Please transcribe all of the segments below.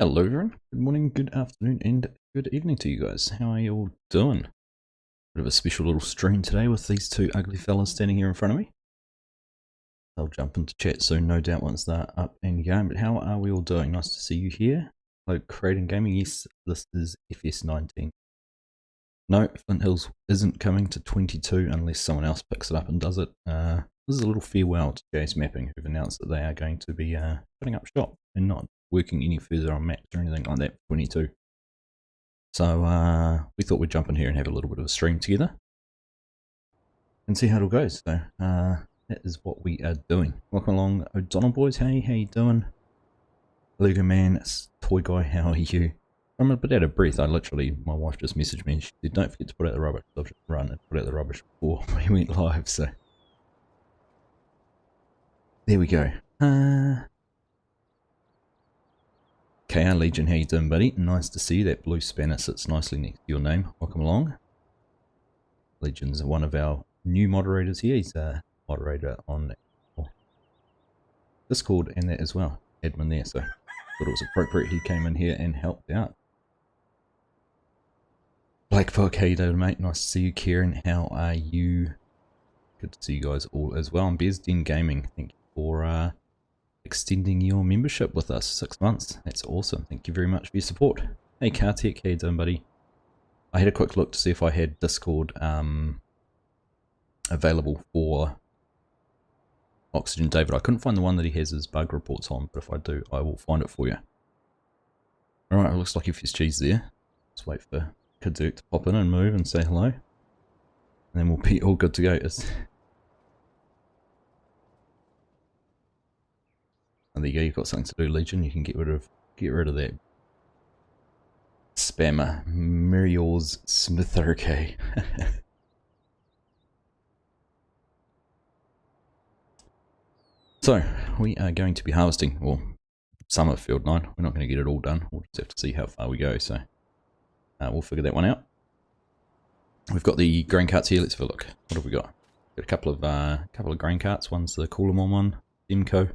Hello everyone, good morning, good afternoon and good evening to you guys. How are you all doing? Bit of a special little stream today with these two ugly fellas standing here in front of me. They'll jump into chat soon, no doubt, once they're up and going. But how are we all doing? Nice to see you here. Hello, Creating Gaming. Yes, this is FS19. No, Flint Hills isn't coming to 22 unless someone else picks it up and does it. This is a little farewell to JS Mapping, who've announced that they are going to be putting up shop and not working any further on maps or anything like that for 22. So we thought we'd jump in here and have a little bit of a stream together and see how it all goes. So that is what we are doing. Welcome along, O'Donnell boys. Hey, how you doing? Lego Man, Toy Guy, how are you? I'm a bit out of breath. My wife just messaged me and she said, don't forget to put out the rubbish. So I've just run and put out the rubbish before we went live, so there we go. KR Legion, how you doing, buddy? Nice to see you. That blue spanner sits nicely next to your name. Welcome along. Legion's one of our new moderators here. He's a moderator on Discord and that as well. Admin there, so thought it was appropriate he came in here and helped out. Blackpog, how you doing, mate? Nice to see you. Kieran, how are you? Good to see you guys all as well. And Bezden Gaming, thank you for extending your membership with us, 6 months. That's awesome. Thank you very much for your support. Hey Kartek, how you doing, buddy? I had a quick look to see if I had Discord available for Oxygen David. I couldn't find the one that he has his bug reports on, but if I do, I will find it for you. Alright, it looks like FSG's there. Let's wait for Kederk to pop in and move and say hello. And then we'll be all good to go. And there you go, you've got something to do, Legion. You can get rid of that spammer. Muriel's Smith, okay. So, we are going to be harvesting, well, some of Field 9. We're not going to get it all done. We'll just have to see how far we go, so we'll figure that one out. We've got the grain carts here. Let's have a look. What have we got? Got a couple of grain carts. One's the Coolmore one, Demco.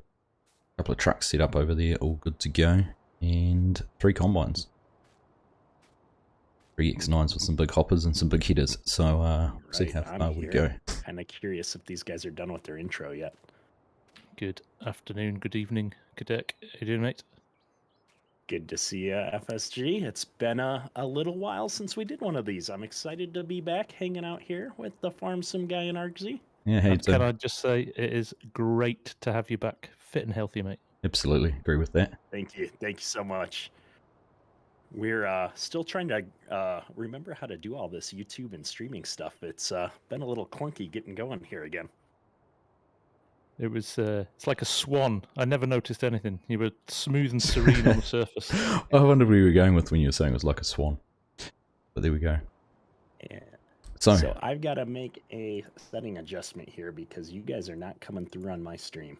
Couple of trucks set up over there, all good to go, and 3 combines, 3 X9s with some big hoppers and some big headers. So we'll see how far we go. Kind of curious if these guys are done with their intro yet. Good afternoon, good evening, Kederk. How you doing, mate? Good to see you, FSG. It's been a little while since we did one of these. I'm excited to be back hanging out here with the FarmSim Guy and Argsy. Yeah, hey, can I just say it is great to have you back, fit and healthy, mate. Absolutely, agree with that. Thank you so much. We're still trying to remember how to do all this YouTube and streaming stuff. It's been a little clunky getting going here again. It was it's like a swan. I never noticed anything. You were smooth and serene on the surface. I wondered where you were going with when you were saying it was like a swan. But there we go. Yeah. So I've got to make a setting adjustment here because you guys are not coming through on my stream.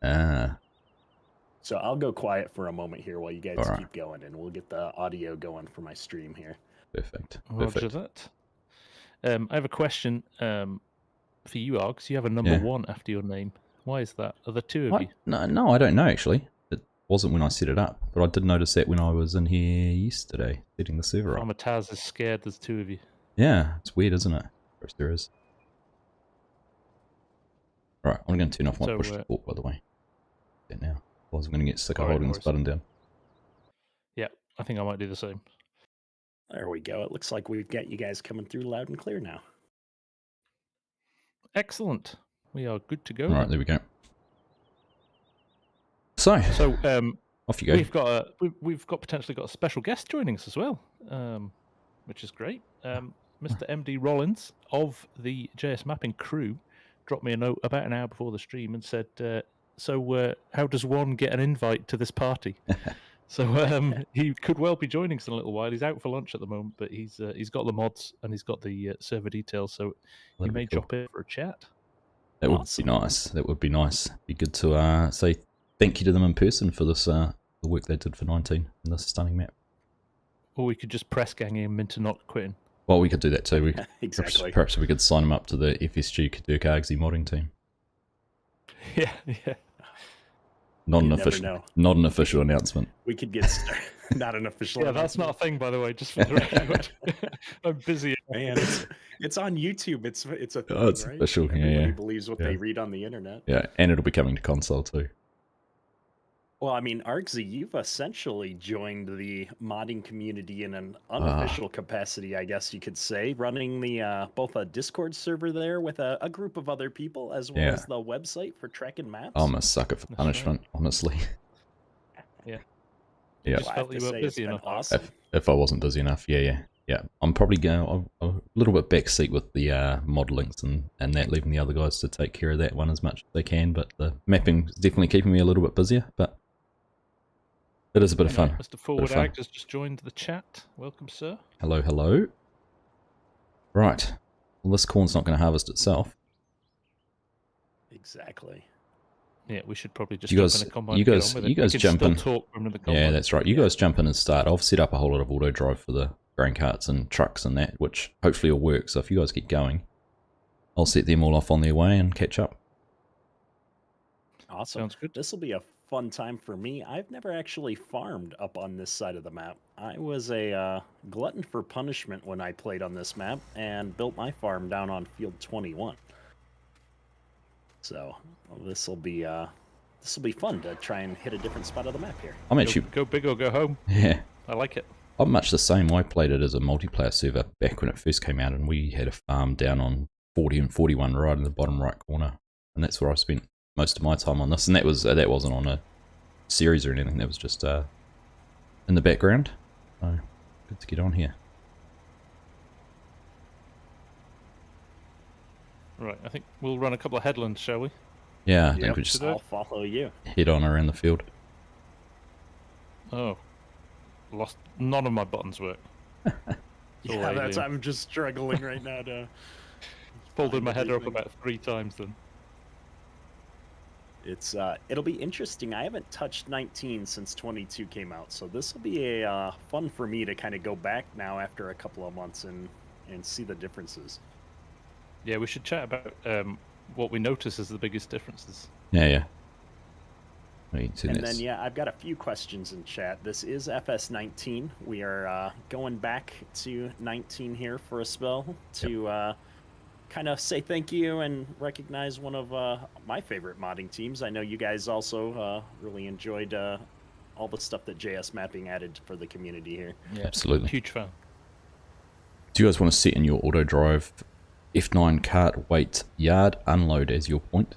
So I'll go quiet for a moment here while you guys keep going, and we'll get the audio going for my stream here. Perfect. Roger that. I have a question for you, Args. You have a number 1 after your name. Why is that? Are there 2 of you? No, I don't know actually. It wasn't when I set it up, but I did notice that when I was in here yesterday setting the server up. Farmataz is scared there's 2 of you. Yeah, it's weird, isn't it? Of course there is. Right, I'm going to turn off my push to talk, by the way. Yeah, now. Otherwise I'm going to get sick of holding this button down. Yeah, I think I might do the same. There we go. It looks like we've got you guys coming through loud and clear now. Excellent. We are good to go. All right, there we go. So off you go. We've potentially got a special guest joining us as well, which is great. Mr. MD Rollins of the JS Mapping crew dropped me a note about an hour before the stream and said, so how does one get an invite to this party? So he could well be joining us in a little while. He's out for lunch at the moment, but he's got the mods and he's got the server details, so he may drop in for a chat. That would be nice. That would be nice. Be good to say thank you to them in person for this the work they did for 19 in this stunning map. Or we could just press gang him into not quitting. Well, we could do that too. Exactly. Perhaps we could sign him up to the FSG Kederk Argsy modding team. Yeah. Not an official announcement. We could get started. Not an official. Yeah, that's not a thing, by the way. Just for the record, I'm busy. Man, it's on YouTube. It's a thing, Oh, it's right? official. Everybody Yeah, believes what yeah. they read on the internet. Yeah, and it'll be coming to console too. Well, I mean, Argsy, you've essentially joined the modding community in an unofficial capacity, I guess you could say, running the both a Discord server there with a group of other people, as well Yeah. as the website for tracking maps. I'm a sucker for That's punishment, honestly. Yeah. Yeah. Just Well, I felt have you to were say, it's busy been enough. awesome. If I wasn't busy enough, yeah. I'm probably going a little bit backseat with the mod links and that, leaving the other guys to take care of that one as much as they can. But the mapping is definitely keeping me a little bit busier. But it is a bit of fun. Mr. Forward Ag has just joined the chat. Welcome, sir. Hello. Right. Well, this corn's not going to harvest itself. Exactly. Yeah, we should probably just You jump guys- in a combine. you and get guys- on with it. you guys We can jump still in. talk from the combine. Yeah, that's right. You Yeah. guys jump in and start. I've set up a whole lot of auto drive for the grain carts and trucks and that, which hopefully will work. So if you guys get going, I'll set them all off on their way and catch up. Awesome. Sounds good. This will be a fun time for me. I've never actually farmed up on this side of the map. I was a glutton for punishment when I played on this map and built my farm down on field 21. So this will be fun to try and hit a different spot of the map here. I'm actually, Go big or go home. yeah, I like it. I'm much the same. I played it as a multiplayer server back when it first came out, and we had a farm down on 40 and 41 right in the bottom right corner, and that's where I spent most of my time on this. And that wasn't on a series or anything. That was just in the background. So good to get on here. Right, I think we'll run a couple of headlands, shall we? Yeah, I think Yep, we just I'll follow you. head on around the field. Oh, lost. None of my buttons work. It's all Yeah, that's. alien. I'm just struggling right now to. Folded my find header up everything. about 3 times then. It'll be interesting. I haven't touched 19 since 22 came out, so this will be a fun for me to kind of go back now after a couple of months and see the differences. Yeah, we should chat about what we notice as the biggest differences. Yeah. Wait, And then yeah, I've got a few questions in chat. This is FS19. We are going back to 19 here for a spell to kind of say thank you and recognize one of my favorite modding teams. I know you guys also really enjoyed all the stuff that JS Mapping added for the community here. Yeah, Absolutely. huge fan. Do you guys want to set in your auto drive F9 cart weight yard unload as your point?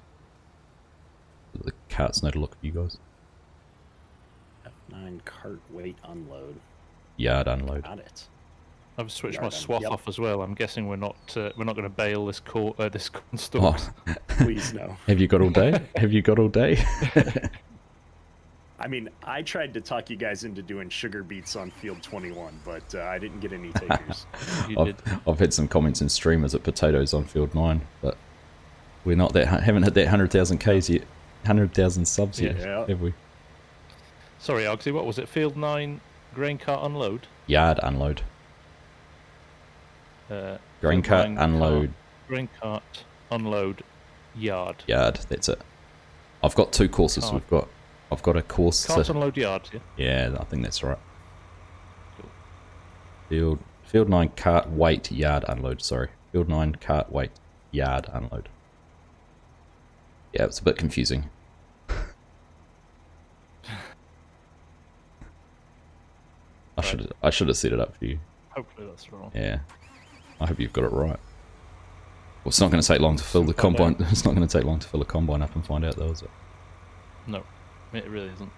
The carts know to look for you guys. F9 cart weight unload. Yard unload. Got it. I've switched my Yard end, swath yep. off as well. I'm guessing we're not going to bail this corn stalks. Oh, Please no. have you got all day? Have you got all day? I mean, I tried to talk you guys into doing sugar beets on field 21, but I didn't get any takers. You did. I've had some comments in streamers at potatoes on field 9, but we're not that haven't hit that 100,000 Ks yet, 100,000 subs yet, Yeah. have we? Sorry, Argsy, what was it? Field 9 grain cart unload? Yard unload. Grain Field cart 9 unload. Grain cart unload yard. Yard. That's it. I've got 2 courses. Cart. I've got a course. Cart unload yard, yeah? Yeah, I think that's right. Cool. Field 9 cart weight yard unload. Sorry, field 9 cart weight yard unload. Yeah, it's a bit confusing. I should have set it up for you. Hopefully that's wrong. Yeah, I hope you've got it right. Well, it's not going to take long to fill the Find combine. It's not going to take long to fill a combine up and find out, though, is it? No, it really isn't.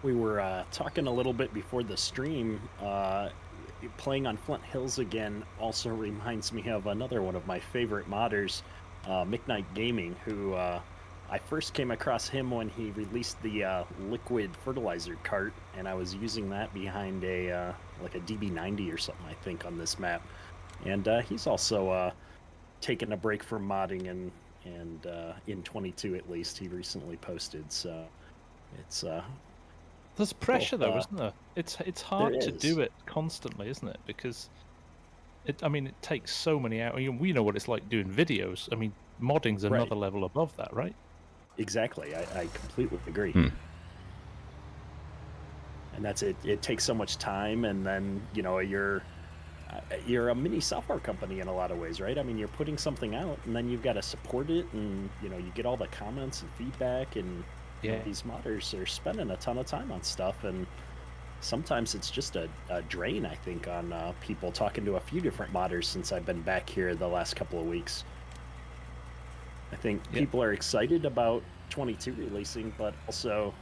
We were talking a little bit before the stream. Playing on Flint Hills again also reminds me of another one of my favorite modders, McKnight Gaming, who I first came across him when he released the liquid fertilizer cart, and I was using that behind a like a DB90 or something, I think, on this map. And he's also taken a break from modding, and in 22 at least, he recently posted. So it's There's pressure though, uh, isn't there? It's hard to is. do it constantly, isn't it? Because I mean, it takes so many hours. We know what it's like doing videos. I mean, modding's another Right. level above that, right? Exactly. I completely agree. Hmm. And that's it. It takes so much time, and then you're a mini software company in a lot of ways, right? I mean, you're putting something out, and then you've got to support it, and you get all the comments and feedback, and Yeah. these modders are spending a ton of time on stuff, and sometimes it's just a drain, I think, on people. Talking to a few different modders since I've been back here the last couple of weeks. I think people are excited about 22 releasing, but also,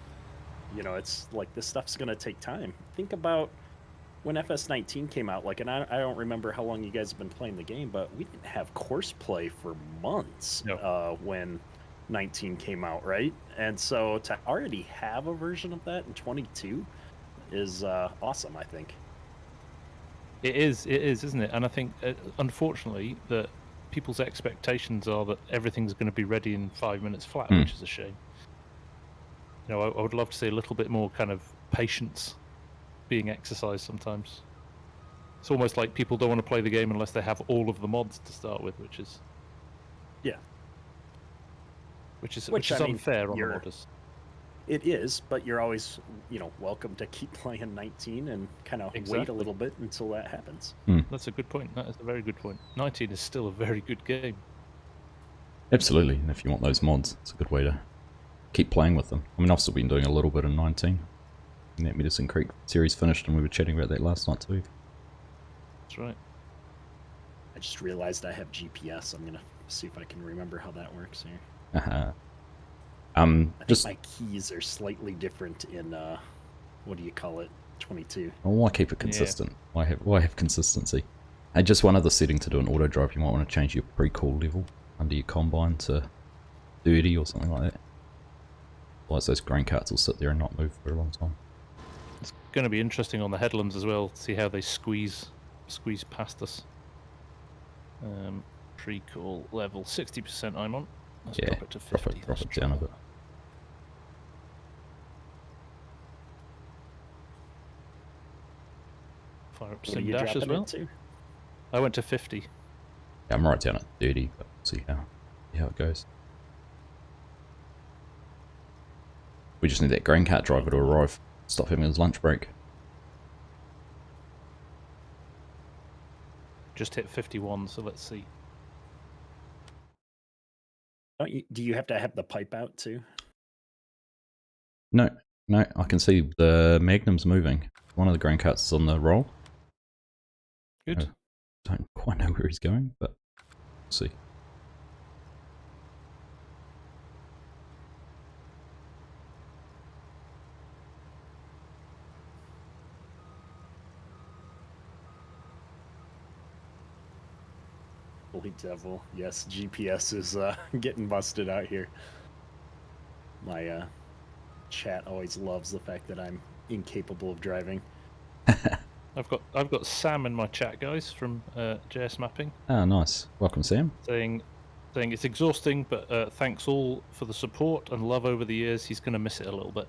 it's like this stuff's going to take time. Think about when FS19 came out, and I don't remember how long you guys have been playing the game, but we didn't have course play for months when 19 came out, right? And so to already have a version of that in 22 is awesome, I think. It is, isn't it? And I think, unfortunately, that people's expectations are that everything's going to be ready in 5 minutes flat, which is a shame. I would love to see a little bit more kind of patience being exercised sometimes. It's almost like people don't want to play the game unless they have all of the mods to start with, which is unfair on the modders. It is, but you're always, welcome to keep playing 19 and kind of wait a little bit until that happens. That's a good point. That is a very good point. 19 is still a very good game. Absolutely, and if you want those mods, it's a good way to keep playing with them. I mean, I've still been doing a little bit in 19. And that Medicine Creek series finished, and we were chatting about that last night too. That's right. I just realized I have GPS. I'm going to see if I can remember how that works here. I think my keys are slightly different in, what do you call it, 22. Well, why keep it consistent? Yeah. Why have consistency? And just one other setting to do an auto drive, you might want to change your pre-call level under your combine to 30 or something like that. Otherwise those grain carts will sit there and not move for a long time. It's going to be interesting on the headlands as well, to see how they squeeze past us. Pre-call level 60% I'm on. Let's drop it to 50. Drop it down a bit. Fire up Sim Dash as well. I went to 50. Yeah, I'm right down at 30, but we'll see how it goes. We just need that grain cart driver to arrive. Stop him in his lunch break. Just hit 51, so let's see. Do you have to have the pipe out too? No, I can see the Magnum's moving. One of the grain carts is on the roll. Good. I don't quite know where he's going, but we'll see. Holy devil. Yes, GPS is getting busted out here. My chat always loves the fact that I'm incapable of driving. I've got Sam in my chat, guys, from JS Mapping. Ah, nice. Welcome, Sam. Saying it's exhausting, but thanks all for the support and love over the years. He's going to miss it a little bit.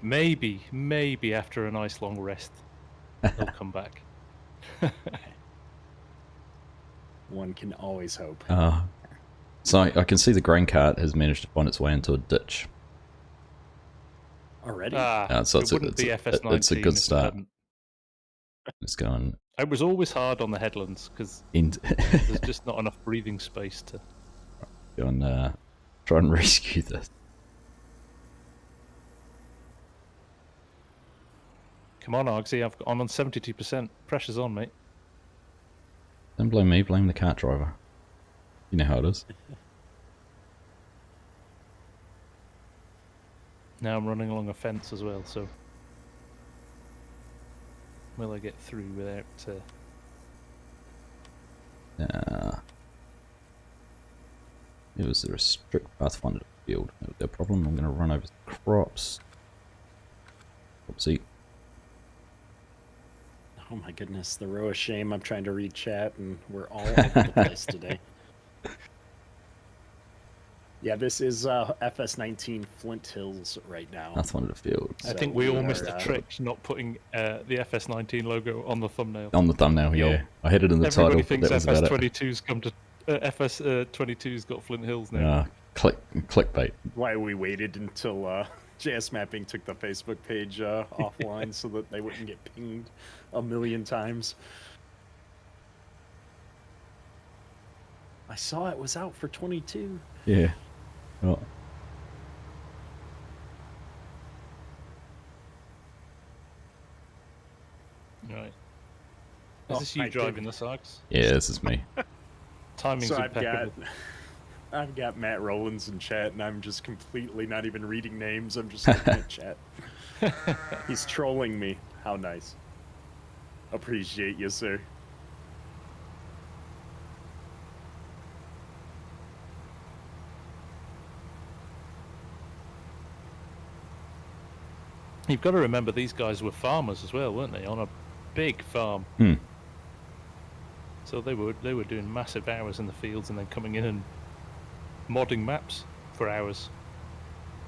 Maybe after a nice long rest, he'll come back. One can always hope. So I can see the grain cart has managed to find its way into a ditch. Already? So it's a good start. It's going. It was always hard on the headlands because there's just not enough breathing space to go and try and rescue this. Come on, Argsy, I'm on 72%. Pressure's on, mate. Don't blame me, blame the cart driver. You know how it is. Now I'm running along a fence as well, so will I get through without... It was a strict pathfinder field. No problem. I'm going to run over the crops. Oopsie. Oh my goodness, the row of shame. I'm trying to read chat and we're all over the place today. Yeah, this is FS19 Flint Hills right now. That's one of the fields. I think we all missed are, a trick not putting the FS19 logo on the thumbnail. On the thumbnail, yeah. I had it in the Everybody title, but thinks that was about it. FS22's come to FS22's got Flint Hills now. Clickbait. Why we waited until JS Mapping took the Facebook page offline so that they wouldn't get pinged a million times. I saw it was out for 22. Yeah. Oh. Right. Is this you driving the Args? Yeah, this is me. Timing's So impeccable. I've got Matt Rowlands in chat, and I'm just completely not even reading names. I'm just looking at chat. He's trolling me. How nice. Appreciate you, sir. You've got to remember these guys were farmers as well, weren't they? On a big farm. Hmm. So they were doing massive hours in the fields and then coming in and modding maps for hours.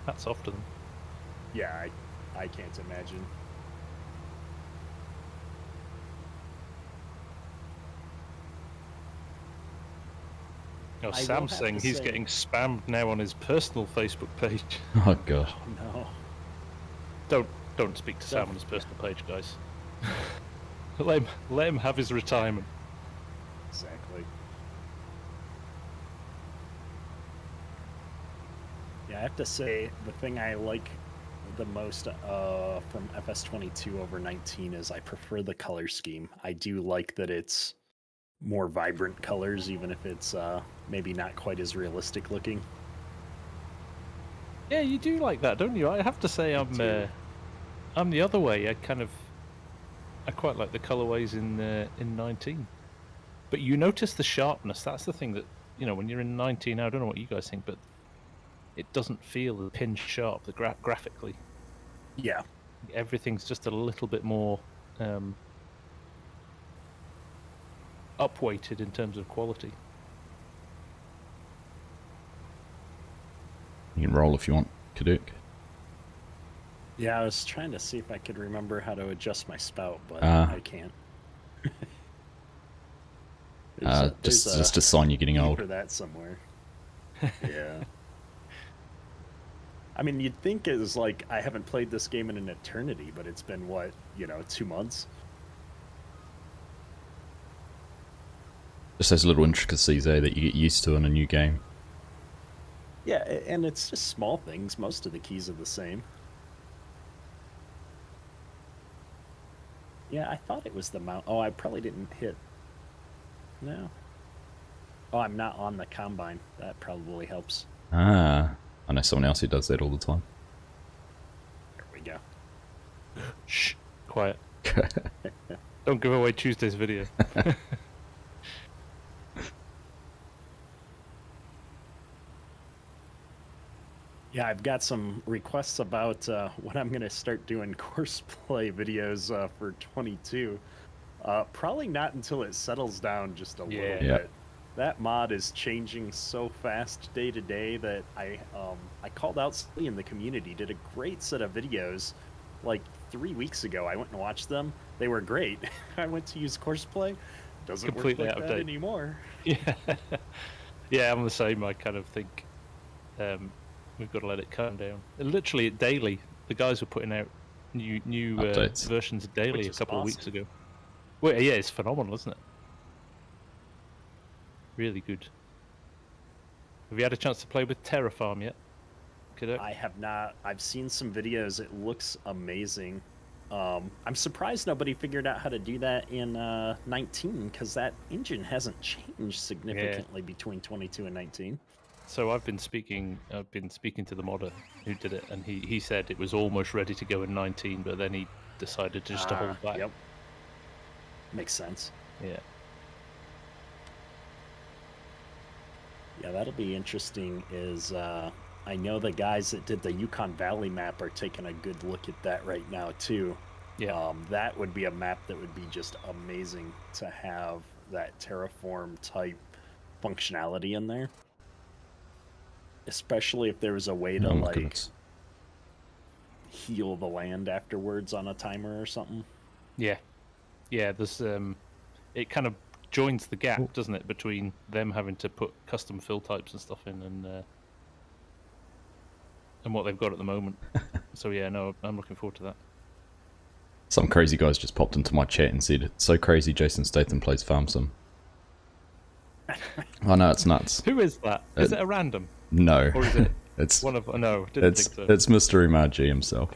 Hats off to them. Yeah, I can't imagine. Oh, I will Sam's have saying to he's say- getting spammed now on his personal Facebook page. Oh, God. Oh, no. Don't speak to Sam on his personal page, guys. let him have his retirement. Exactly. Yeah, I have to say, the thing I like the most from FS22 over 19 is I prefer the color scheme. I do like that it's more vibrant colors, even if it's maybe not quite as realistic looking. Yeah, you do like that, don't you? I have to say I'm the other way. I quite like the colorways in 19. But you notice the sharpness. That's the thing that, when you're in 19, I don't know what you guys think, but it doesn't feel pin sharp graphically. Yeah. Everything's just a little bit more upweighted in terms of quality. You can roll if you want, Kederk. Yeah, I was trying to see if I could remember how to adjust my spout, but Ah. I can't. Just a sign you're getting key old. for that somewhere. Yeah. I mean, you'd think it was like I haven't played this game in an eternity, but it's been what, 2 months. Just those little intricacies there that you get used to in a new game. Yeah, and it's just small things. Most of the keys are the same. Yeah, I thought it was the mount. Oh, I probably didn't hit. No. Oh, I'm not on the combine. That probably helps. Ah, I know someone else who does that all the time. There we go. Shh, quiet. Don't give away Tuesday's video. Yeah, I've got some requests about when I'm going to start doing courseplay videos for 22. Probably not until it settles down just a little Yeah. bit. That mod is changing so fast day to day that I called out somebody in the community, did a great set of videos like 3 weeks ago. I went and watched them. They were great. I went to use courseplay. Doesn't Completely work out like of that date. anymore. Yeah, yeah, I'm the same. I kind of think we've got to let it calm down. Literally daily, the guys were putting out new Updates. versions daily Which a is couple of weeks awesome. ago. Well, yeah, it's phenomenal, isn't it? Really good. Have you had a chance to play with Terraform yet? Kederk? I have not. I've seen some videos. It looks amazing. I'm surprised nobody figured out how to do that in 19 because that engine hasn't changed significantly between 22 and 19. So I've been speaking to the modder who did it, and he said it was almost ready to go in 19, but then he decided just to hold back. Yep. Makes sense. Yeah. Yeah, that'll be interesting. I know the guys that did the Yukon Valley map are taking a good look at that right now too. Yeah. That would be a map that would be just amazing to have that Terraform type functionality in there. Especially if there was a way to Oh my like goodness. heal the land afterwards on a timer or something. Yeah, there's it kind of joins the gap, Oh. doesn't it, between them having to put custom fill types and stuff in and what they've got at the moment. So yeah, no, I'm looking forward to that. Some crazy guys just popped into my chat and said, "It's so crazy Jason Statham plays FarmSim." I know, it's nuts. Who is that? Is it a random? No. Or is it It's one of... No, didn't think so. It's Mr. Umaji himself.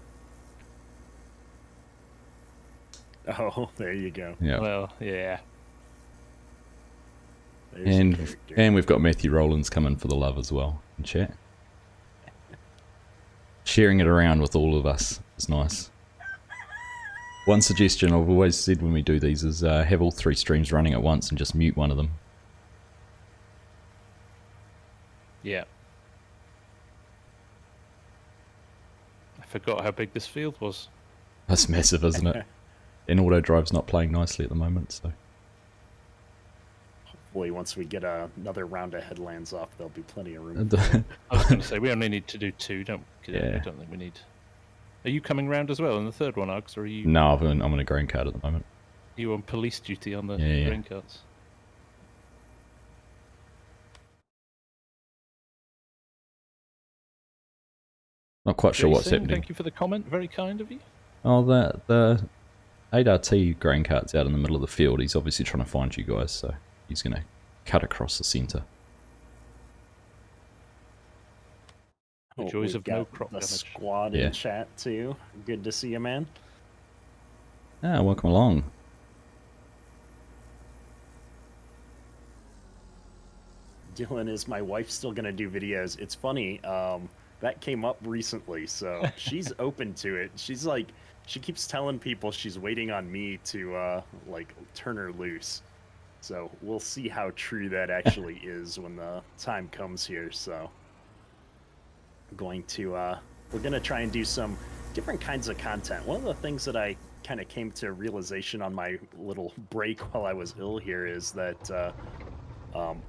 Oh, there you go. Yeah. Well, yeah. There's a character. And we've got Matthew Rowlands coming for the love as well in chat. Sharing it around with all of us is nice. One suggestion I've always said when we do these is have all 3 streams running at once and just mute one of them. Yeah. I forgot how big this field was. That's massive, isn't it? And Auto Drive's not playing nicely at the moment, so... Hopefully, once we get another round of headlands off, there'll be plenty of room. I was going to say, we only need to do 2, Yeah. I don't think we need... Are you coming round as well in the third one, Args, or are you... No, I'm on a grain cart at the moment. You on police duty on the Yeah. grain carts? Not quite sure what's Jason, happening. Thank you for the comment. Very kind of you. Oh, the 8RT grain cart's out in the middle of the field. He's obviously trying to find you guys, so he's going to cut across the centre. The joys we've of no got crop the damage. squad Yeah. in chat too. Good to see you, man. Ah, welcome along. Dylan, is my wife still gonna do videos? It's funny. That came up recently, so she's open to it. She's like, she keeps telling people she's waiting on me to like turn her loose. So we'll see how true that actually is when the time comes here. So we're gonna try and do some different kinds of content. One of the things that I kind of came to realization on my little break while I was ill here is that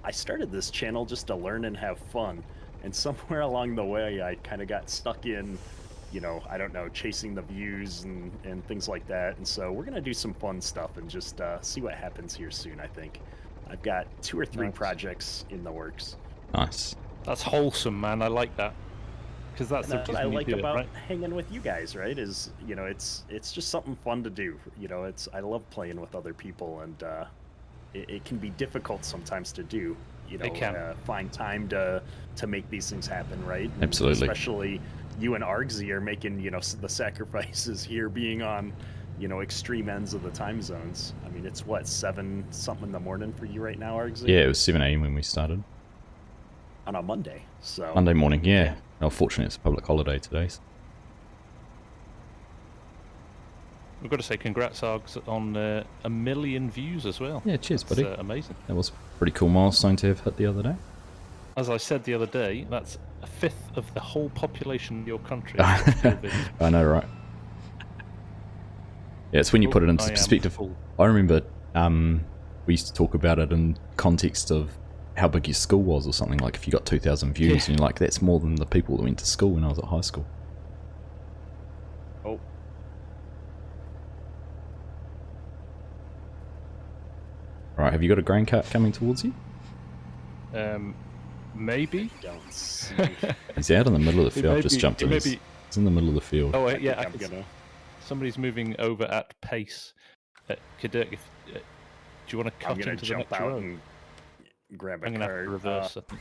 I started this channel just to learn and have fun, and somewhere along the way I kind of got stuck in, you know, I don't know, chasing the views and things like that. And so we're gonna do some fun stuff and just see what happens here soon. I think I've got 2 or 3 Nice. projects in the works. Nice. That's wholesome, man. I like that. Because that's And that's the what I reason you like do it, about right? hanging with you guys, right? Is, you know, it's just something fun to do. You know, I love playing with other people, and it can be difficult sometimes to do. You know, It can. Find time to make these things happen, right? And Absolutely. especially you and Argsy are making, you know, the sacrifices here, being on, you know, extreme ends of the time zones. I mean, it's what, 7 something in the morning for you right now, Argsy? Yeah, it was 7 AM when we started. On a Monday. So Monday morning, yeah. Well, fortunately it's a public holiday today. So. We've got to say congrats, Args, on 1 million views as well. Yeah, cheers, That's buddy. amazing. That was a pretty cool milestone to have hit the other day. As I said the other day, that's 1/5 of the whole population of your country. I know, right? Yeah, it's when you put it into I am perspective. full. I remember we used to talk about it in context of how big your school was or something. Like if you got 2,000 views, Yeah. and you're like, that's more than the people that went to school when I was at high school. Oh, Right, have you got a grain cart coming towards you? Maybe. don't see. He's out in the middle of the It field. may Just be- jumped it in. may He's be- in the middle of the field. Oh, I yeah. think I'm gonna. Somebody's moving over at pace. Kederk, do you want to cut I'm gonna into the jump next out row? and grab a I'm going to have card. to reverse. I think.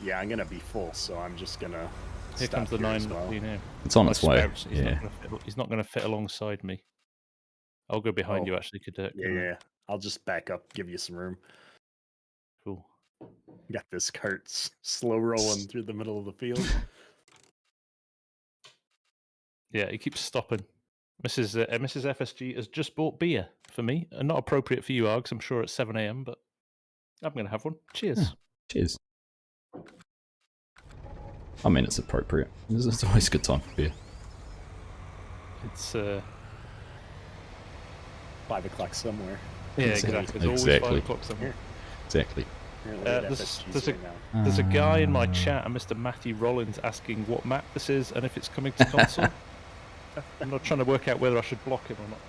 Yeah, I'm gonna be full, so I'm just gonna. Here stop comes the here as 9 well. now. It's on My its way. spouse, Yeah. He's not going to fit alongside me. I'll go behind Oh, you, actually, Kederk. Yeah, yeah. I'll just back up, give you some room. Cool. Got this cart slow rolling through the middle of the field. Yeah, he keeps stopping. Mrs. FSG has just bought beer for me. Not appropriate for you, Args. I'm sure it's 7 AM, but I'm going to have one. Cheers. Yeah. Cheers. I mean, it's appropriate. It's always a good time for beer. It's 5 o'clock somewhere. yeah, Exactly. exactly. It's always Exactly. 5 o'clock somewhere. Exactly. Apparently at There's FSG's a right now. there's a guy in my chat, Mr. Matthew Rollins, asking what map this is and if it's coming to console. I'm not trying to work out whether I should block him or not.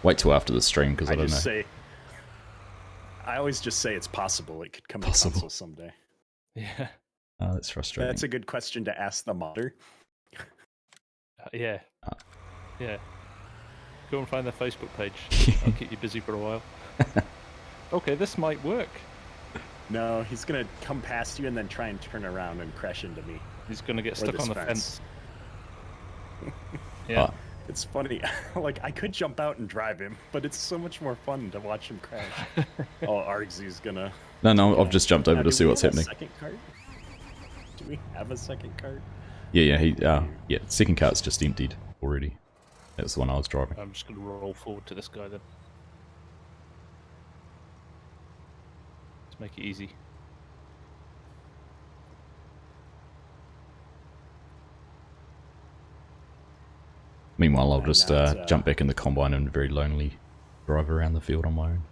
Wait till after the stream because I don't just know. say, I always just say it's possible it could come to Possible. console someday. Yeah. Oh, that's frustrating. That's a good question to ask the modder. Yeah. Yeah. Go and find their Facebook page. I'll keep you busy for a while. Okay, this might work. No, he's gonna come past you and then try and turn around and crash into me. He's going to get Or stuck this on the fence. Yeah. It's funny. Like, I could jump out and drive him, but it's so much more fun to watch him crash. Oh, Argsy's gonna... No, I've just jumped over Now, to do see we what's have a happening. second cart? Do we have a second cart? Yeah, second cart's just emptied already. That's the one I was driving. I'm just going to roll forward to this guy then. Let's make it easy. Meanwhile, I'll I'm just not, jump back in the combine and very lonely drive around the field on my own.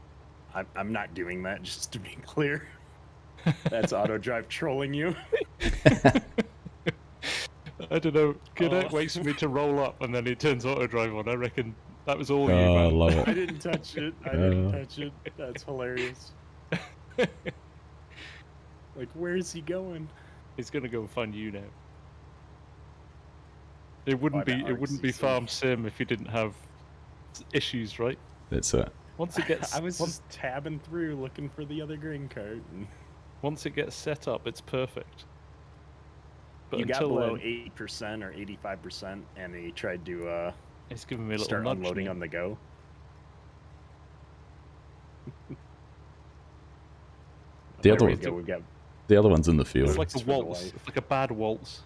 I'm not doing that, just to be clear. That's auto drive trolling you. I don't know. Kederk Oh. waits for me to roll up and then he turns auto drive on. I reckon that was all you, Oh, I man. love I it. didn't touch it. I didn't touch it. That's hilarious. Like, where is he going? He's going to go and find you now. It wouldn't bet it wouldn't be Argsy Farm Sim if you didn't have issues, right? That's it. Once it gets I was just tabbing through looking for the other green card. And once it gets set up, it's perfect. But you got until below then, 80% or 85%, and he tried to it's giving me a little start nudge. unloading now. on the go. The There other we one- go. We've got The other one's in the field. It's like It's a for the waltz. life. It's like a bad waltz.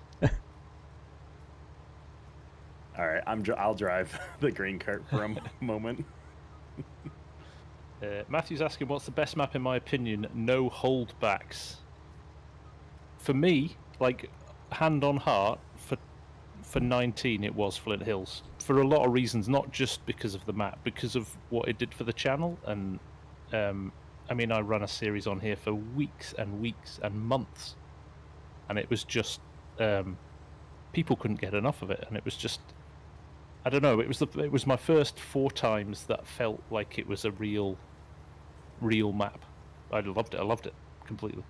all right. I'll drive the green cart for a moment. Matthew's asking, what's the best map in my opinion? No holdbacks. For me, like, hand on heart, for 19 it was Flint Hills. For a lot of reasons, not just because of the map, because of what it did for the channel. And, I mean, I ran a series on here for weeks and weeks and months. And it was just, people couldn't get enough of it. And it was just, I don't know, it was my first 4 times that felt like it was a real map. I loved it completely.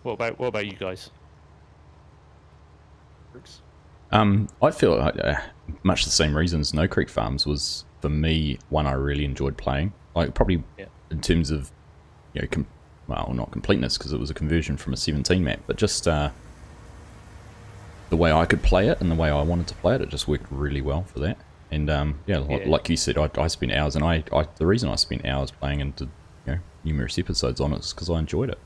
What about you guys? I feel much the same reasons. No Creek Farms was, for me, one I really enjoyed playing. Like, probably in terms of, well, not completeness, because it was a conversion from a 17 map, but just the way I could play it and the way I wanted to play it, it just worked really well for that. And like you said, I spent hours, and I the reason I spent hours playing and did numerous episodes on it is because I enjoyed it.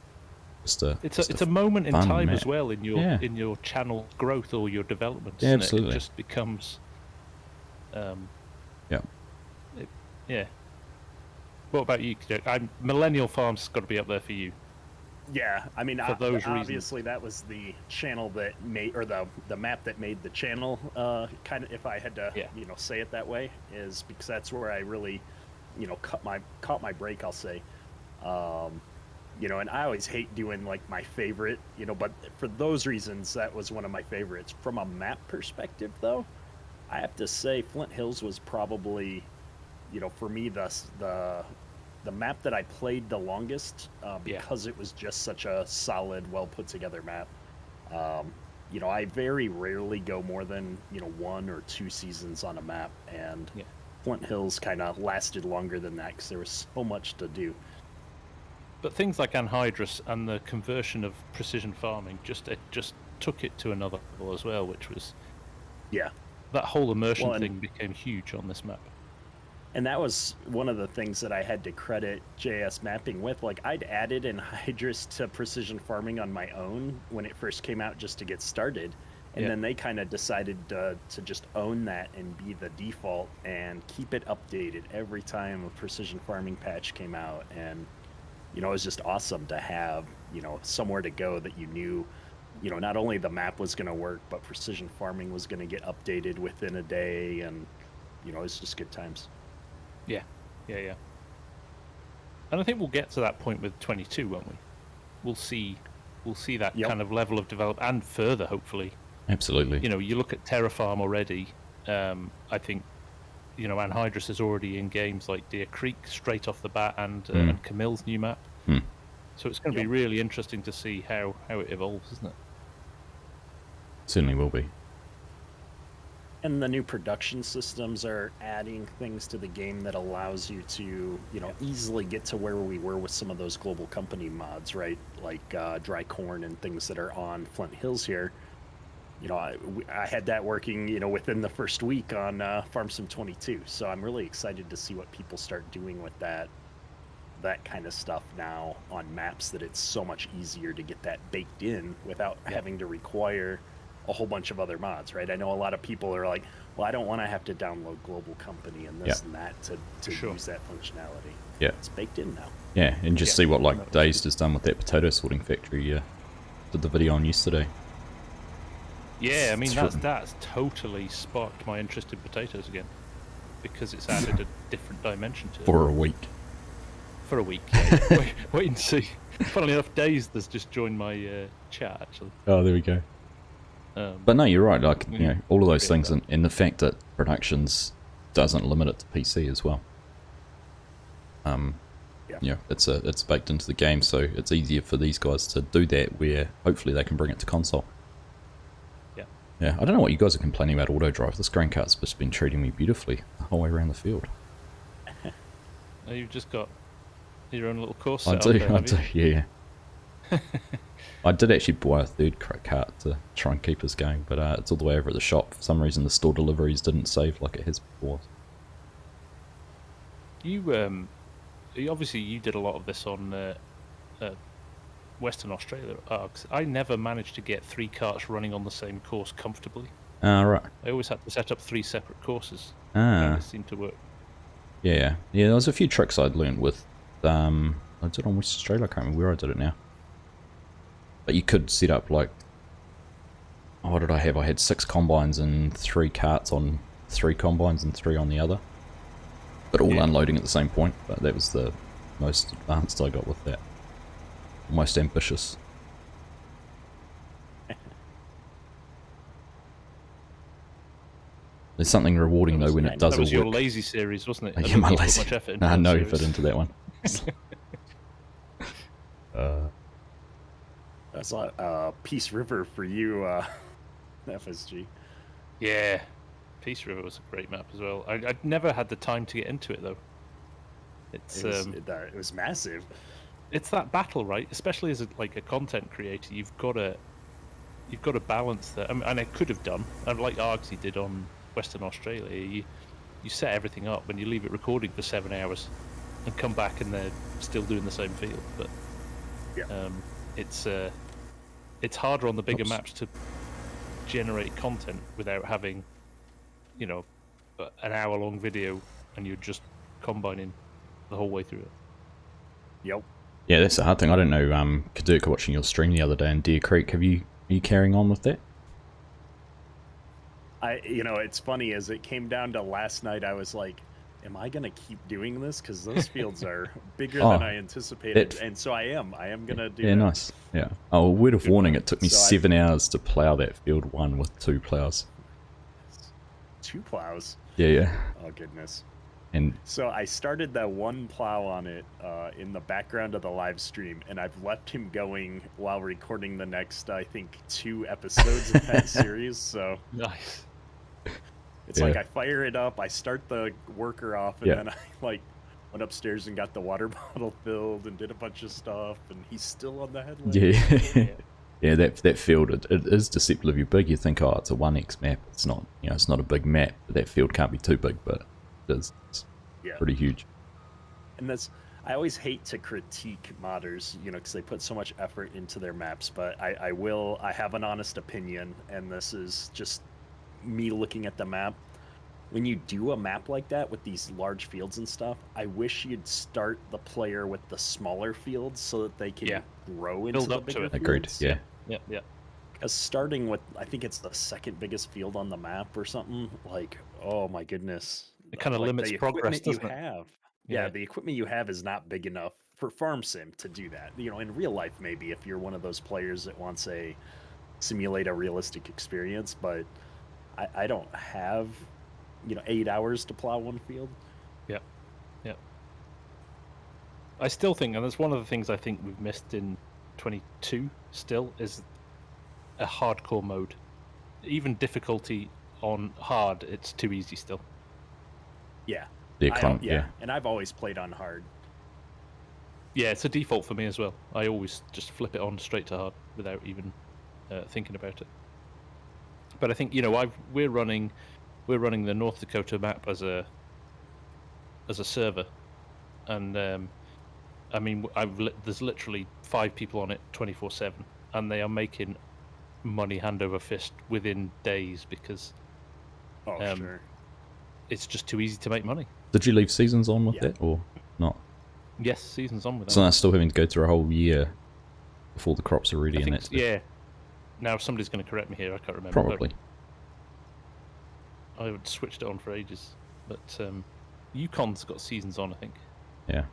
It's a moment in fun time map. as well in your channel growth or your development. Yeah, isn't absolutely. It just becomes. Yeah. What about you? Millennial Farms has got to be up there for you. Yeah, I mean, For those obviously that was the channel that made, or the map that made the channel. Kind of, if I had to, say it that way, is because that's where I really, caught my break. I'll say, and I always hate doing like my favorite, but for those reasons, that was one of my favorites. From a map perspective, though, I have to say Flint Hills was probably, for me, the map that I played the longest because it was just such a solid, well put together map. I very rarely go more than 1 or 2 seasons on a map, and Flint Hills kind of lasted longer than that because there was so much to do. But things like anhydrous and the conversion of precision farming just took it to another level as well, which was that whole immersion thing became huge on this map. And that was one of the things that I had to credit JS Mapping with. Like, I'd added anhydrous to precision farming on my own when it first came out just to get started. And then they kind of decided to just own that and be the default and keep it updated every time a precision farming patch came out. And, it was just awesome to have, somewhere to go that you knew, not only the map was going to work, but precision farming was going to get updated within a day. And, it was just good times. Yeah. And I think we'll get to that point with 22, won't we? We'll see that kind of level of development and further, hopefully. Absolutely. You know, you look at Terraform already. I think, you know, Anhydrous is already in games like Deer Creek straight off the bat, and Camille's new map. So it's going to be really interesting to see how it evolves, isn't it? Certainly will be. And the new production systems are adding things to the game that allows you to, you know, easily get to where we were with some of those global company mods, right? Like dry corn and things that are on Flint Hills here. You know, I had that working, you know, within the first week on FarmSim 22. So I'm really excited to see what people start doing with that kind of stuff now on maps, that it's so much easier to get that baked in without having to require a whole bunch of other mods, right? I know a lot of people are like, well, I don't want to have to download global company and this and that to use that functionality. Yeah. It's baked in now. Yeah, and just see what like Dazed has done with that potato sorting factory. Did the video on yesterday. Yeah, I mean, that's totally sparked my interest in potatoes again, because it's added a different dimension to it. For a week. For a week, yeah. wait and see. Funnily enough, Dazed has just joined my chat, actually. Oh, there we go. But no, you're right. Like, you know, all of those things, and the fact that Productions doesn't limit it to PC as well. Yeah, it's baked into the game, so it's easier for these guys to do that. Where hopefully they can bring it to console. Yeah, I don't know what you guys are complaining about auto drive. This grain cart's just been treating me beautifully the whole way around the field. You've just got your own little course. I do, yeah. I did actually buy a third cart to try and keep us going, but it's all the way over at the shop. For some reason, the store deliveries didn't save like it has before. You obviously you did a lot of this on Western Australia Args. I never managed to get 3 carts running on the same course comfortably. Right. I always had to set up 3 separate courses. It seemed to work. Yeah. There was a few tricks I'd learned with. I did it on West Australia. I can't remember where I did it now. But you could set up like. Oh, what did I have? I had 6 combines and 3 carts on 3 combines and 3 on the other. But all unloading at the same point. But that was the most advanced I got with that. Most ambitious. There's something rewarding though when it does all work. That was your lazy series, wasn't it? Yeah, my lazy. Much effort Nah, no effort into that one. That's a Peace River for you, FSG. Yeah, Peace River was a great map as well. I'd never had the time to get into it though. It was massive. It's that battle, right? Especially as a content creator, you've got to balance that. I mean, and I could have done, and like Argsy did on Western Australia, you set everything up and you leave it recording for 7 hours, and come back and they're still doing the same field. But it's harder on the bigger maps to generate content without having, you know, an hour-long video and you're just combining the whole way through it. Yep. Yeah, that's the hard thing. I don't know, Kederk, watching your stream the other day in Deer Creek, are you carrying on with that? You know, it's funny, as it came down to last night, I was like, am I going to keep doing this? Because those fields are bigger than I anticipated. And so I am going to do that. Nice. Yeah. Oh, word of warning, it took me 7 hours to plow that field 1 with 2 plows. 2 plows? Yeah. Oh, goodness. And so I started that 1 plow on it in the background of the live stream, and I've left him going while recording the next, I think, 2 episodes of that series. So nice. It's like I fire it up, I start the worker off, and then I went upstairs and got the water bottle filled and did a bunch of stuff, and he's still on the headland. Yeah, that field, it is deceptively big. You think, oh, it's a 1x map. It's not, it's not a big map. But that field can't be too big, but it is. It's pretty huge. And I always hate to critique modders, because they put so much effort into their maps, but I have an honest opinion, and this is just me looking at the map. When you do a map like that with these large fields and stuff, I wish you'd start the player with the smaller fields so that they can grow into the bigger fields. Agreed. Yeah. Because starting with, I think it's the 2nd biggest field on the map or something, like, oh my goodness. It kind of limits progress, doesn't it? Yeah, the equipment you have is not big enough for farm sim to do that. You know, in real life, maybe if you're one of those players that wants a simulate a realistic experience, but I don't have 8 hours to plow one field. Yeah. I still think, and that's one of the things I think we've missed in 22 still, is a hardcore mode. Even difficulty on hard, it's too easy still. Yeah. Yeah. And I've always played on hard. Yeah, it's a default for me as well. I always just flip it on straight to hard without even thinking about it. But I think we're running the North Dakota map as a server, and I mean there's literally 5 people on it 24/7, and they are making money hand over fist within days because sure. It's just too easy to make money. Did you leave seasons on with it or not? Yes, season's on with that. So that's still having to go through a whole year before the crops are ready in it. Yeah. Now somebody's going to correct me here. I can't remember. Probably. I would switched it on for ages, but Yukon's got seasons on, I think. Yeah.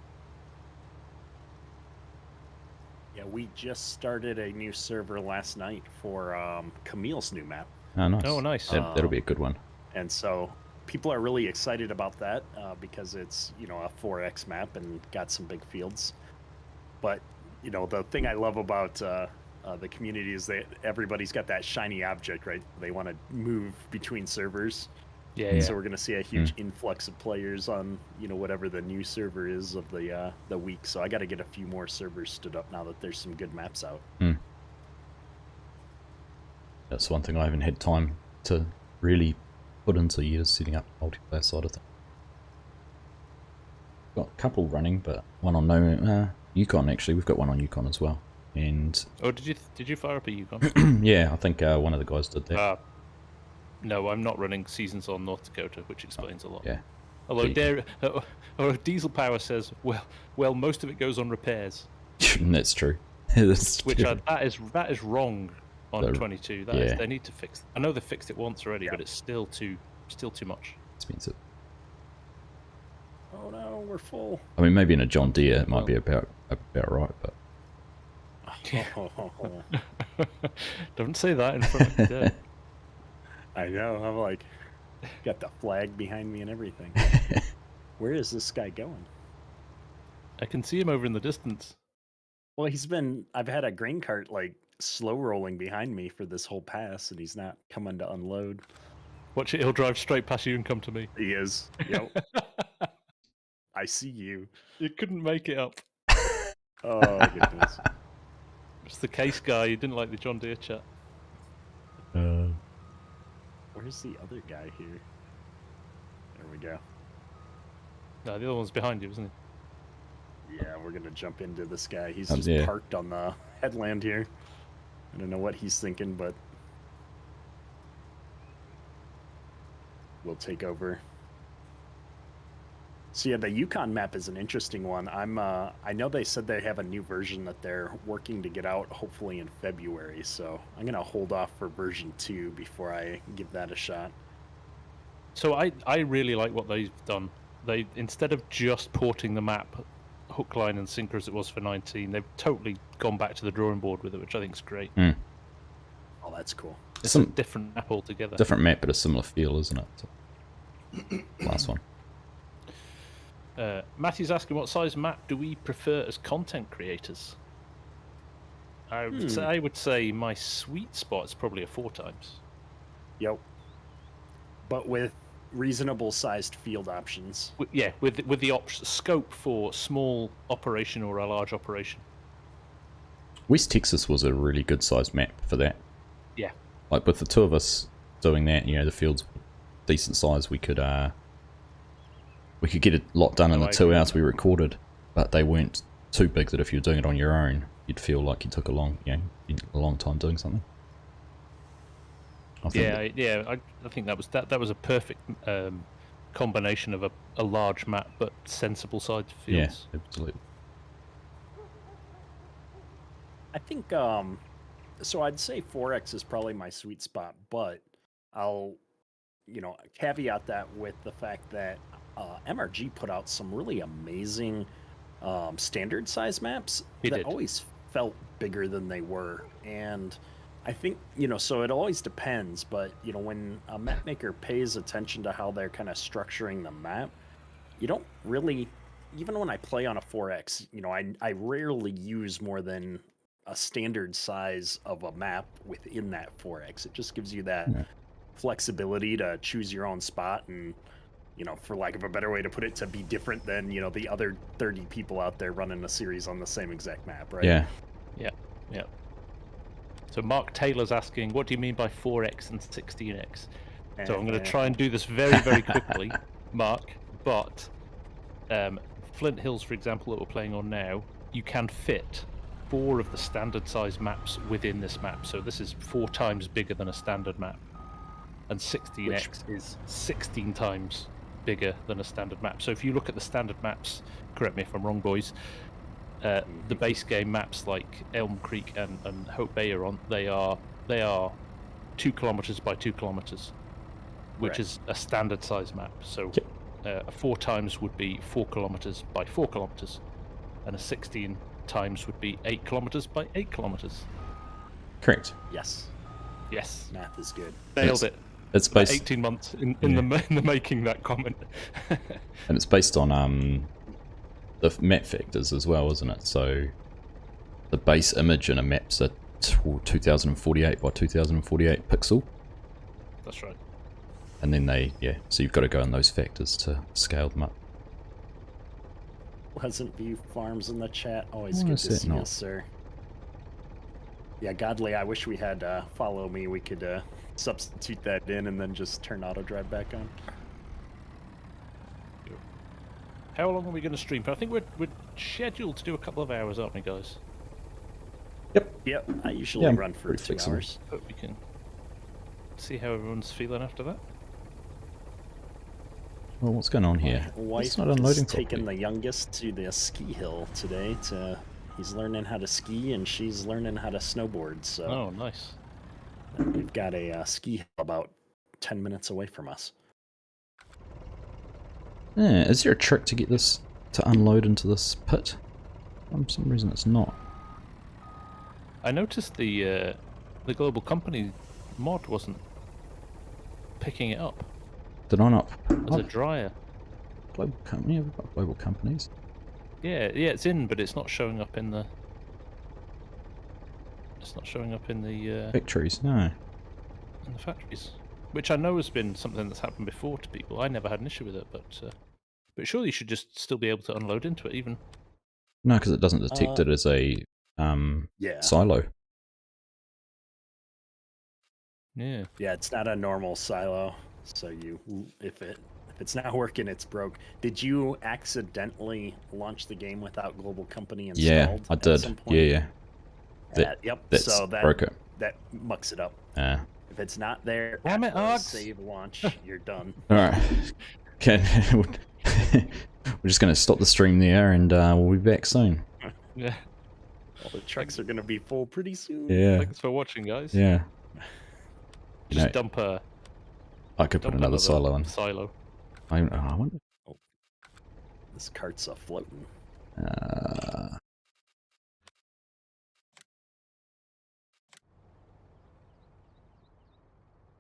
Yeah, we just started a new server last night for Camille's new map. Oh, nice. Oh, nice. That'll be a good one. And so people are really excited about that because it's, a 4X map and got some big fields. But, the thing I love about the community is that everybody's got that shiny object, right? They want to move between servers. Yeah. So we're going to see a huge influx of players on, whatever the new server is of the week. So I got to get a few more servers stood up now that there's some good maps out. That's one thing I haven't had time to really put into years, setting up the multiplayer side of things. Got a couple running, but one on Yukon actually. We've got one on Yukon as well. And did you fire up a Yukon? yeah, I think one of the guys did that. No, I'm not running seasons on North Dakota, which explains a lot. Yeah. Although Diesel Power says, well, most of it goes on repairs. That's true. That is wrong on 22. They need to fix. I know they fixed it once already, but it's still too much. Expensive. Oh no, we're full. I mean, maybe in a John Deere it might be about right, but. Don't say that in front of the I know. I'm like, got the flag behind me and everything. Where is this guy going? I can see him over in the distance. Well, I've had a grain cart slow rolling behind me for this whole pass, and he's not coming to unload. Watch it, he'll drive straight past you and come to me. He is. Yep. I see you. You couldn't make it up. Oh, goodness. It's the case guy. You didn't like the John Deere chat. Where's the other guy here? There we go. No, the other one's behind you, isn't he? Yeah, we're gonna jump into this guy. He's just parked on the headland here. I don't know what he's thinking, but we'll take over. So yeah, the Yukon map is an interesting one. I know they said they have a new version that they're working to get out, hopefully in February. So I'm gonna hold off for version 2 before I give that a shot. So I really like what they've done. They, instead of just porting the map hook, line, and sinker as it was for 19, they've totally gone back to the drawing board with it, which I think is great. Oh, that's cool. It's a different map altogether. Different map, but a similar feel, isn't it? Last one. Matthew's asking, what size map do we prefer as content creators? I would say my sweet spot is probably a 4x. Yep. But with reasonable sized field options. With the scope for small operation or a large operation. West Texas was a really good sized map for that. Yeah. Like with the two of us doing that, the field's decent size, we could get a lot done in the 2 hours we recorded, but they weren't too big that if you're doing it on your own, you'd feel like you took a long time doing something. I think that was a perfect combination of a large map but sensible sized fields. Yeah, absolutely. I think so I'd say 4X is probably my sweet spot, but I'll caveat that with the fact that MRG put out some really amazing standard size maps He that did. always felt bigger than they were. And I think, so it always depends, but, when a map maker pays attention to how they're kind of structuring the map, you don't really, even when I play on a 4X, I rarely use more than a standard size of a map within that 4X. It just gives you that flexibility to choose your own spot and, for lack of a better way to put it, to be different than, the other 30 people out there running a series on the same exact map, right? Yeah. Yeah. So Mark Taylor's asking, what do you mean by 4X and 16X? So I'm going to try and do this very, very quickly, Mark, but Flint Hills, for example, that we're playing on now, you can fit 4 of the standard size maps within this map. So this is 4 times bigger than a standard map. And 16X is 16 times bigger than a standard map. So if you look at the standard maps, correct me if I'm wrong, boys, the base game maps like Elm Creek and Hope Bay are on, they are 2 kilometers by 2 kilometers, which is a standard size map. So 4 times would be 4 kilometers by 4 kilometers, and a 16 times would be 8 kilometers by 8 kilometers. Correct. Yes. Math is good. Nailed it. It's based 18 months in the making that comment. and it's based on the map factors as well, isn't it? So the base image in a map's a 2048 by 2048 pixel. That's right. And then so you've got to go in those factors to scale them up. Pleasant View Farms in the chat. Always good to see you, sir. Yeah, Godly, I wish we had follow me. We could substitute that in and then just turn auto drive back on. How long are we going to stream? I think we're scheduled to do a couple of hours, aren't we, guys? Yep. I usually run for 2 hours. But we can see how everyone's feeling after that. Well, what's going on here? My wife it's not unloading is taking properly. the youngest to the ski hill today. He's learning how to ski and she's learning how to snowboard. So oh, nice. We've got a ski hill about 10 minutes away from us. Yeah, is there a trick to get this to unload into this pit? For some reason it's not. I noticed the global company mod wasn't picking it up Did I not? as a dryer. Global company? We've got global companies. Yeah, it's in, but it's not showing up in the. It's not showing up in the Factories, no. in the factories, which I know has been something that's happened before to people. I never had an issue with it, but surely you should just still be able to unload into it, even. No, because it doesn't detect it as a silo. Yeah. Yeah, it's not a normal silo. So if it's not working, it's broke. Did you accidentally launch the game without global company installed? Yeah, I did. At some point? Yeah. Yep. That's So that broke it. that mucks it up. Yeah. If it's not there, Damn it, at the Args. save launch, you're done. Alright. Okay. We're just going to stop the stream there and we'll be back soon. Yeah. All the trucks are going to be full pretty soon. Yeah. Thanks for watching, guys. Yeah. Just dump I could put another silo in. Silo. I wonder. This cart's floating.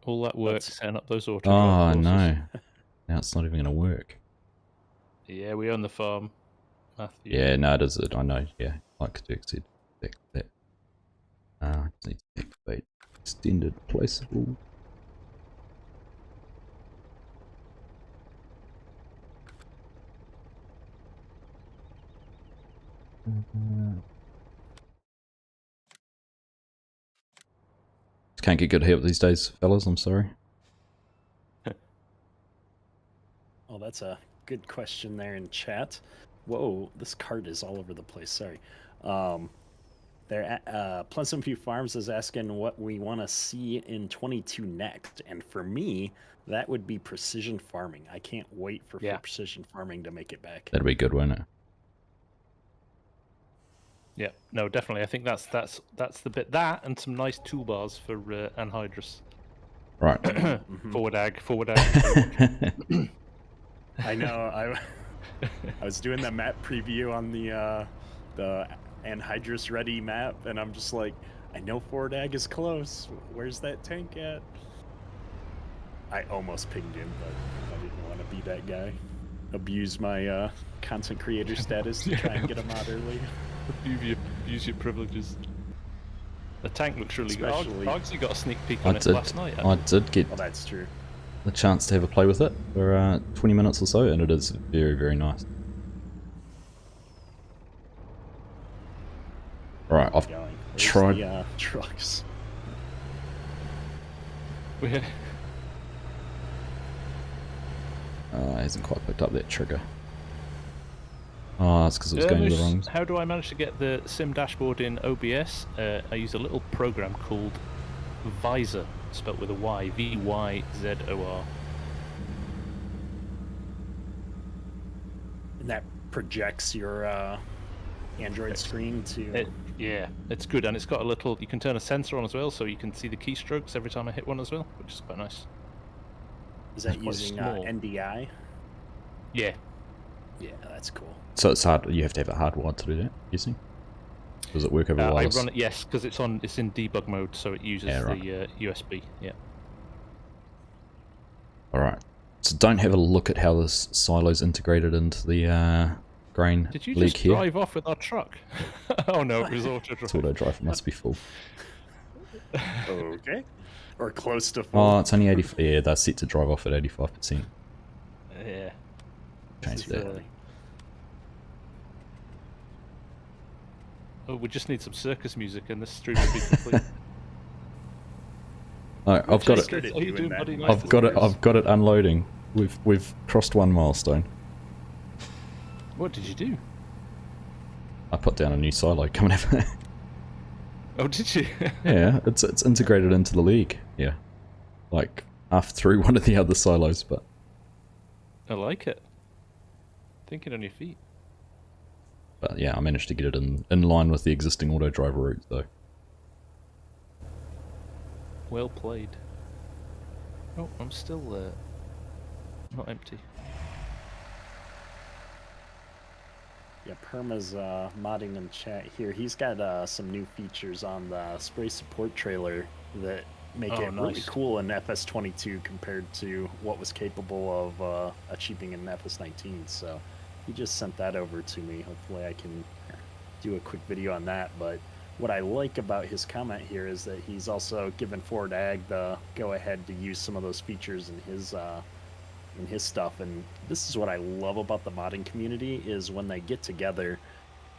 All that work setting up those auto. Oh no. Now it's not even going to work. Yeah, we own the farm, Matthew. Yeah, no, it is it. I know. Yeah, like Kederk said. That. Just need to activate extended placeable. Can't get good help these days, fellas. I'm sorry. Oh, that's a good question there in chat. Whoa, this cart is all over the place. Sorry. Pleasant View Farms is asking what we want to see in 22 next, and for me, that would be precision farming. I can't wait for precision farming to make it back. That'd be good, wouldn't it? Yeah, no, definitely. I think that's the bit. That and some nice toolbars for anhydrous. Right. Forward ag. I know. I was doing the map preview on the Anhydrous Ready map, and I'm just like, I know Fort Ag is close. Where's that tank at? I almost pinged him, but I didn't want to be that guy. Abuse my content creator status to try and get him out early. Use your privileges. The tank looks really good. Especially- Argsy got a sneak peek on it last night. I did get Well, that's true. the chance to have a play with it for 20 minutes or so, and it is very, very nice. Right, I've Going. Where's tried. the trucks. We- Hasn't quite picked up that trigger. Oh, that's because it was going to the wrong. How do I manage to get the sim dashboard in OBS? I use a little program called Visor, spelt with a Y, V-Y-Z-O-R. And that projects your Android screen to... Yeah, it's good, and it's got a little. You can turn a sensor on as well, so you can see the keystrokes every time I hit one as well, which is quite nice. Is that it's quite using small. NDI? Yeah, Yeah, that's cool. So it's hard. You have to have it hardwired to do that. You see? Does it work over I wireless? run it. Yes, because it's in debug mode, so it uses Yeah, right. the USB. Yeah. All right. So don't have a look at how this silo's integrated into the grain Did you leak just here. drive off with our truck? Oh no, it was auto It's drive. auto drive. It must be full. Okay. Or close to full. Oh, it's only 80. Yeah, that's set to drive off at 85%. Yeah. Change This is, that. Oh, we just need some circus music, and this stream will be complete. No, I've got Just it. started How you doing doing, that. buddy? Nice I've to got see it. you. I've got it unloading. We've crossed one milestone. What did you do? I put down a new silo coming up. Oh, did you? Yeah, it's integrated into the league. Yeah, like half through one of the other silos, but I like it. Thinking on your feet. yeah, I managed to get it in line with the existing auto driver route though. Well played. Oh, I'm still not empty. Yeah, Perma's modding in chat here. He's got some new features on the spray support trailer that make Oh, it really nice. cool in FS22 compared to what was capable of achieving in FS19. So he just sent that over to me. Hopefully I can do a quick video on that. But what I like about his comment here is that he's also given Ford Ag the go-ahead to use some of those features in his stuff. And this is what I love about the modding community is when they get together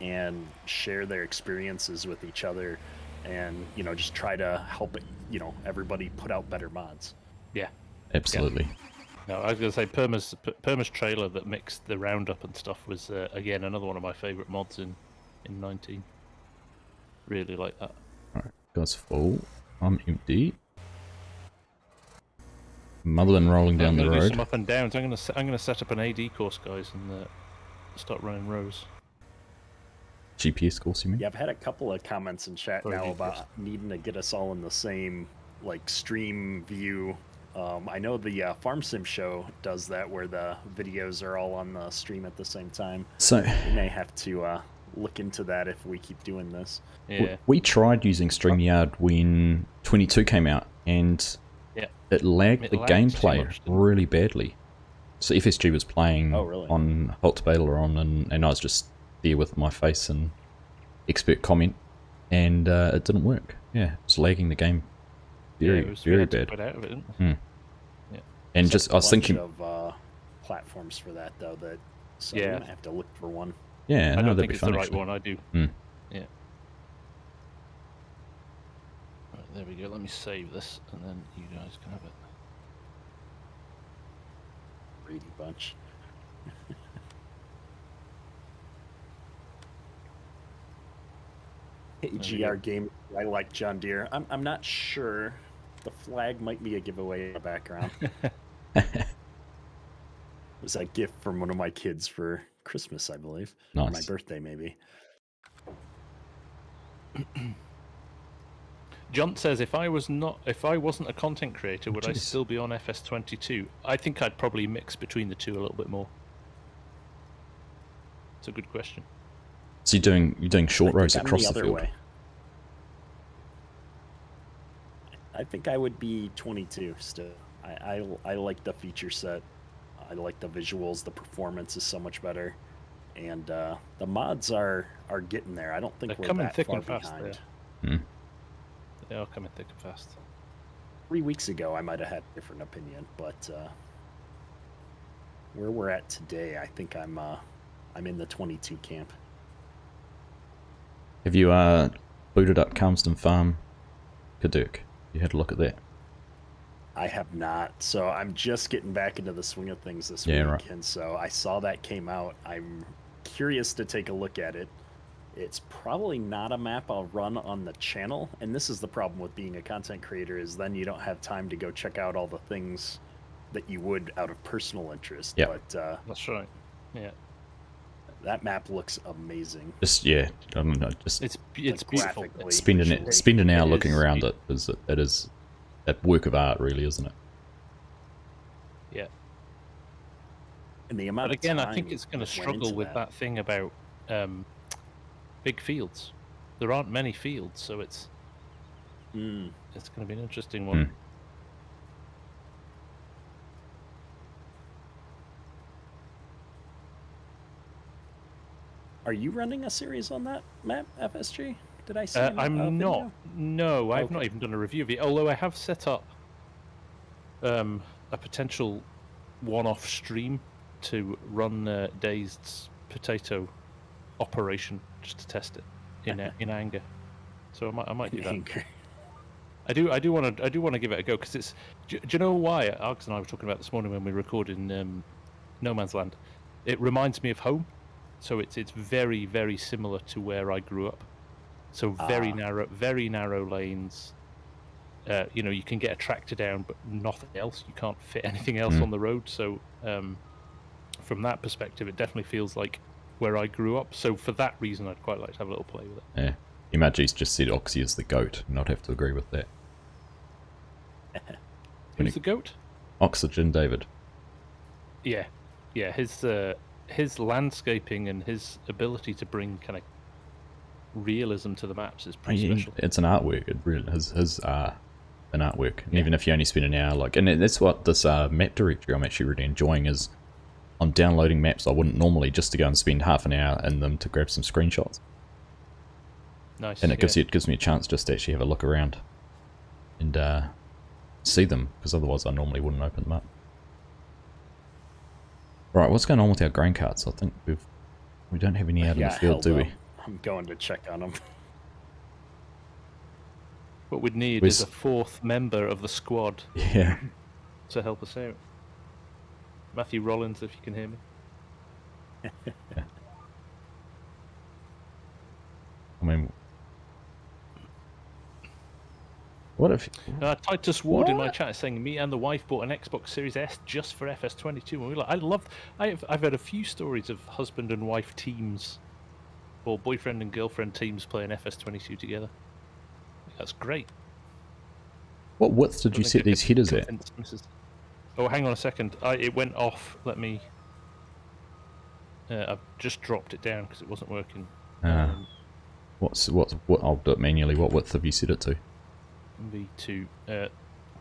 and share their experiences with each other and, you know, just try to help it, you know, everybody put out better mods. Yeah. Absolutely. No, I was going to say Perma's trailer that mixed the roundup and stuff was again another one of my favourite mods in 19. Really like that. Alright, guys, full. I'm empty. Motherland rolling down I'm the gonna do road. some up and downs. I'm gonna set up an AD course, guys, and start running rows. GPS course, you mean? Yeah, I've had a couple of comments in chat Sorry, now Dean, about first. needing to get us all in the same, like, stream view. I know the FarmSim show does that where the videos are all on the stream at the same time. So We may have to look into that if we keep doing this. Yeah. we tried using StreamYard when 22 came out, and Yeah. it lagged It the lags too gameplay much, didn't it? really badly. So FSG was playing Oh, really? on Halt Baylor on, and I was just there with my face and expert comment, and it didn't work. Yeah, it was lagging the game very, we very had to bad. quit out of it, didn't we? And There's just a I was bunch thinking, of platforms for that though. So Yeah. we might have to look for one. yeah, I no, don't that'd think be it's fun the right actually. one. I do. Hmm. Yeah. Right, there we go. Let me save this, and then you guys can have it. Greedy bunch. Hey, we GR game. I like John Deere. I'm not sure. The flag might be a giveaway in the background. It was a gift from one of my kids for Christmas, I believe. Or my Nice. birthday, maybe. John says, if I wasn't a content creator, would I Jeez. still be on FS22? I think I'd probably mix between the two a little bit more. It's a good question. So you're doing short rows I'm across the other field. way. I think I would be 22 still. I like the feature set. I like the visuals. The performance is so much better, and the mods are getting there. I don't think They're we're coming that thick far and fast. behind. They are coming thick and fast. 3 weeks ago, I might have had a different opinion, but where we're at today, I think I'm in the 22 camp. Have you booted up Farms and FarmSim Kederk? You had a look at that? I have not, so I'm just getting back into the swing of things this Yeah, week, right. and so I saw that came out. I'm curious to take a look at it. It's probably not a map I'll run on the channel, and this is the problem with being a content creator, is then you don't have time to go check out all the things that you would out of personal interest. Yeah. But That's right. Yeah. that map looks amazing. Just I don't know, just It's Like, beautiful. graphically, spend visually. an hour It looking is- around it. It is a work of art, really, isn't it? Yeah. And the amount But again, of I think time it's going to that went struggle into with that thing about big fields. There aren't many fields, so it's going to be an interesting one. Are you running a series on that map, FSG? Did I see? I'm not. No, I've not Okay. even done a review of it. Although I have set up a potential one-off stream to run Dazed's potato operation just to test it in anger. So I might do that. Anger. I do want to give it a go because it's. Do you know why? Args and I were talking about this morning when we recorded in No Man's Land. It reminds me of home, so it's very very similar to where I grew up. So very narrow lanes. You can get a tractor down, but nothing else. You can't fit anything else on the road. So from that perspective, it definitely feels like where I grew up. So for that reason, I'd quite like to have a little play with it. Yeah. Imagi's just said Oxy is the goat, and I'd have to agree with that. Who's the goat? Oxygen David. Yeah. His landscaping and his ability to bring kind of realism to the maps is pretty special. It's an artwork. It really his an artwork. And even if you only spend an hour, and that's what this map directory I'm actually really enjoying is. I'm downloading maps I wouldn't normally just to go and spend half an hour in them to grab some screenshots. Nice. And it gives me a chance just to actually have a look around and see them, because otherwise I normally wouldn't open them up. Right, what's going on with our grain carts? I think we don't have any out in the field, do we? I'm going to check on them. What we'd need is a fourth member of the squad Yeah. to help us out. Matthew Rollins, if you can hear me. I mean, what if... Titus Ward in my chat is saying me and the wife bought an Xbox Series S just for FS22. And we were like, I've heard a few stories of husband and wife teams, or boyfriend and girlfriend teams playing FS22 together. That's great. What width did you set these headers at? Oh, hang on a second. It went off. Let me. I've just dropped it down because it wasn't working. What? I'll do it manually. What width have you set it to? V2.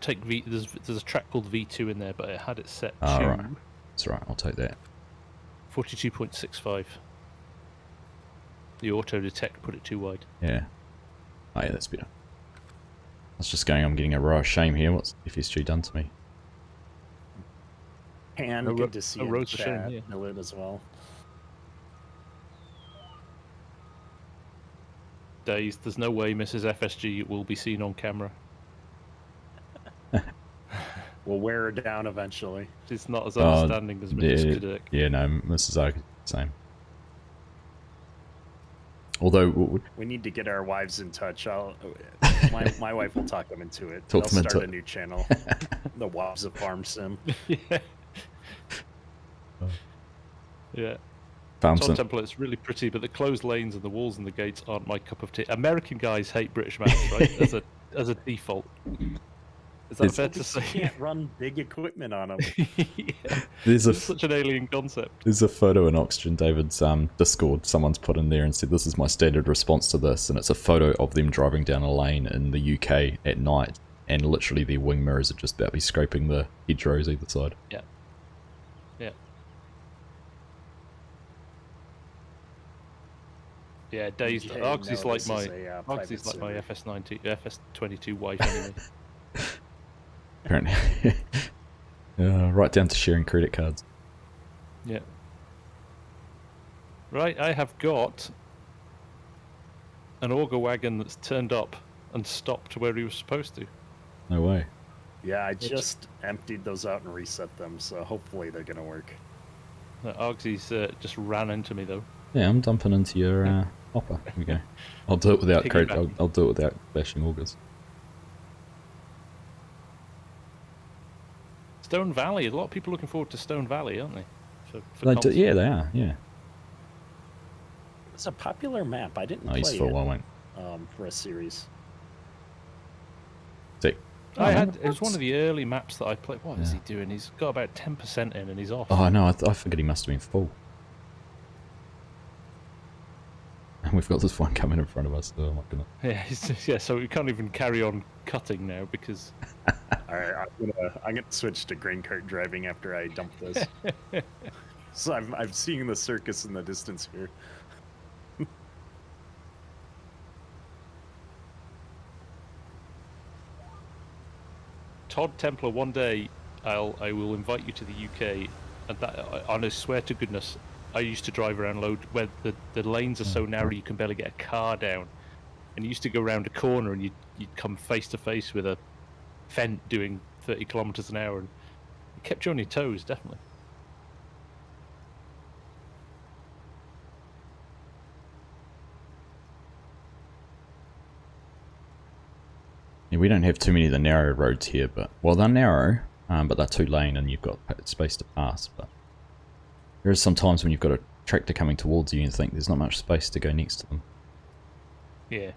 Take V. There's a track called V2 in there, but it had it set to. Right. That's right. I'll take that. 42.65. The auto detect put it too wide. Yeah. Oh yeah, that's better. I was just going. I'm getting a row of shame here. What's FSG done to me? And good to see you in Rose of Shame, chat, yeah. Millard as well. Dazed. There's no way Mrs. FSG will be seen on camera. We'll wear her down eventually. She's not as understanding as Mrs. Kederk. Yeah, no, Mrs. O, same. Although we need to get our wives in touch. My wife will talk them into it. Talk They'll them into start it. a new channel, the Wives of Farm Sim. Yeah. Yeah. FarmSim. Tom template's really pretty, but the closed lanes and the walls and the gates aren't my cup of tea. American guys hate British maps, right? as a default. Is that fair to You say? can't run big equipment on them. Yeah. There's It's such an alien concept. There's a photo in Oxygen David's Discord someone's put in there and said this is my standard response to this, and it's a photo of them driving down a lane in the UK at night, and literally their wing mirrors are just about to be scraping the hedgerows either side. Yeah. Yeah. Yeah, dazed. Hey, Argsy's no, like this my is a, Argsy's like my private FS22 wife anyway. Apparently. Right down to sharing credit cards. Yeah. Right, I have got an auger wagon that's turned up and stopped where he was supposed to. No way. Yeah, I just emptied those out and reset them, so hopefully they're gonna work. Argsy's just ran into me though. Yeah, I'm dumping into your hopper. Here we go. I'll do it without I'll do it without flashing augers. Stone Valley, a lot of people looking forward to Stone Valley, aren't they? Yeah, they are, yeah. It's a popular map. I didn't He's play full, I it won't. for a series. See. It was one of the early maps that I played. What is he doing? He's got about 10% in and he's off. Oh no, I forget he must have been full. And we've got this one coming in front of us, oh my goodness. Yeah, so we can't even carry on cutting now because... Alright, I'm gonna switch to grain cart driving after I dump this. So I'm seeing the circus in the distance here. Todd Templar, one day I will invite you to the UK, and I swear to goodness, I used to drive around where the lanes are so narrow you can barely get a car down, and you used to go around a corner and you'd come face to face with a Fent doing 30 kilometers an hour, and it kept you on your toes, definitely. Yeah, we don't have too many of the narrow roads here, but they're narrow, but they're 2-lane and you've got space to pass. But there is sometimes when you've got a tractor coming towards you and think there's not much space to go next to them. Yeah.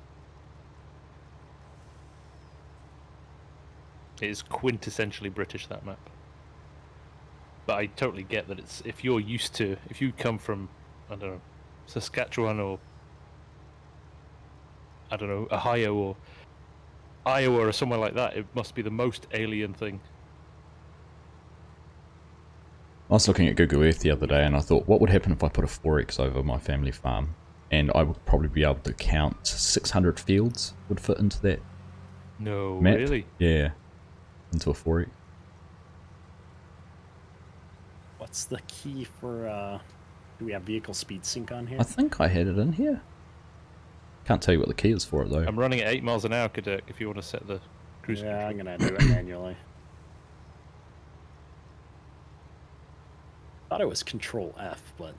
It is quintessentially British, that map. But I totally get that if you come from, I don't know, Saskatchewan or, I don't know, Ohio or Iowa or somewhere like that, it must be the most alien thing. I was looking at Google Earth the other day and I thought, what would happen if I put a 4X over my family farm? And I would probably be able to count 600 fields would fit into that No, map. really? Yeah, into a 4X. What's the key for, do we have vehicle speed sync on here? I think I had it in here. Can't tell you what the key is for it though. I'm running at 8 miles an hour, Kederk, if you want to set the cruise control. Yeah, I'm gonna do it manually. Thought it was Control F, but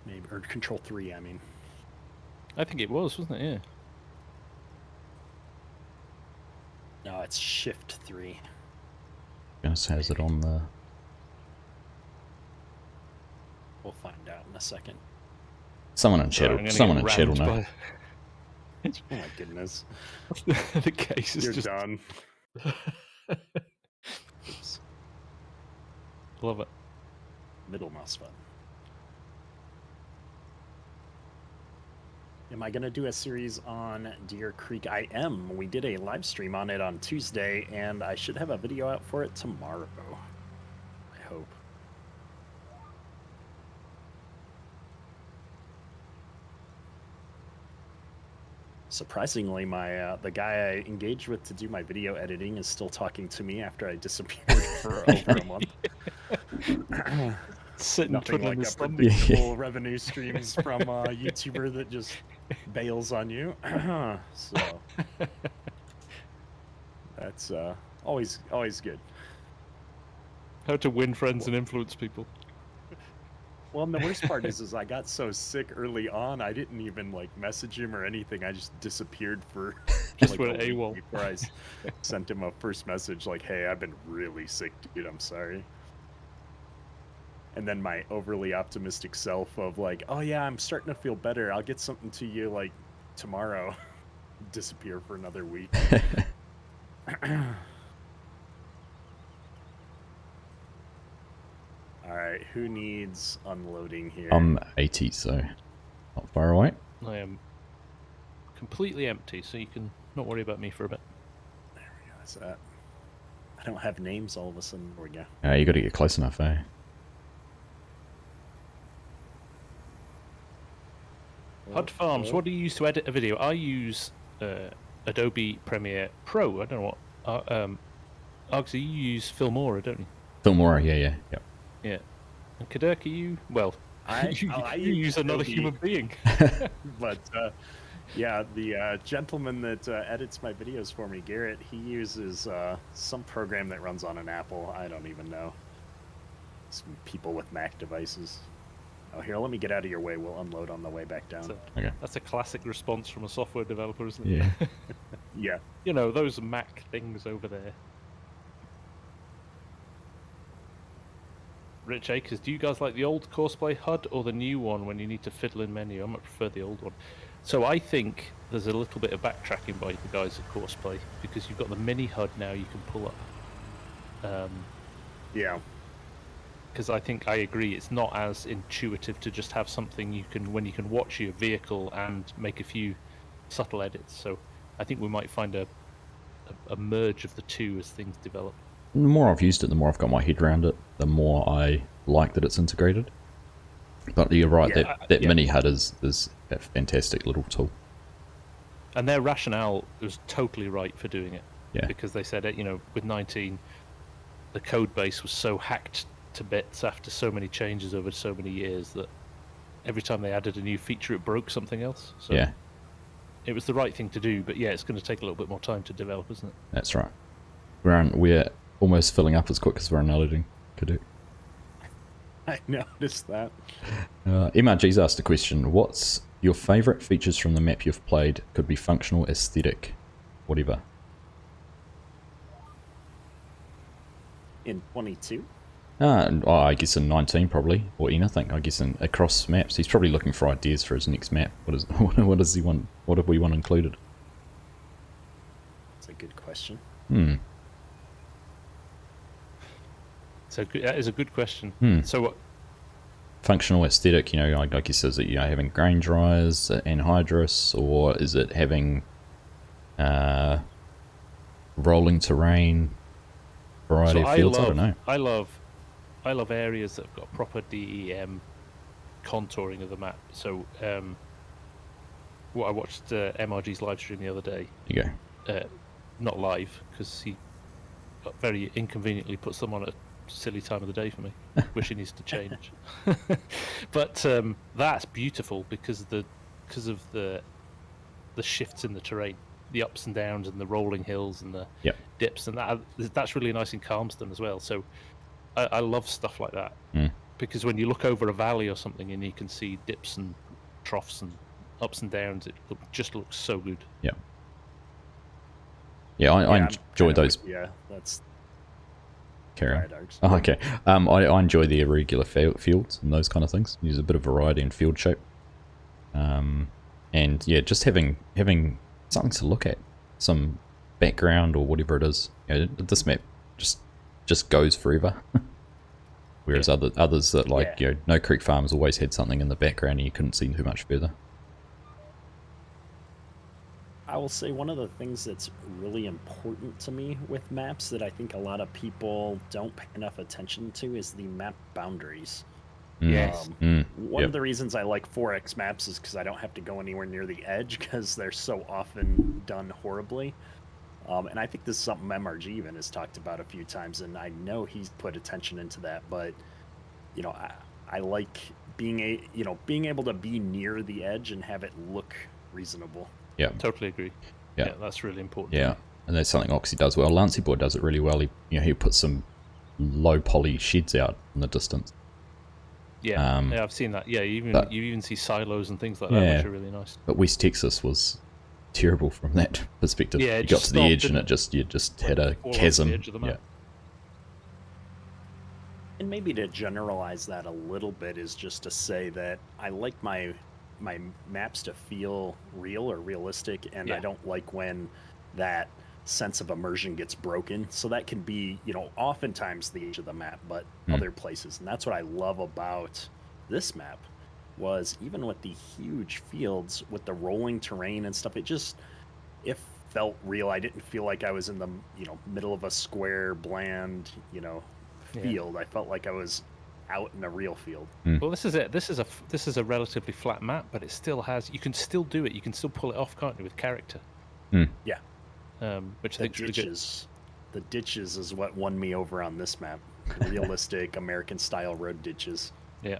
maybe, or Control 3, I mean. I think it was, wasn't it? Yeah. No, it's Shift 3. Guess has it on the... We'll find out in a second. Someone in chat will know. Oh my goodness. The case is You're just done. Oops. Love it. Middle mouse button. Am I going to do a series on Deer Creek? I am. We did a live stream on it on Tuesday, and I should have a video out for it tomorrow. I hope. Surprisingly, the guy I engaged with to do my video editing is still talking to me after I disappeared for over a month. Nothing like a predictable revenue streams from a YouTuber that just bails on you. So that's always good. How to win friends and influence people. Well, and the worst part is I got so sick early on, I didn't even like message him or anything. I just disappeared for just like went a week AWOL before I sent him a first message like, "Hey, I've been really sick, dude. I'm sorry." And then my overly optimistic self of like, "Oh yeah, I'm starting to feel better. I'll get something to you like tomorrow." Disappear for another week. All right, who needs unloading here? I'm 80, so not far away. I am completely empty, so you can not worry about me for a bit. There we go. That's that. I don't have names all of a sudden. There we go. You got to get close enough, eh? HUD Farms, what do you use to edit a video? I use Adobe Premiere Pro. I don't know what. Argsy, you use Filmora, don't you? Filmora, yeah. Yeah. And Kederk, you? Well, you use another human being. But yeah, the gentleman that edits my videos for me, Garrett, he uses some program that runs on an Apple. I don't even know. Some people with Mac devices. Oh, here, let me get out of your way. We'll unload on the way back down. Okay. That's a classic response from a software developer, isn't it? Yeah. Yeah. You know, those Mac things over there. Rich Acres, do you guys like the old Courseplay HUD or the new one when you need to fiddle in menu? I much prefer the old one. So I think there's a little bit of backtracking by the guys at Courseplay because you've got the mini HUD now you can pull up. Yeah. Because I think I agree, it's not as intuitive to just have something you can when you can watch your vehicle and make a few subtle edits. So I think we might find a merge of the two as things develop. The more I've used it, the more I've got my head around it, the more I like that it's integrated. But you're right, that mini HUD is a fantastic little tool. And their rationale was totally right for doing it. Yeah. Because they said, with 19, the code base was so hacked to bits after so many changes over so many years that every time they added a new feature, it broke something else. So yeah. It was the right thing to do, but yeah, it's going to take a little bit more time to develop, isn't it? That's right. We're almost filling up as quick as we're unloading. Kederk. I noticed that. MRG's asked a question. What's your favourite features from the map you've played? Could be functional, aesthetic, whatever. In 22? I guess in 19 probably, or anything. I guess across maps. He's probably looking for ideas for his next map. What does he want? What do we want included? That's a good question. So that is a good question. So what? Functional, aesthetic, like he says, that having grain dryers and hydrous, or is it having rolling terrain, variety of fields? I don't know. I love areas that have got proper DEM contouring of the map. So I watched MRG's live stream the other day. You go. Not live, because he very inconveniently puts them on at silly time of the day for me, which he needs to change. But that's beautiful because of the shifts in the terrain, the ups and downs and the rolling hills and the dips, and that's really nice in Calmston as well. So I love stuff like that because when you look over a valley or something and you can see dips and troughs and ups and downs, it just looks so good. I enjoy those. That's Right, okay. I enjoy the irregular fields and those kind of things. Use a bit of variety in field shape. And yeah, just having something to look at, some background or whatever it is. This map just goes forever. Whereas others that No Creek Farms always had something in the background and you couldn't see too much further. I will say one of the things that's really important to me with maps that I think a lot of people don't pay enough attention to is the map boundaries. Yes. One of the reasons I like 4X maps is because I don't have to go anywhere near the edge because they're so often done horribly. And I think this is something MRG even has talked about a few times, and I know he's put attention into that. But I like being able to be near the edge and have it look reasonable. Yeah, totally agree. Yeah, that's really important. Yeah, and that's something Oxy does well. Lancey Boy does it really well. He puts some low poly sheds out in the distance. Yeah, I've seen that. Yeah, you even see silos and things like that, which are really nice. But West Texas was terrible from that perspective. Yeah, you got to the edge and you just had a chasm. The edge of the map. And maybe to generalize that a little bit is just to say that I like my maps to feel real or realistic, and I don't like when that sense of immersion gets broken. So that can be, oftentimes the edge of the map, but other places. And that's what I love about this map, was even with the huge fields, with the rolling terrain and stuff, it felt real. I didn't feel like I was in the, middle of a square, bland, field. I felt like I was out in a real field. Well, this is it. This is a relatively flat map, but it still has. You can still do it. You can still pull it off, can't you, with character? Yeah. Which The I think really good. The ditches is what won me over on this map. Realistic American-style road ditches. Yeah.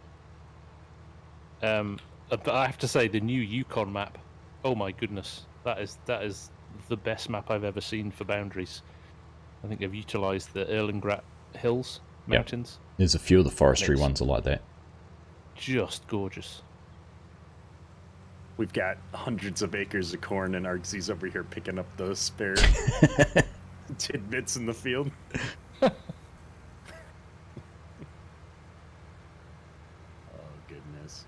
But I have to say, the new Yukon map. Oh my goodness, that is the best map I've ever seen for boundaries. I think they've utilised the Erlengratt Hills mountains. Yep. There's a few of the forestry ones are like that. Just gorgeous. We've got hundreds of acres of corn, and Argsy's over here picking up the spare tidbits in the field. Oh, goodness.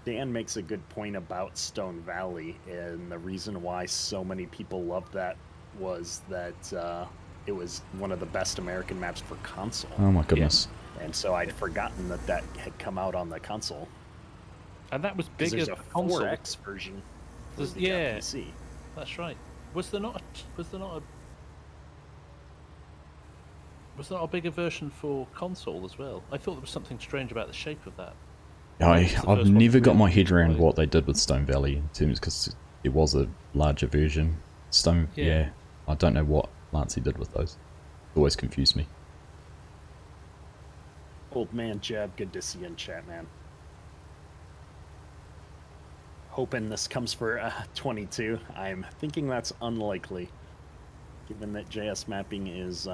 Dan makes a good point about Stone Valley, and the reason why so many people loved that was that it was one of the best American maps for console. Oh my goodness. Yeah. And so I'd forgotten that had come out on the console. And that was bigger There's than a console. 4X version. Yeah, PC. that's right. Was there not a bigger version for console as well? I thought there was something strange about the shape of that. I've never got my head around what they did with Stone Valley in terms, because it was a larger version. Yeah, I don't know what Lancey did with those. It always confused me. Old man Jeb, good to see you in chat, man. Hoping this comes for 22. I'm thinking that's unlikely, given that JS mapping is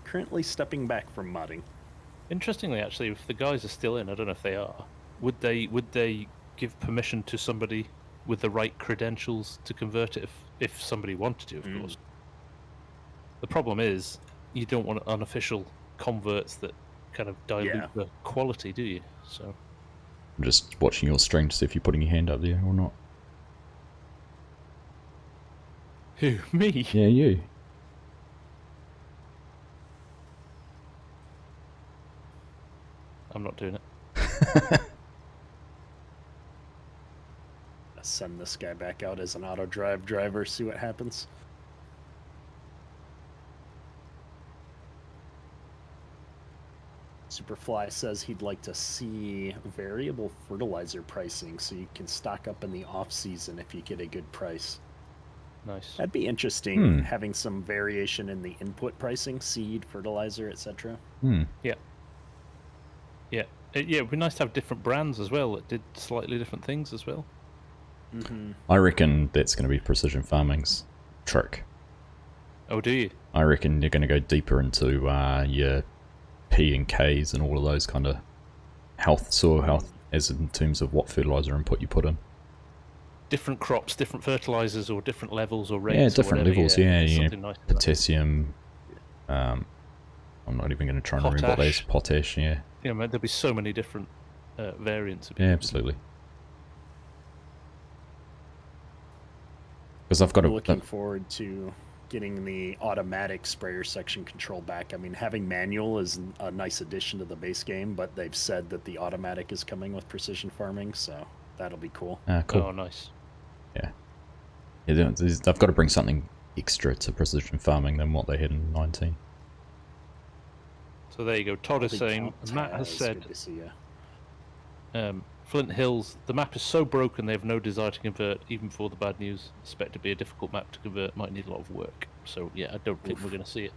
currently stepping back from modding. Interestingly, actually, if the guys are still in, I don't know if they are, would they give permission to somebody with the right credentials to convert it if somebody wanted to, of course. The problem is, you don't want unofficial converts that kind of dilute the quality, do you? So I'm just watching your stream to see if you're putting your hand up there or not. Who? Me? Yeah, you. I'm not doing it. Send this guy back out as an auto drive driver, see what happens. Superfly says he'd like to see variable fertilizer pricing so you can stock up in the off season if you get a good price. Nice. That'd be interesting, having some variation in the input pricing, seed, fertilizer, etc. Yeah. Yeah. Yeah, it'd be nice to have different brands as well that did slightly different things as well. I reckon that's going to be Precision Farming's trick. Oh, do you? I reckon they're going to go deeper into your P and Ks and all of those kind of soil health, as in terms of what fertilizer input you put in. Different crops, different fertilizers, or different levels or rates. Yeah, different levels. Yeah, nice potassium. I'm not even going to try and remember what that is. Potash. Yeah. Yeah, man, there'll be so many different variants. Yeah, absolutely. Because I've got looking forward to getting the automatic sprayer section control back. I mean, having manual is a nice addition to the base game, but they've said that the automatic is coming with precision farming, so that'll be cool. Cool. Oh, nice. Yeah. They've got to bring something extra to precision farming than what they had in 19. So there you go. Todd is saying, Matt has said, good to see you. Flint Hills, the map is so broken they have no desire to convert, even for the bad news. Expect to be a difficult map to convert, might need a lot of work. So yeah, I don't think we're going to see it.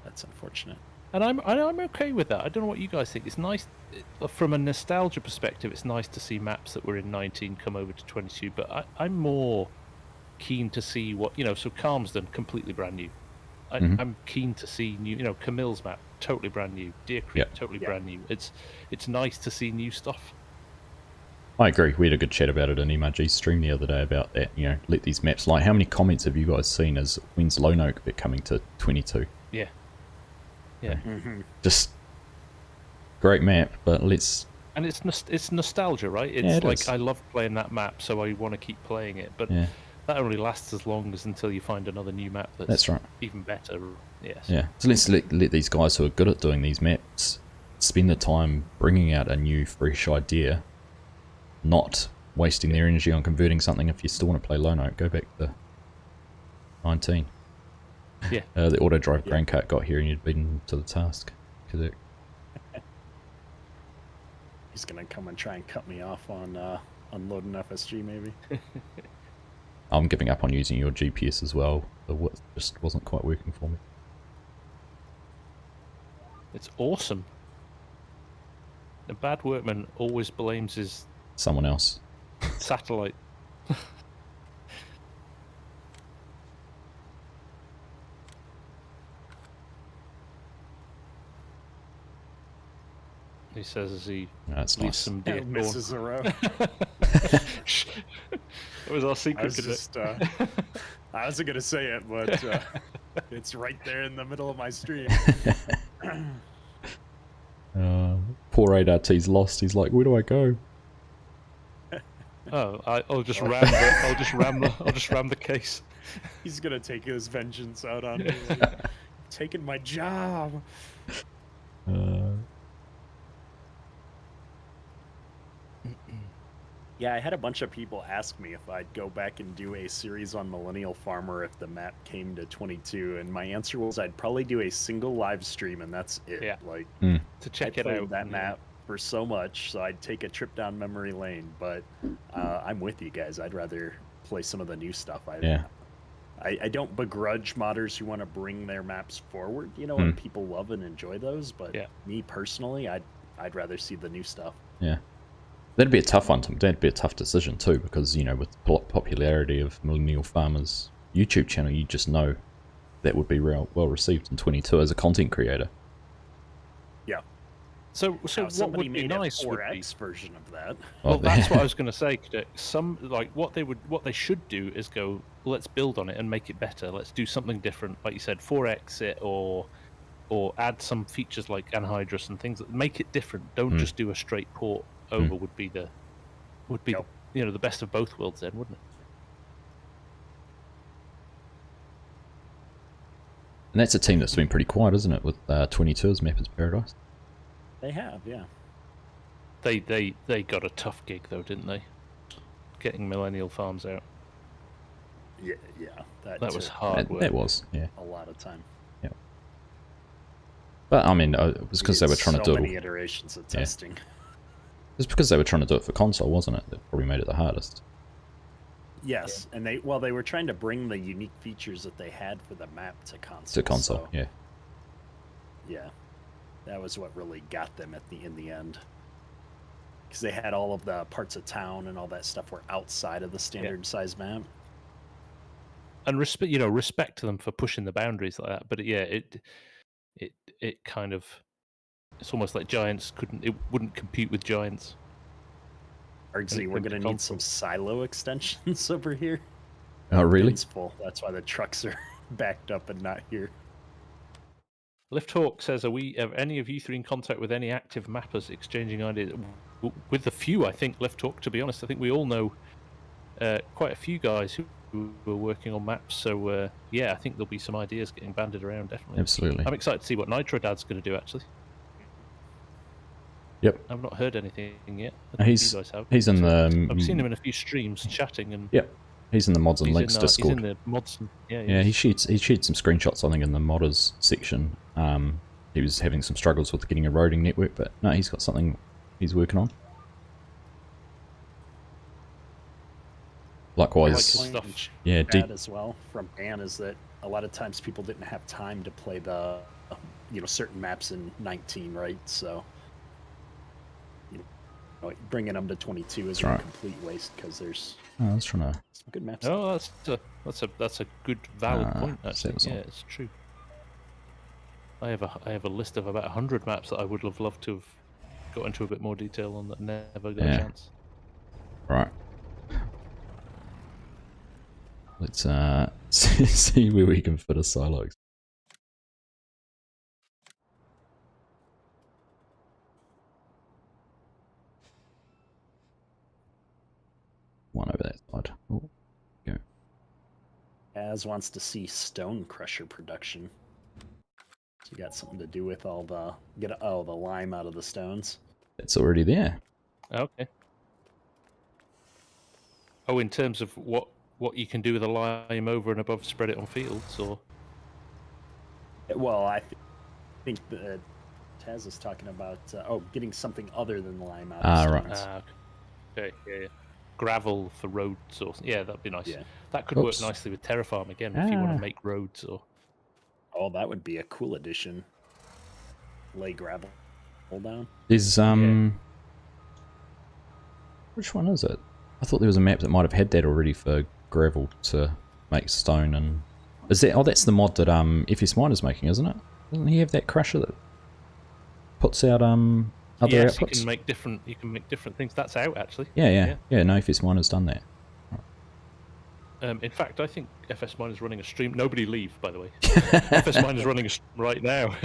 That's unfortunate. And I'm okay with that. I don't know what you guys think. It's nice, from a nostalgia perspective, it's nice to see maps that were in 19 come over to 22, but I'm more keen to see what, so Calmsden, completely brand new. I'm keen to see new, Camille's map, totally brand new. Deer Creek, totally brand new. It's nice to see new stuff. I agree. We had a good chat about it in MRG's stream the other day about that. Let these maps lie. How many comments have you guys seen as when's Lone Oak bit coming to 22? Yeah. Yeah. Just great map, but let's. And it's nostalgia, right? It's it like is. I love playing that map, so I want to keep playing it. But that only lasts as long as until you find another new map That's right. even better. Yes. Yeah. So let's let these guys who are good at doing these maps spend the time bringing out a new, fresh idea, not wasting their energy on converting something. If you still want to play Low Note, go back to 19. Yeah. The auto drive grain cart got here and you'd beaten to the task. Kederk. He's gonna come and try and cut me off on unloading FSG, maybe. I'm giving up on using your GPS as well. The width just wasn't quite working for me. It's awesome. A bad workman always blames his Someone else. satellite. He says as he That's leaves nice. some deer corn. Misses a row. That was our secret I was today. just, I wasn't gonna say it, but it's right there in the middle of my stream. Poor 8RT's lost. He's like, where do I go? Oh, I'll just ram the case. He's gonna take his vengeance out on me. Like, taking my job. Yeah, I had a bunch of people ask me if I'd go back and do a series on Millennial Farmer if the map came to 22, and my answer was I'd probably do a single live stream, and that's it. Yeah. Like, To check I it played out. that map for so much, so I'd take a trip down memory lane. But I'm with you guys. I'd rather play some of the new stuff. I don't begrudge modders who want to bring their maps forward, you know, and people love and enjoy those. But me personally, I'd rather see the new stuff. Yeah. That'd be a tough one. That'd be a tough decision too, because, you know, with the popularity of Millennial Farmer's YouTube channel, you just know that would be well received in 22 as a content creator. Yeah. So now, what would be made nice a would 4X version of that. Well, that's what I was going to say. What they should do is go, let's build on it and make it better. Let's do something different, like you said, 4X it, or add some features like anhydrous and things that make it different. Don't just do a straight port over. Would be the you know, the best of both worlds then, wouldn't it? And that's a team that's been pretty quiet, isn't it, with 22's Map is Paradise? They have, yeah. They got a tough gig though, didn't they? Getting Millennial Farms out. Yeah. That was hard work. That was, yeah. A lot of time. Yeah. But I mean, it was because they were trying to do it. So many iterations of testing. It's because they were trying to do it for console, wasn't it? That probably made it the hardest. Yes, and they were trying to bring the unique features that they had for the map to console. To console, so, yeah. Yeah, that was what really got them in the end, because they had all of the parts of town and all that stuff were outside of the standard size map. And respect to them for pushing the boundaries like that. But yeah, it kind of, it's almost like Giants wouldn't compete with Giants. Argsy, we're going to need some silo extensions over here. Oh, really? It's full. That's why the trucks are backed up and not here. Lifthawk says, are any of you three in contact with any active mappers exchanging ideas? With a few, I think, Lifthawk, to be honest. I think we all know quite a few guys who are working on maps. So, yeah, I think there'll be some ideas getting banded around, definitely. Absolutely. I'm excited to see what Nitro Dad's going to do, actually. Yep. I've not heard anything yet. He's you guys have. He's in the... I've seen him in a few streams chatting. And yep. He's in the Mods and Links Discord. He's in the mods. He shared some screenshots, I think, in the modders section. He was having some struggles with getting a roading network, but no, he's got something he's working on. Likewise, stuff. Yeah, as well from Dan is that a lot of times people didn't have time to play the, certain maps in 19, right? So, bringing them to 22 is a complete waste because there's I was trying to... some good maps. Oh, that's a good valid point. Actually, yeah, it's true. I have a list of about 100 maps that I would have loved to have got into a bit more detail on that never got a chance. Right. Let's see where we can fit a silo. One over that side. Oh, go. As wants to see stone crusher production. So you got something to do with all the the lime out of the stones. It's already there. Okay. Oh, in terms of what you can do with a lime over and above spread it on fields, or? Well, I think that Taz is talking about getting something other than the lime out of stones. Right. Okay, yeah. Gravel for roads, or yeah, that'd be nice. Yeah. That could work nicely with Terraform again if you want to make roads or. Oh, that would be a cool addition. Lay gravel down. There's which one is it? I thought there was a map that might have had that already for gravel to make stone. And is that? Oh, that's the mod that FS Miner's making, isn't it? Doesn't he have that crusher that puts out other outputs? You can make different things. That's out actually. Yeah. No, FS Miner's done that. In fact, I think FS Miner's running a stream. Nobody leave, by the way. FS Miner's running a stream right now,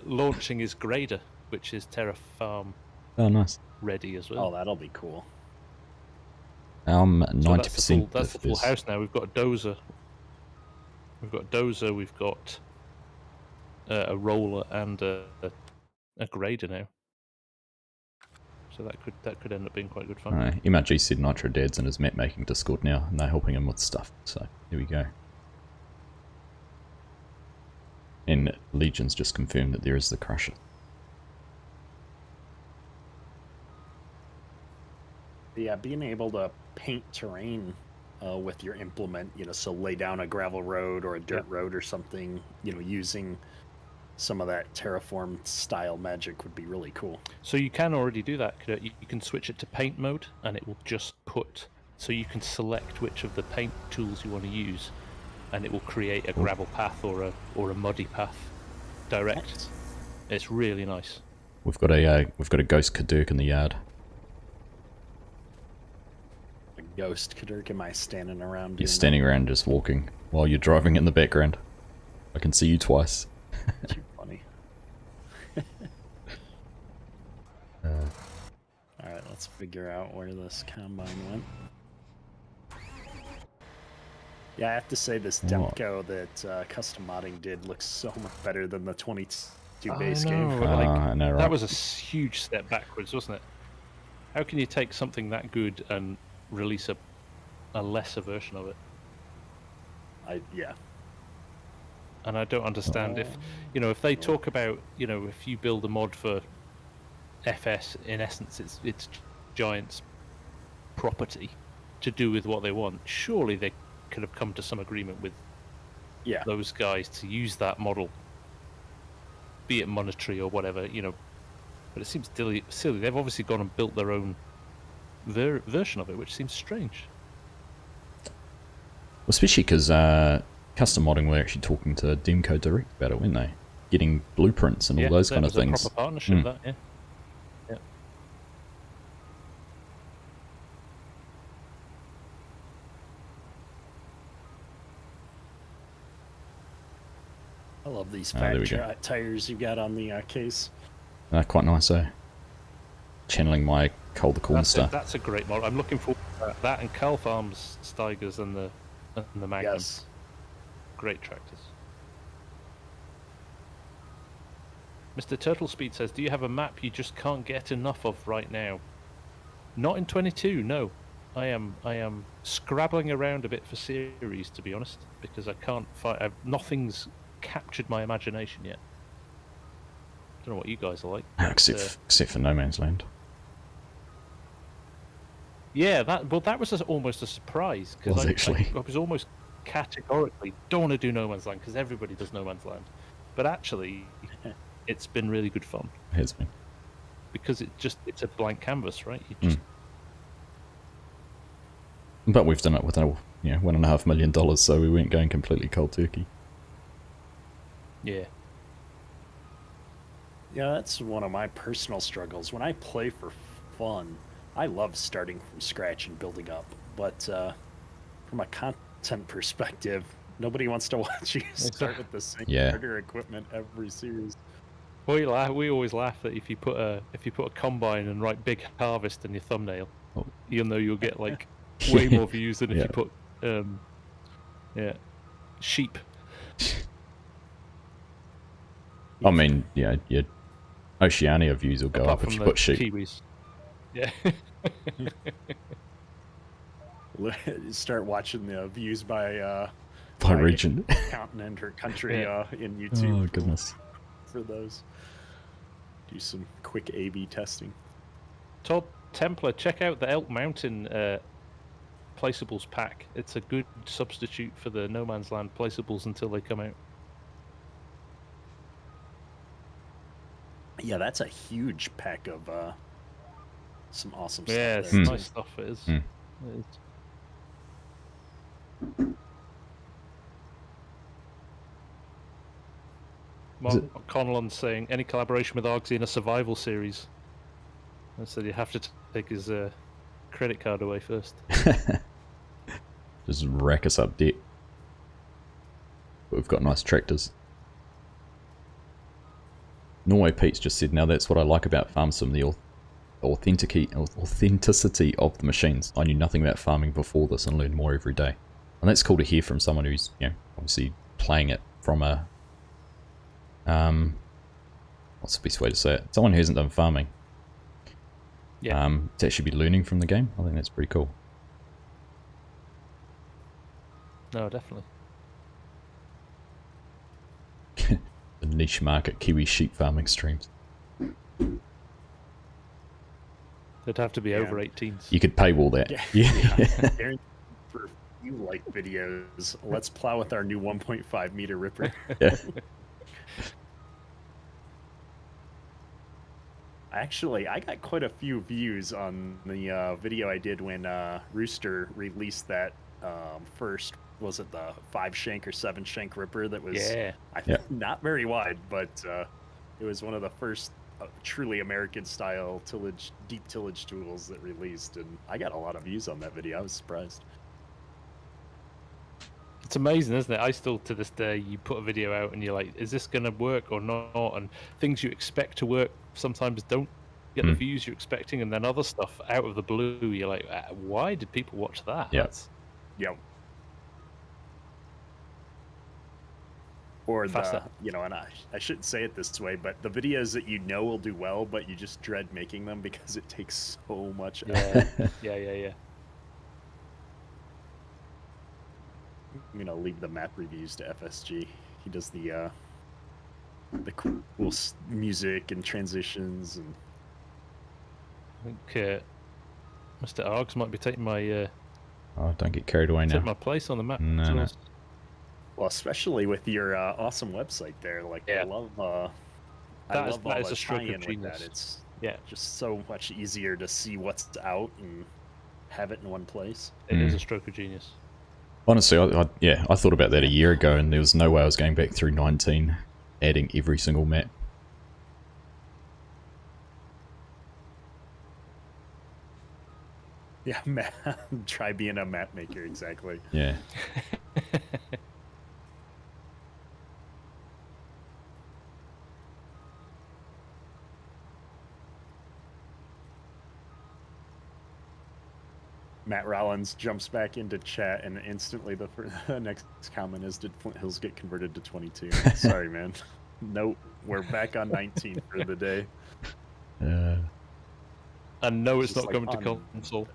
launching his grader, which is Terraform. Oh, nice. Ready as well. Oh, that'll be cool. 90%. That's the full house now. We've got a dozer. We've got a roller and a grader now. So that could end up being quite good fun. Alright, MRG said Nitro Dad's in his map making Discord now, and they're helping him with stuff. So here we go. And Legion's just confirmed that there is the crusher. Yeah, being able to paint terrain with your implement, so lay down a gravel road or a dirt road or something, using some of that Terraform style magic would be really cool. So you can already do that. You can switch it to paint mode, and it will just put. So you can select which of the paint tools you want to use, and it will create a gravel path or a muddy path direct. Nice. It's really nice. We've got a ghost Kederk in the yard. A ghost Kederk? Am I standing around? You're standing around just walking while you're driving in the background. I can see you twice. Too funny. Alright, let's figure out where this combine went. Yeah, I have to say this Demco that Custom Modding did looks so much better than the 22 base game. I know, right? That was a huge step backwards, wasn't it? How can you take something that good and release a lesser version of it? Yeah. And I don't understand if they talk about, if you build a mod for FS, in essence, it's Giant's property to do with what they want. Surely they could have come to some agreement with those guys to use that model, be it monetary or whatever, But it seems silly. They've obviously gone and built their own version of it, which seems strange. Especially because Custom Modding were actually talking to Demco Direct about it, weren't they? Getting blueprints and all those kind of things. A proper partnership, that, yeah. I love these fat tires you got on the case. Quite nice, eh? Channeling my Cold the Corn stuff. That's a great model. I'm looking forward to that and Cal Farms Steigers and the Magnum. Yes. Great tractors. Mr. Turtle Speed says, do you have a map you just can't get enough of right now? Not in 22, no. I am scrabbling around a bit for series, to be honest, because I can't find. Nothing's captured my imagination yet. Don't know what you guys are like. Except for No Man's Land. Yeah, that was almost a surprise, because I was almost categorically don't want to do No Man's Land because everybody does No Man's Land, but actually it's been really good fun. It has been, because it's a blank canvas, right? You just But we've done it with $1.5 million, so we weren't going completely cold turkey. Yeah. Yeah, that's one of my personal struggles. When I play for fun, I love starting from scratch and building up. But from a content perspective, nobody wants to watch you start with the same starter equipment every series. We always laugh that if you put a combine and write "big harvest" in your thumbnail, you'll get like way more views than if you put Yeah. Sheep. I mean, yeah, your Oceania views will go Apart up if from you the put sheep. Kiwis. Yeah. Start watching the views by Region. continent or country Yeah. in YouTube. Oh, goodness. For those, do some quick A/B testing. Todd Templar, check out the Elk Mountain placeables pack. It's a good substitute for the No Man's Land placeables until they come out. Yeah, that's a huge pack of some awesome Yeah, stuff it's there. nice stuff. It is. Mm. It is. Mark Conlon saying any collaboration with Argsy in a survival series. I said you have to take his credit card away first. Just rack us up debt. But we've got nice tractors. Norway Pete's just said, now that's what I like about FarmSim, the authenticity of the machines. I knew nothing about farming before this and learned more every day. And that's cool to hear from someone who's, you know, obviously playing it from a what's the best way to say it? Someone who hasn't done farming. Yeah. To actually be learning from the game. I think that's pretty cool. No, definitely. The niche market Kiwi sheep farming streams. They'd have to be over 18s. You could paywall that. Yeah. For you like videos, let's plow with our new 1.5 meter ripper. Yeah. Actually, I got quite a few views on the video I did when Rooster released that first. Was it the 5-shank or 7-shank ripper that was not very wide, but it was one of the first truly American style deep tillage tools that released, and I got a lot of views on that video. I was surprised. It's amazing, isn't it? I still, to this day, you put a video out and you're like, is this going to work or not? And things you expect to work sometimes don't get the views you're expecting, and then other stuff out of the blue, you're like, why did people watch that? Yeah. Or the, you know, and I shouldn't say it this way, but the videos that you know will do well, but you just dread making them because it takes so much effort. Yeah. I'm gonna leave the map reviews to FSG. He does the cool music and transitions, and I think Mr. Args might be taking my oh, don't get carried away now. Take my place on the map. No. Well, especially with your awesome website there. Like, I love all the tie-in with that. It's just so much easier to see what's out and have it in one place. It is a stroke of genius. Honestly, I thought about that a year ago, and there was no way I was going back through 19, adding every single map. Yeah, try being a map maker, exactly. Yeah. Matt Rollins jumps back into chat, and instantly the next comment is, did Flint Hills get converted to 22? Sorry, man. Nope, we're back on 19 for the day. And no, it's not coming to console.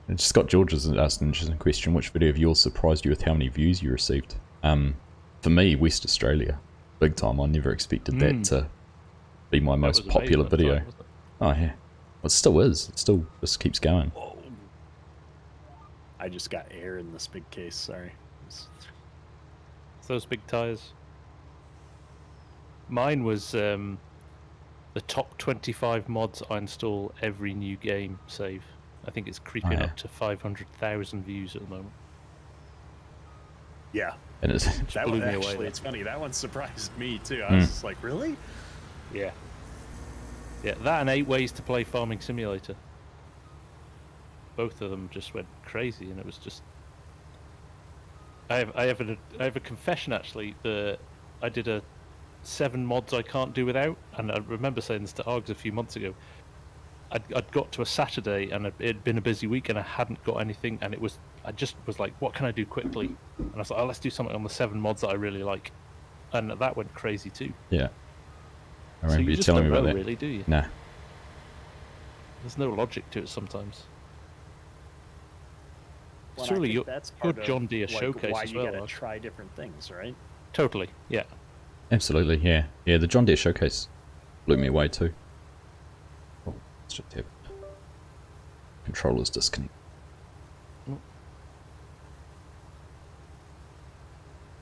And Scott George has asked an interesting question. Which video of yours surprised you with how many views you received? For me, West Australia. Big time. I never expected that to be my most popular video. Time, oh, yeah. Well, it still is. It still just keeps going. Whoa. I just got air in this big case, sorry. It's those big tires. Mine was the top 25 mods I install every new game save. I think it's creeping up to 500,000 views at the moment. Yeah. And it's that blew one me actually, away. it's funny. That one surprised me too. I was just like, really? Yeah. Yeah, that and 8 Ways to Play Farming Simulator. Both of them just went crazy, and it was just. I have a confession actually. I did a 7 mods I can't do without, and I remember saying this to Args a few months ago. I'd got to a Saturday and it'd been a busy week and I hadn't got anything, and I just was like, what can I do quickly? And I was like, oh, let's do something on the 7 mods that I really like, and that went crazy too. Yeah. I So remember you you just telling don't me about know, that. really, do you? Nah. There's no logic to it sometimes. Well, It's really that's your part John of, Deere like, showcase why as you well. gotta Arg. try different things, right? Totally, yeah. Absolutely, yeah. Yeah, the John Deere showcase blew me away too. Oh, let's just have controllers disconnect.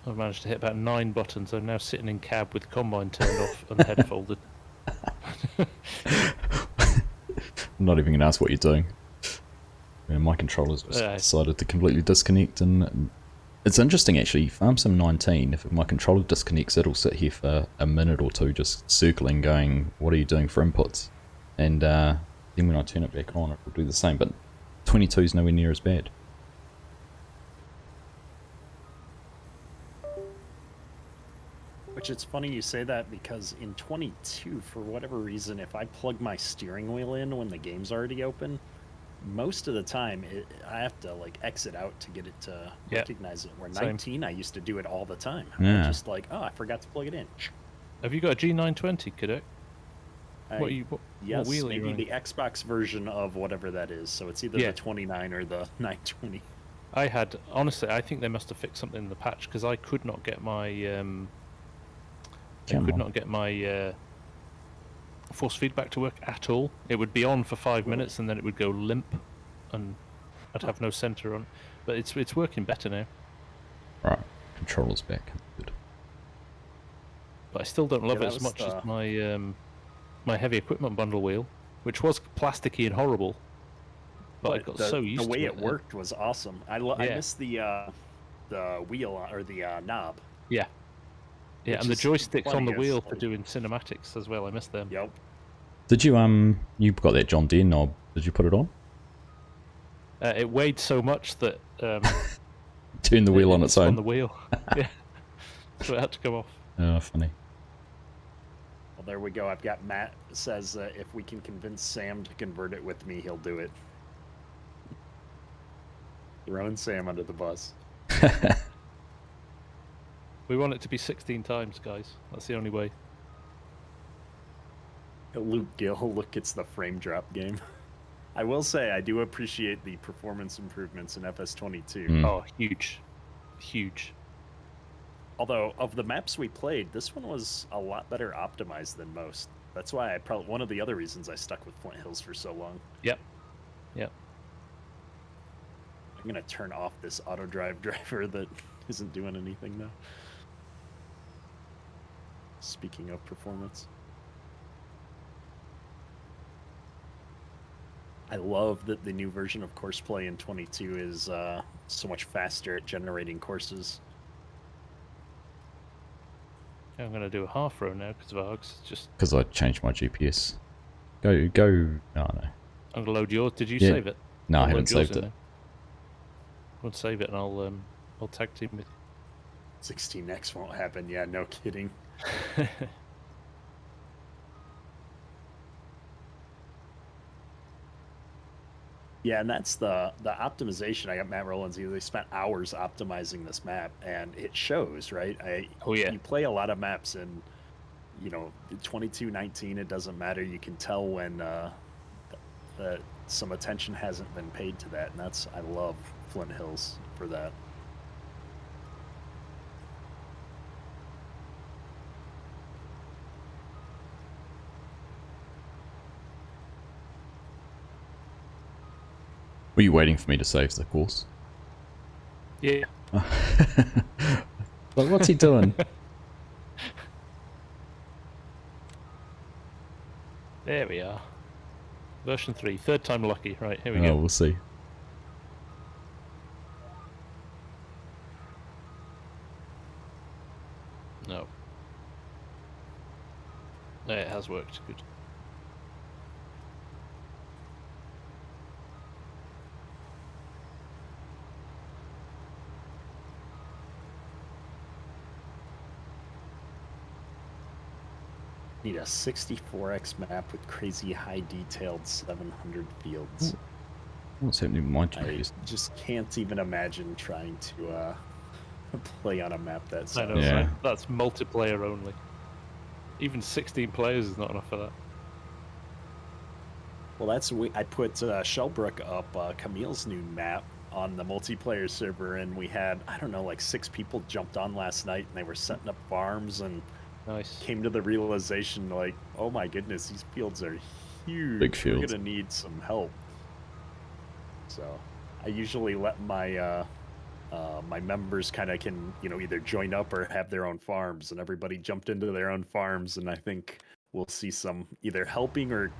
I've managed to hit about 9 buttons. I'm now sitting in cab with the combine turned off and the head folded. I'm not even going to ask what you're doing. Yeah, my controllers just decided to completely disconnect, and it's interesting actually. FarmSim 19, if my controller disconnects, it'll sit here for a minute or two just circling, going, what are you doing for inputs? And then when I turn it back on, it will do the same, but 22 is nowhere near as bad. Which it's funny you say that, because in 22, for whatever reason, if I plug my steering wheel in when the game's already open, most of the time I have to like exit out to get it to recognize it. Where 19, I used to do it all the time. Yeah. I just like, oh, I forgot to plug it in. Have you got a G920, Kederk? Yes, what wheel are you maybe running? the Xbox version of whatever that is. So it's either the 29 or the 920. Honestly, I think they must have fixed something in the patch, because I could not get my force feedback to work at all. It would be on for 5 minutes and then it would go limp, and I'd have no center on. But it's working better now. Right, controller's back. Good. But I still don't love it as much as my my heavy equipment bundle wheel, which was plasticky and horrible. But I got so used to it. The way it worked was awesome. I missed the wheel or the knob. Yeah. Yeah, and the joysticks on the wheel for doing cinematics as well. I missed them. Yep. Did you you got that John Deere knob? Did you put it on? It weighed so much that turn the wheel on its own. On the wheel. Yeah. So it had to come off. Oh, funny. Well, there we go. I've got Matt says if we can convince Sam to convert it with me, he'll do it. Throwing Sam under the bus. We want it to be 16 times, guys. That's the only way. Luke Gill, look, it's the frame drop game. I will say, I do appreciate the performance improvements in FS22. Oh, huge. Huge. Although, of the maps we played, this one was a lot better optimized than most. That's why one of the other reasons I stuck with Flint Hills for so long. Yep. Yep. I'm going to turn off this auto drive driver that isn't doing anything now. Speaking of performance. I love that the new version of Courseplay in 22 is so much faster at generating courses. I'm going to do a half row now because of Args. Just because I changed my GPS. Go. Oh, no. I'm going to load yours. Did you save it? No, I haven't saved it. I'm going to save it and I'll tag team with you. 16x won't happen. Yeah, no kidding. Yeah, and that's the optimization. I got Matt Rollins. They spent hours optimizing this map, and it shows, right? You play a lot of maps, and 22-19. It doesn't matter. You can tell when some attention hasn't been paid to that, and I love Flint Hills for that. Were you waiting for me to save the course? Yeah. Like, what's he doing? There we are. Version 3. Third time lucky. Right, here we go. Oh, we'll see. No. It has worked. Good. Need a 64x map with crazy high detailed 700 fields. Ooh. What's happening with my I trees? just can't even imagine trying to play on a map that size. I know, Yeah. right? That's multiplayer only. Even 16 players is not enough for that. Well, I put Shellbrook up, Camille's new map, on the multiplayer server, and we had, I don't know, like 6 people jumped on last night, and they were setting up farms, and Nice. came to the realization, like, oh my goodness, these fields are huge. Big fields. We're gonna need some help. So I usually let my my members kind of can, either join up or have their own farms, and everybody jumped into their own farms, and I think we'll see some either helping or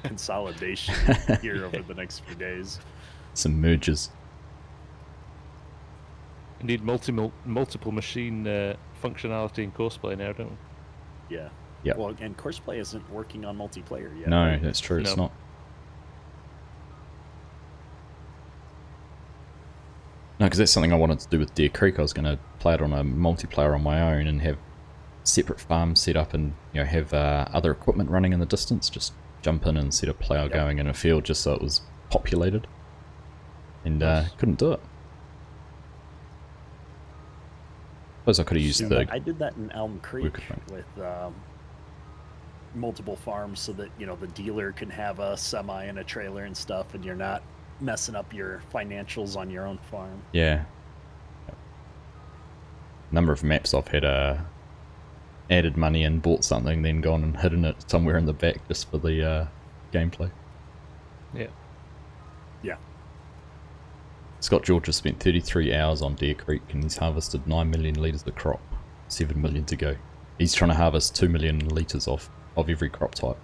consolidation here over the next few days. Some mergers. We need multiple machine functionality in Courseplay now, don't we? Yeah. Yep. Well, and Courseplay isn't working on multiplayer yet. No, right? that's true. It's No. not. No, because that's something I wanted to do with Deer Creek. I was going to play it on a multiplayer on my own and have separate farms set up, and have other equipment running in the distance. Just jump in and set a plow going in a field just so it was populated. And Nice. couldn't do it. Suppose I could have used the. I did that in Elm Creek workaround. with multiple farms, so that the dealer can have a semi and a trailer and stuff, and you're not messing up your financials on your own farm. Yeah. Number of maps I've had added money in, bought something, then gone and hidden it somewhere in the back just for the gameplay. Yeah. Yeah. Scott George has spent 33 hours on Deer Creek and he's harvested 9 million litres of crop. 7 million to go. He's trying to harvest 2 million litres of every crop type.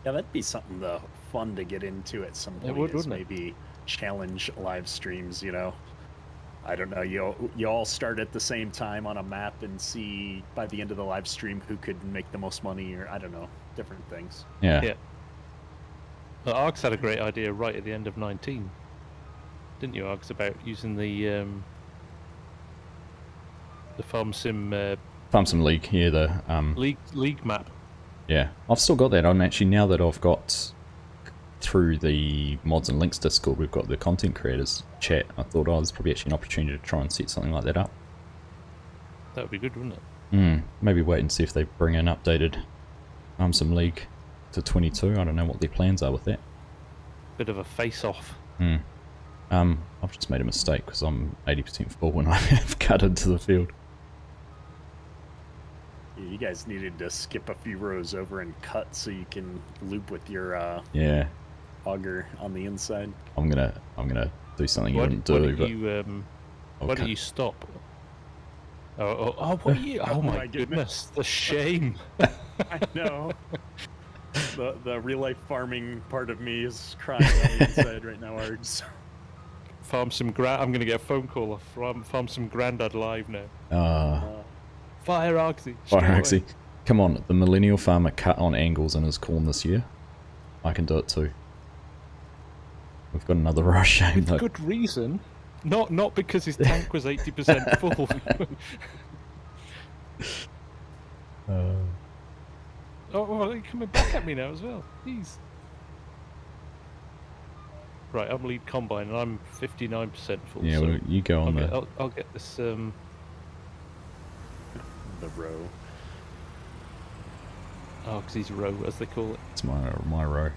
Yeah, that'd be something fun to get into at some point. It would, wouldn't it? Maybe challenge live streams, I don't know, you all start at the same time on a map and see by the end of the live stream who could make the most money, or I don't know, different things. Yeah. Yeah. Well, Args had a great idea right at the end of 19, didn't you, Args, about using the FarmSim FarmSim League, yeah, the league map. yeah. I've still got that on actually. Now that I've got through the Mods and Links Discord, we've got the content creators chat. I thought, there's probably actually an opportunity to try and set something like that up. That would be good, wouldn't it? Maybe wait and see if they bring an updated FarmSim League to 22. I don't know what their plans are with that. Bit of a face-off. I've just made a mistake because I'm 80% full when I have cut into the field. Yeah, you guys needed to skip a few rows over and cut so you can loop with your Yeah, auger on the inside. I'm gonna do something you Why wouldn't don't do, but you, I'll why cut- don't you stop? Oh, what are you? Oh, my my goodness, the shame. I know. The real life farming part of me is crying on the inside right now, Args. I'm going to get a phone call off FarmSim Grandad live now. Fire Argsy. Fire straight away. Argsy. Come on, the millennial farmer cut on angles in his corn this year. I can do it too. We've got another rush shame With though. good reason. Not because his tank was 80% full. Oh, well, you're coming back at me now as well. Jeez. Right, I'm lead combine and I'm 59% full. Yeah, so well, you go on I'll get this. The row. Oh, because he's row, as they call it. It's my row.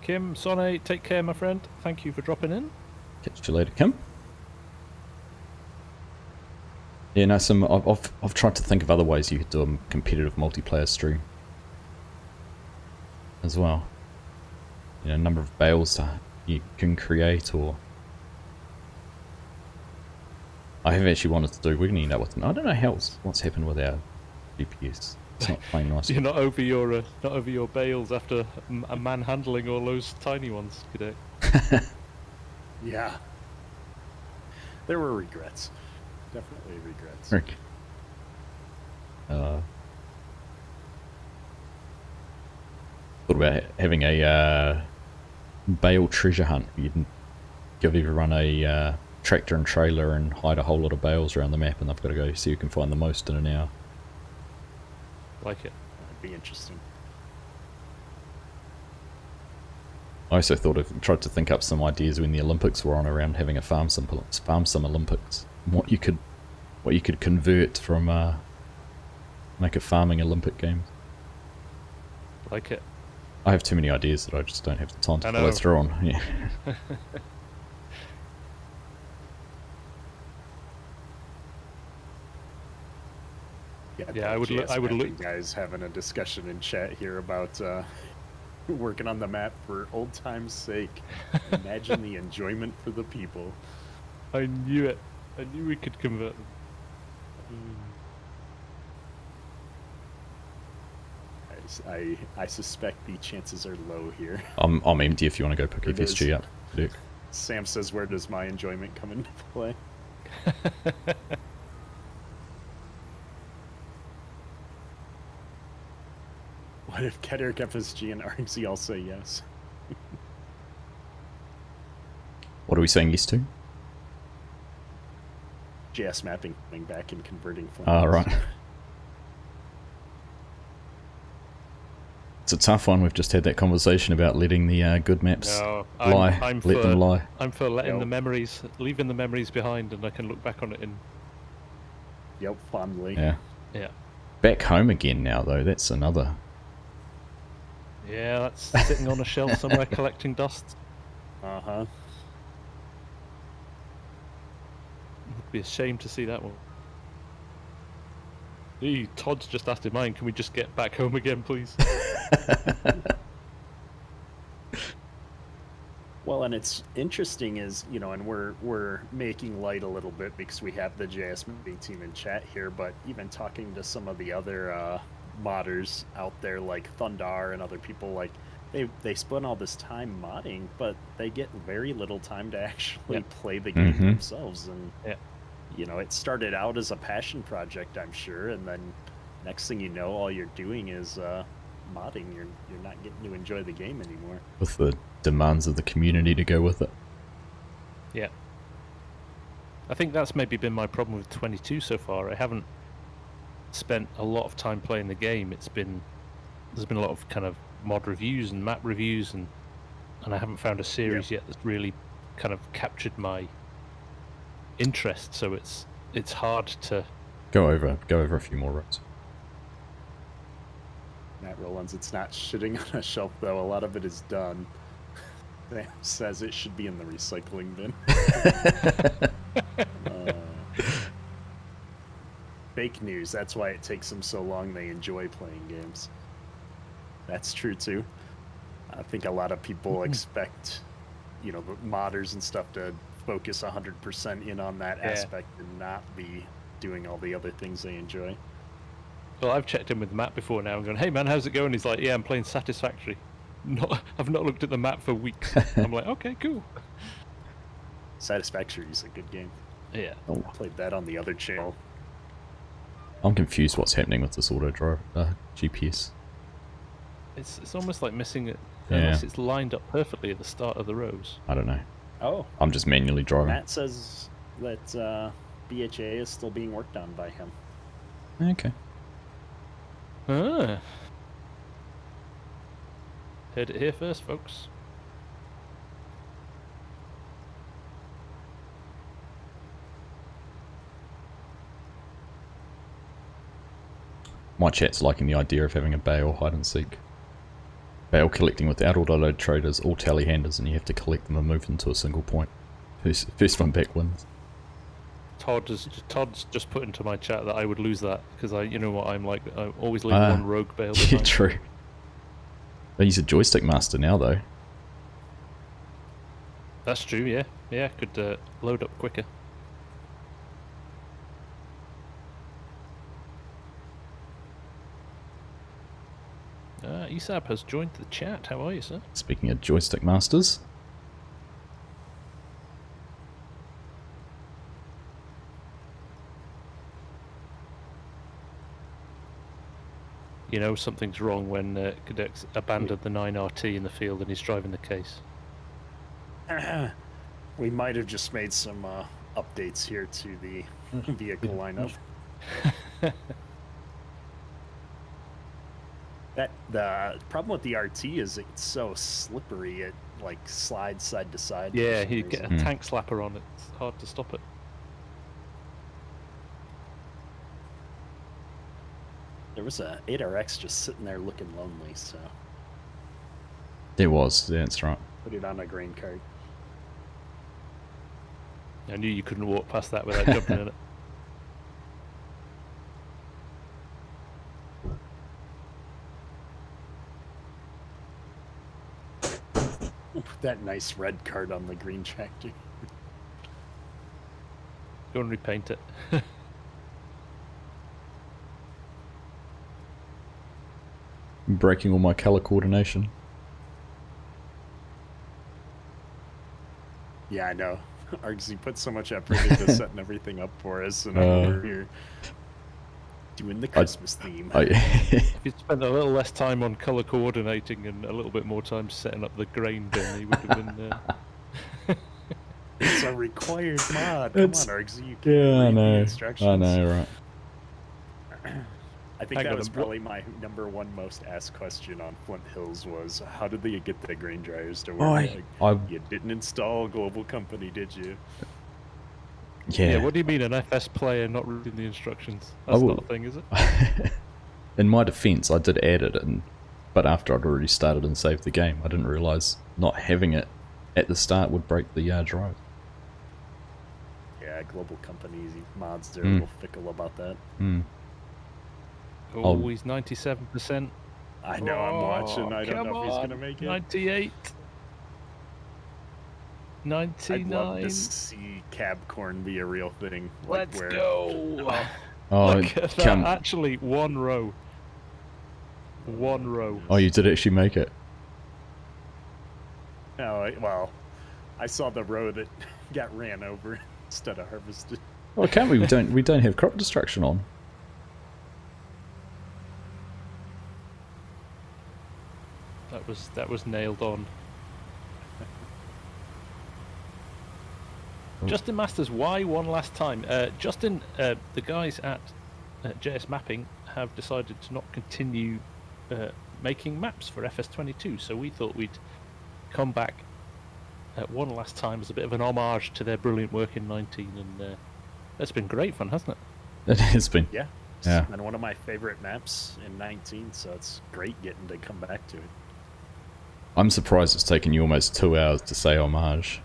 Kim, Sonne, take care, my friend. Thank you for dropping in. Catch you later, Kim. Yeah, no, I've tried to think of other ways you could do a competitive multiplayer stream as well. You know, number of bales you can create, or I have actually wanted to do. We're gonna end up with. I don't know what's happened with our GPS. It's not playing nice. You're not over your bales after manhandling all those tiny ones, Kederk. Yeah. There were regrets. Definitely regrets. Rick. Thought about having a bale treasure hunt. You'd give everyone a tractor and trailer and hide a whole lot of bales around the map, and they've got to go see who can find the most in an hour. Like it. That'd be interesting. I also tried to think up some ideas when the Olympics were on around having a farm sim Olympics. And what you could convert from make a farming Olympic game. Like it. I have too many ideas that I just don't have the time to follow through on. Yeah. Yeah, I would look. Guys having a discussion in chat here about working on the map for old time's sake. Imagine the enjoyment for the people. I knew it. I knew we could convert them. I suspect the chances are low here. I'm empty if you want to go pick FSG up. Kederk. Sam says, where does my enjoyment come into play? What if Kederk, FSG, and Argsy all say yes? What are we saying yes to? JS mapping coming back and converting Flint. Ah, right. It's a tough one. We've just had that conversation about letting the good maps lie. Let them lie. I'm for letting the memories, leaving the memories behind, and I can look back on it in. Yep, fondly. Yeah. Yeah. Back home again now, though. That's another. Yeah, that's sitting on a shelf somewhere collecting dust. Uh-huh. It'd be a shame to see that one. Hey, Todd's just asked in mine, can we just get back home again, please? Well, and it's interesting is, you know, and we're making light a little bit because we have the JSMB team in chat here, but even talking to some of the other modders out there like Thundar and other people, like they spend all this time modding, but they get very little time to actually play the game themselves. And you know, it started out as a passion project, I'm sure, and then next thing you know, all you're doing is modding. You're not getting to enjoy the game anymore. With the demands of the community to go with it. Yeah. I think that's maybe been my problem with 22 so far. I haven't spent a lot of time playing the game. There's been a lot of kind of mod reviews and map reviews, and I haven't found a series yet that's really kind of captured my interest. So it's hard to go over a few more rows. Matt Rollins, it's not shitting on a shelf though. A lot of it is done. Sam says it should be in the recycling bin. Fake news. That's why it takes them so long. They enjoy playing games. That's true too. I think a lot of people expect, you know, the modders and stuff to focus 100% in on that aspect and not be doing all the other things they enjoy. Well, I've checked in with Matt before now and gone, hey man, how's it going? He's like, yeah, I'm playing Satisfactory. I've not looked at the map for weeks. I'm like, okay, cool. Satisfactory is a good game. Yeah. I played that on the other channel. I'm confused what's happening with this auto drive GPS. It's almost like missing it unless it's lined up perfectly at the start of the rows. I don't know. Oh. I'm just manually driving. Matt says that BHA is still being worked on by him. Okay. Ah. Heard it here first, folks. My chat's liking the idea of having a bale hide and seek. Bale collecting without auto-load traders, all tally-handers, and you have to collect them and move them to a single point. First one back wins. Todd's just put into my chat that I would lose that because you know what I'm like. I always leave one rogue bale behind. Yeah, true. He's a joystick master now, though. That's true. Yeah, yeah. Could load up quicker. Isab has joined the chat. How are you, sir? Speaking of joystick masters. you know something's wrong when Kederk's abandoned the 9RT in the field and he's driving the case. We might have just made some updates here to the vehicle lineup. The problem with the RT is it's so slippery. It like slides side to side. Yeah, you get a tank slapper on it. It's hard to stop it. There was a 8RX just sitting there looking lonely, so There was, yeah, that's right. put it on a grain cart. I knew you couldn't walk past that without jumping in it. That nice red card on the green tractor. Go and repaint it. I'm breaking all my colour coordination. Yeah, I know. Argsy put so much effort into setting everything up for us, and I'm over here doing the Christmas theme. If you'd spent a little less time on colour coordinating and a little bit more time setting up the grain bin, you would have been... It's a required mod. Come on, Argsy. You can't Yeah, I read the know. instructions. I know, right. I think Hang that on, was probably my #1 most asked question on Flint Hills was, how did they get the grain dryers to work? You didn't install a global company, did you? Yeah. Yeah, what do you mean an FS player not reading the instructions? That's not a thing, is it? In my defense, I did add it, but after I'd already started and saved the game, I didn't realise not having it at the start would break the drive. Yeah, global companies, mods, they're a little fickle about that. Always 97%. I know, I'm watching. I don't know if he's going to make it. 98. 99. I'd love to see Cabcorn be a real thing. Like Let's where... go. Oh, Look at that. Actually, one row. One row. Oh, you did actually make it. Oh, well, I saw the row that got ran over instead of harvested. Well, can't we? We don't have crop destruction on. That was nailed on. Justin Masters, why one last time? Justin, the guys at JS Mapping have decided to not continue making maps for FS22, so we thought we'd come back one last time as a bit of an homage to their brilliant work in 19, and it's been great fun, hasn't it? It has been. Yeah. Yeah. And one of my favorite maps in 19, so it's great getting to come back to it. I'm surprised it's taken you almost 2 hours to say homage.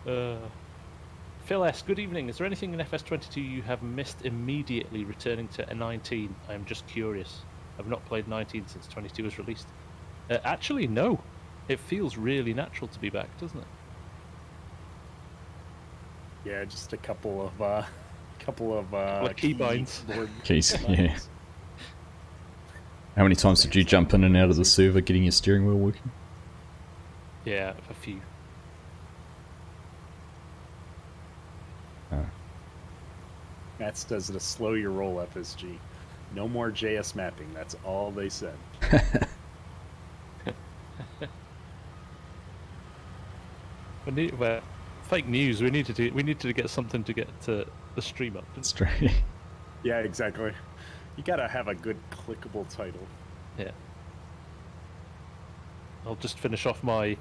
Phil S, good evening. Is there anything in FS22 you have missed immediately returning to 19? I am just curious. I've not played 19 since 22 was released. Actually, no. It feels really natural to be back, doesn't it? Yeah, just a couple of keybinds. Keys, yeah. How many times did you jump in and out of the server getting your steering wheel working? Yeah, a few. Mats does the slow your roll FSG. No more JS mapping. That's all they said. Well, fake news. We needed to get something to get to the stream up. Straight. Yeah, exactly. You gotta have a good clickable title. Yeah. I'll just finish off my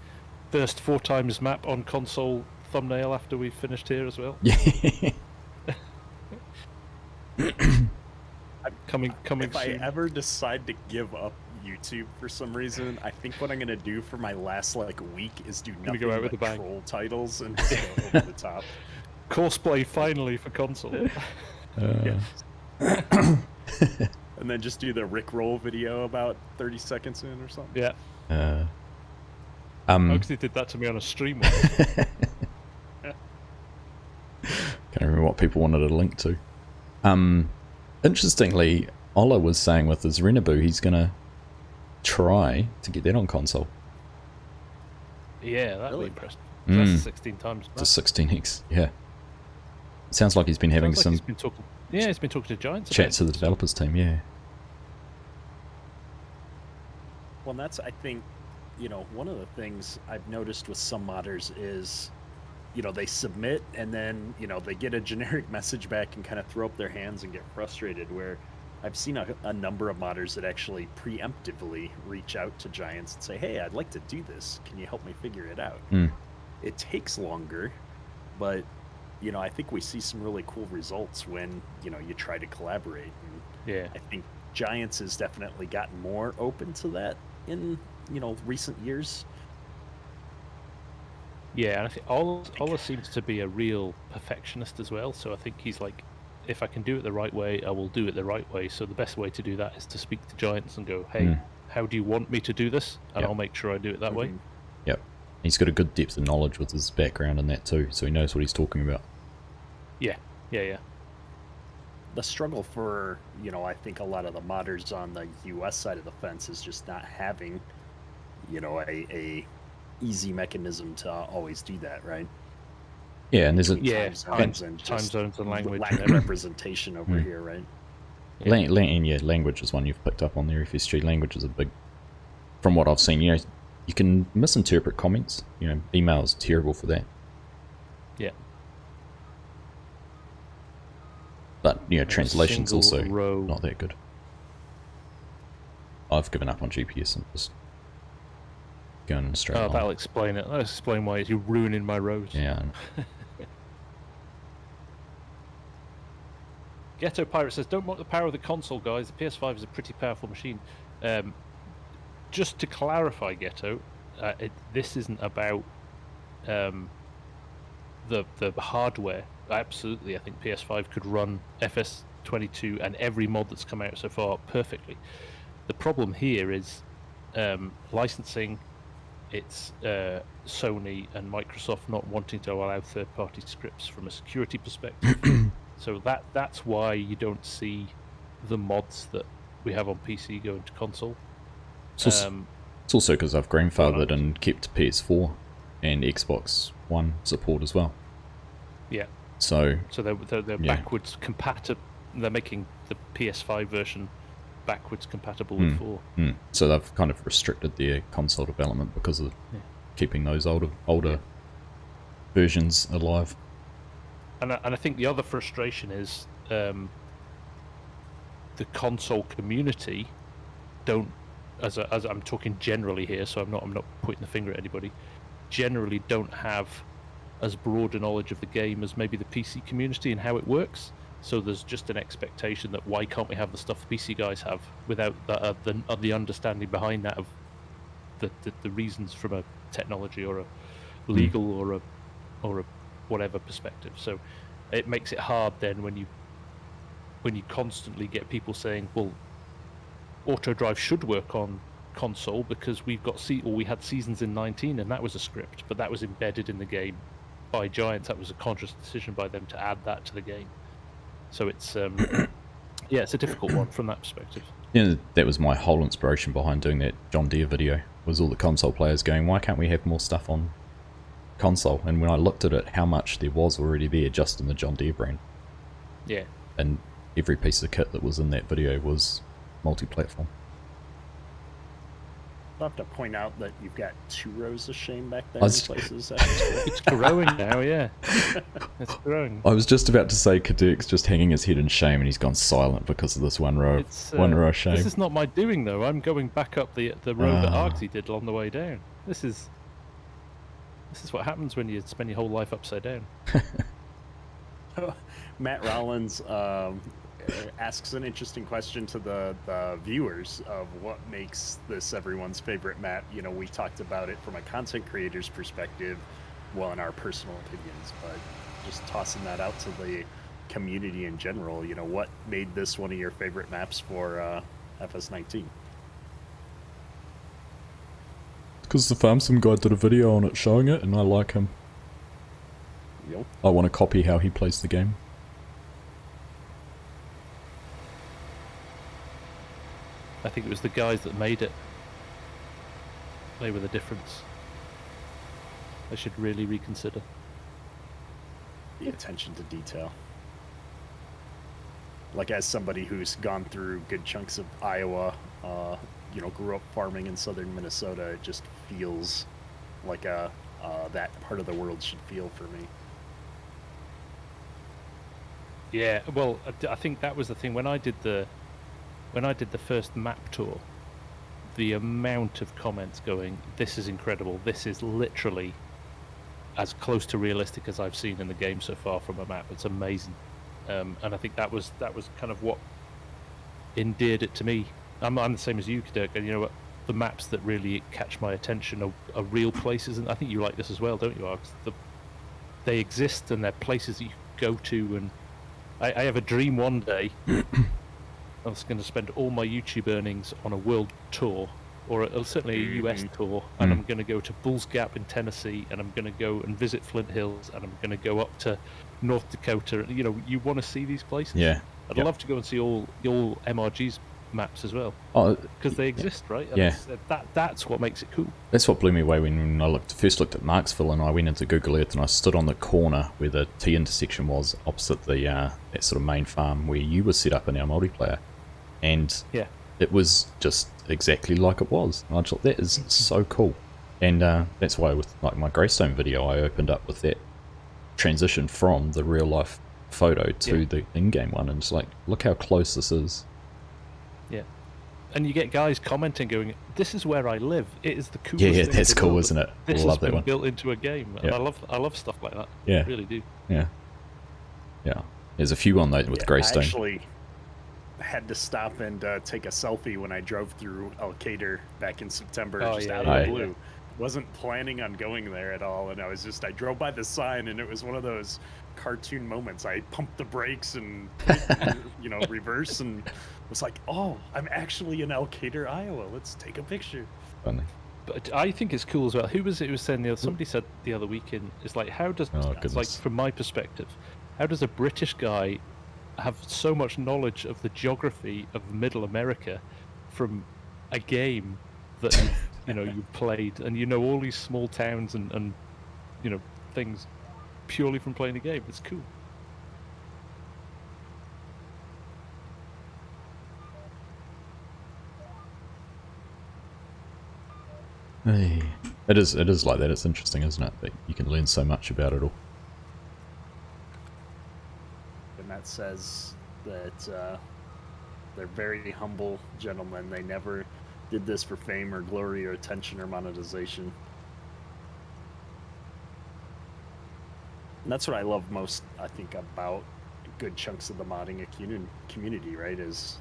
first 4 times map on console thumbnail after we've finished here as well. Yeah. Coming If soon. I ever decide to give up YouTube for some reason, I think what I'm gonna do for my last week is do nothing go out with but a bang. troll titles and just go over the top. Courseplay finally for console. Yeah. And then just do the Rickroll video about 30 seconds in or something. Yeah. Argsy did that to me on a stream once. Can't remember what people wanted a link to. Interestingly, Ola was saying with his Renaboo, he's gonna try to get that on console. Yeah, that'd Really? be impressive. That's 16 times. The 16x, yeah. Sounds like he's been having Sounds like some he's been talking. Yeah, he's been talking to Giants. chats to about the it. developers team, yeah. Well, that's, I think, one of the things I've noticed with some modders is, they submit and then, they get a generic message back and kind of throw up their hands and get frustrated, where I've seen a number of modders that actually preemptively reach out to Giants and say, hey, I'd like to do this. Can you help me figure it out? It takes longer, but, I think we see some really cool results when, you try to collaborate. And Yeah. I think Giants has definitely gotten more open to that in, recent years. Yeah, and I think Ola seems to be a real perfectionist as well. So I think he's like, if I can do it the right way, I will do it the right way. So the best way to do that is to speak to Giants and go, hey, how do you want me to do this? And Yep. I'll make sure I do it that way. Yep. He's got a good depth of knowledge with his background in that too, so he knows what he's talking about. Yeah. The struggle for, I think a lot of the modders on the US side of the fence is just not having, a easy mechanism to always do that, right? Yeah, and there's a Time zones and time just zones and language. lack and of everything. representation over here, right? language is one you've picked up on there. FSG language is a big, from what I've seen, you can misinterpret comments. Email's terrible for that. Yeah. But translation's single also row. not that good. I've given up on GPS and just going straight Oh, on. that'll explain it. That'll explain why you're ruining my roads. Yeah. Ghetto Pirate says, don't mock the power of the console, guys. The PS5 is a pretty powerful machine. Just to clarify, Ghetto, this isn't about the hardware. Absolutely, I think PS5 could run FS22 and every mod that's come out so far perfectly. The problem here is licensing. It's Sony and Microsoft not wanting to allow third-party scripts from a security perspective. So that's why you don't see the mods that we have on PC go into console. It's also because I've grandfathered and kept PS4 and Xbox One support as well. Yeah. So they're backwards compatible. They're making the PS5 version backwards compatible with 4. So they've kind of restricted their console development because of keeping those older versions alive. And I think the other frustration is the console community don't, as I'm talking generally here, so I'm not pointing the finger at anybody, generally don't have as broad a knowledge of the game as maybe the PC community and how it works. So there's just an expectation that why can't we have the stuff the PC guys have without the understanding behind that of the reasons from a technology or a legal or a whatever perspective. So it makes it hard then when you constantly get people saying, well, auto drive should work on console because we had Seasons in 19 and that was a script, but that was embedded in the game by Giants. That was a conscious decision by them to add that to the game. So it's it's a difficult one from that perspective. Yeah, that was my whole inspiration behind doing that John Deere video, was all the console players going, why can't we have more stuff on console? And when I looked at it, how much there was already there just in the John Deere brand. Yeah. And every piece of kit that was in that video was multi-platform. I'll have to point out that you've got 2 rows of shame back there I in was- places. It's growing now, yeah. It's growing. I was just about to say Kederk's just hanging his head in shame and he's gone silent because of this one row of shame. This is not my doing, though. I'm going back up the road that Argsy did on the way down. This is what happens when you spend your whole life upside down. Matt Rollins asks an interesting question to the viewers of what makes this everyone's favorite map. We talked about it from a content creator's perspective, well, in our personal opinions, but just tossing that out to the community in general, what made this one of your favorite maps for FS19? Because the FarmSim Guy did a video on it showing it and I like him. Yep. I want to copy how he plays the game. I think it was the guys that made it. They were the difference. They should really reconsider. the attention to detail. Like, as somebody who's gone through good chunks of Iowa, grew up farming in southern Minnesota, it just feels like that part of the world should feel for me. Yeah, well, I think that was the thing when I did the first map tour. The amount of comments going, "This is incredible. This is literally as close to realistic as I've seen in the game so far from a map. It's amazing." And I think that was kind of what endeared it to me. I'm the same as you, Kederk, and you know what? The maps that really catch my attention are real places, and I think you like this as well, don't you, Args? They exist, and they're places that you go to, and I have a dream one day. I was going to spend all my YouTube earnings on a world tour, or certainly a US tour, and I'm going to go to Bulls Gap in Tennessee, and I'm going to go and visit Flint Hills, and I'm going to go up to North Dakota. You know, you want to see these places. Yeah. I'd love to go and see all MRG's maps as well. Oh, because they exist, right? And yeah. That's what makes it cool. That's what blew me away when I first looked at Marksville, and I went into Google Earth and I stood on the corner where the T intersection was, opposite the that sort of main farm where you were set up in our multiplayer, and yeah, it was just exactly like it was. And I thought, that is so cool, and that's why with like my Greystone video, I opened up with that transition from the real life photo to the in-game one, and it's like, look how close this is. Yeah. And you get guys commenting going, "This is where I live. It is the coolest Yeah, thing that's in the cool, world. isn't it? This I love has that been one. built into a game." And Yeah. I love stuff like that. Yeah. I really do. Yeah. Yeah. There's a few on that with Greystone. I actually had to stop and take a selfie when I drove through Kederk back in September, out of the blue. Wasn't planning on going there at all, and I drove by the sign, and it was one of those cartoon moments. I pumped the brakes and reverse, and was like, "Oh, I'm actually in Kederk, Iowa. Let's take a picture." Funny. But I think it's cool as well. Who was it who was saying somebody said the other weekend, it's like, how does it's like, from my perspective, how does a British guy have so much knowledge of the geography of Middle America from a game that you've played, and you know all these small towns and things purely from playing the game? It's cool. Hey. It is like that. It's interesting, isn't it? That you can learn so much about it all. And that says that they're very humble gentlemen. They never did this for fame or glory or attention or monetization. And that's what I love most, I think, about good chunks of the modding community, right? Is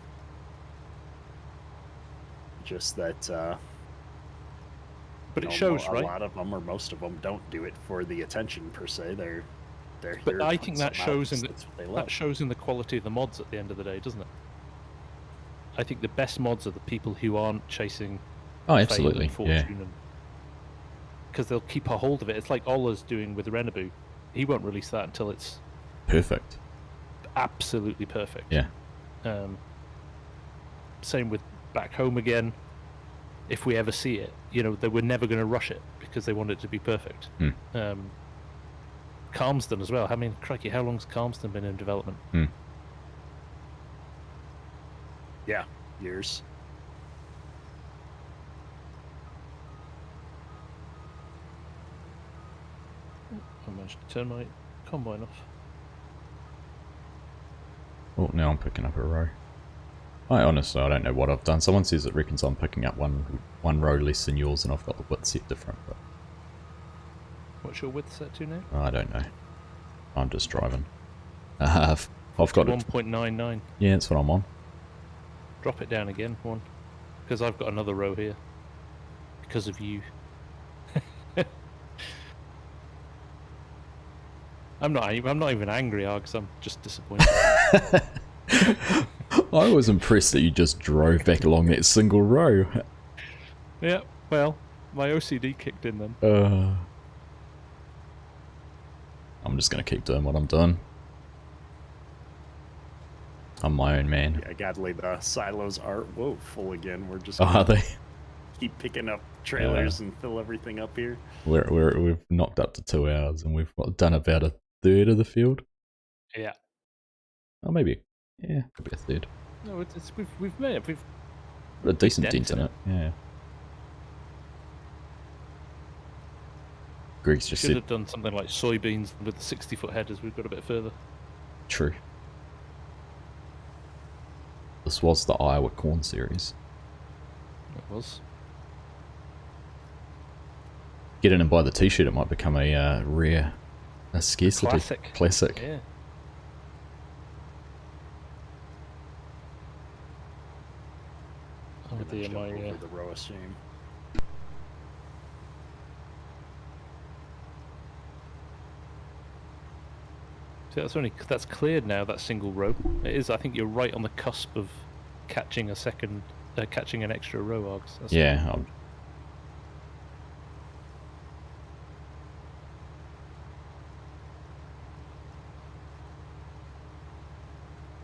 just that... but it shows, right? A lot of them, or most of them, don't do it for the attention per se. They're But I think that shows in the quality of the mods at the end of the day, doesn't it? I think the best mods are the people who aren't chasing absolutely, fame and fortune, because they'll keep a hold of it. It's like Ola's doing with Renabu. He won't release that until it's perfect, absolutely perfect. Yeah. Same with Back Home Again. If we ever see it, they were never going to rush it because they want it to be perfect. Calmston as well. I mean, crikey, how long's Calmston been in development? Yeah, years. I managed to turn my combine off. Oh, now I'm picking up a row. I don't know what I've done. Someone says it reckons I'm picking up one row less than yours, and I've got the width set different. But what's your width set to now? I don't know. I'm just driving. I've got 1.99. Yeah, that's what I'm on. Drop it down again, one, because I've got another row here because of you. I'm not even angry, Args. I'm just disappointed. I was impressed that you just drove back along that single row. Yeah, well, my OCD kicked in then. I'm just going to keep doing what I'm doing. I'm my own man. Yeah, godly, the silos are full again. We're just are they? Keep picking up trailers and fill everything up here. We've knocked up to 2 hours, and we've done about third of the field. Yeah. Oh, maybe. Yeah, could be a third. No, we've made it. We've A decent dent dent in in it. Yeah. Greeks just should said have done something like soybeans with the 60-foot headers. We've got a bit further. true. This was the Iowa corn series. It was. Get in and buy the t-shirt, it might become a rare, a scarcity. Classic. Yeah. Oh Gonna dear, jump my over the row of shame. so that's cleared now. That single row. It is. I think you're right on the cusp of catching a catching an extra row, Args. That's Yeah.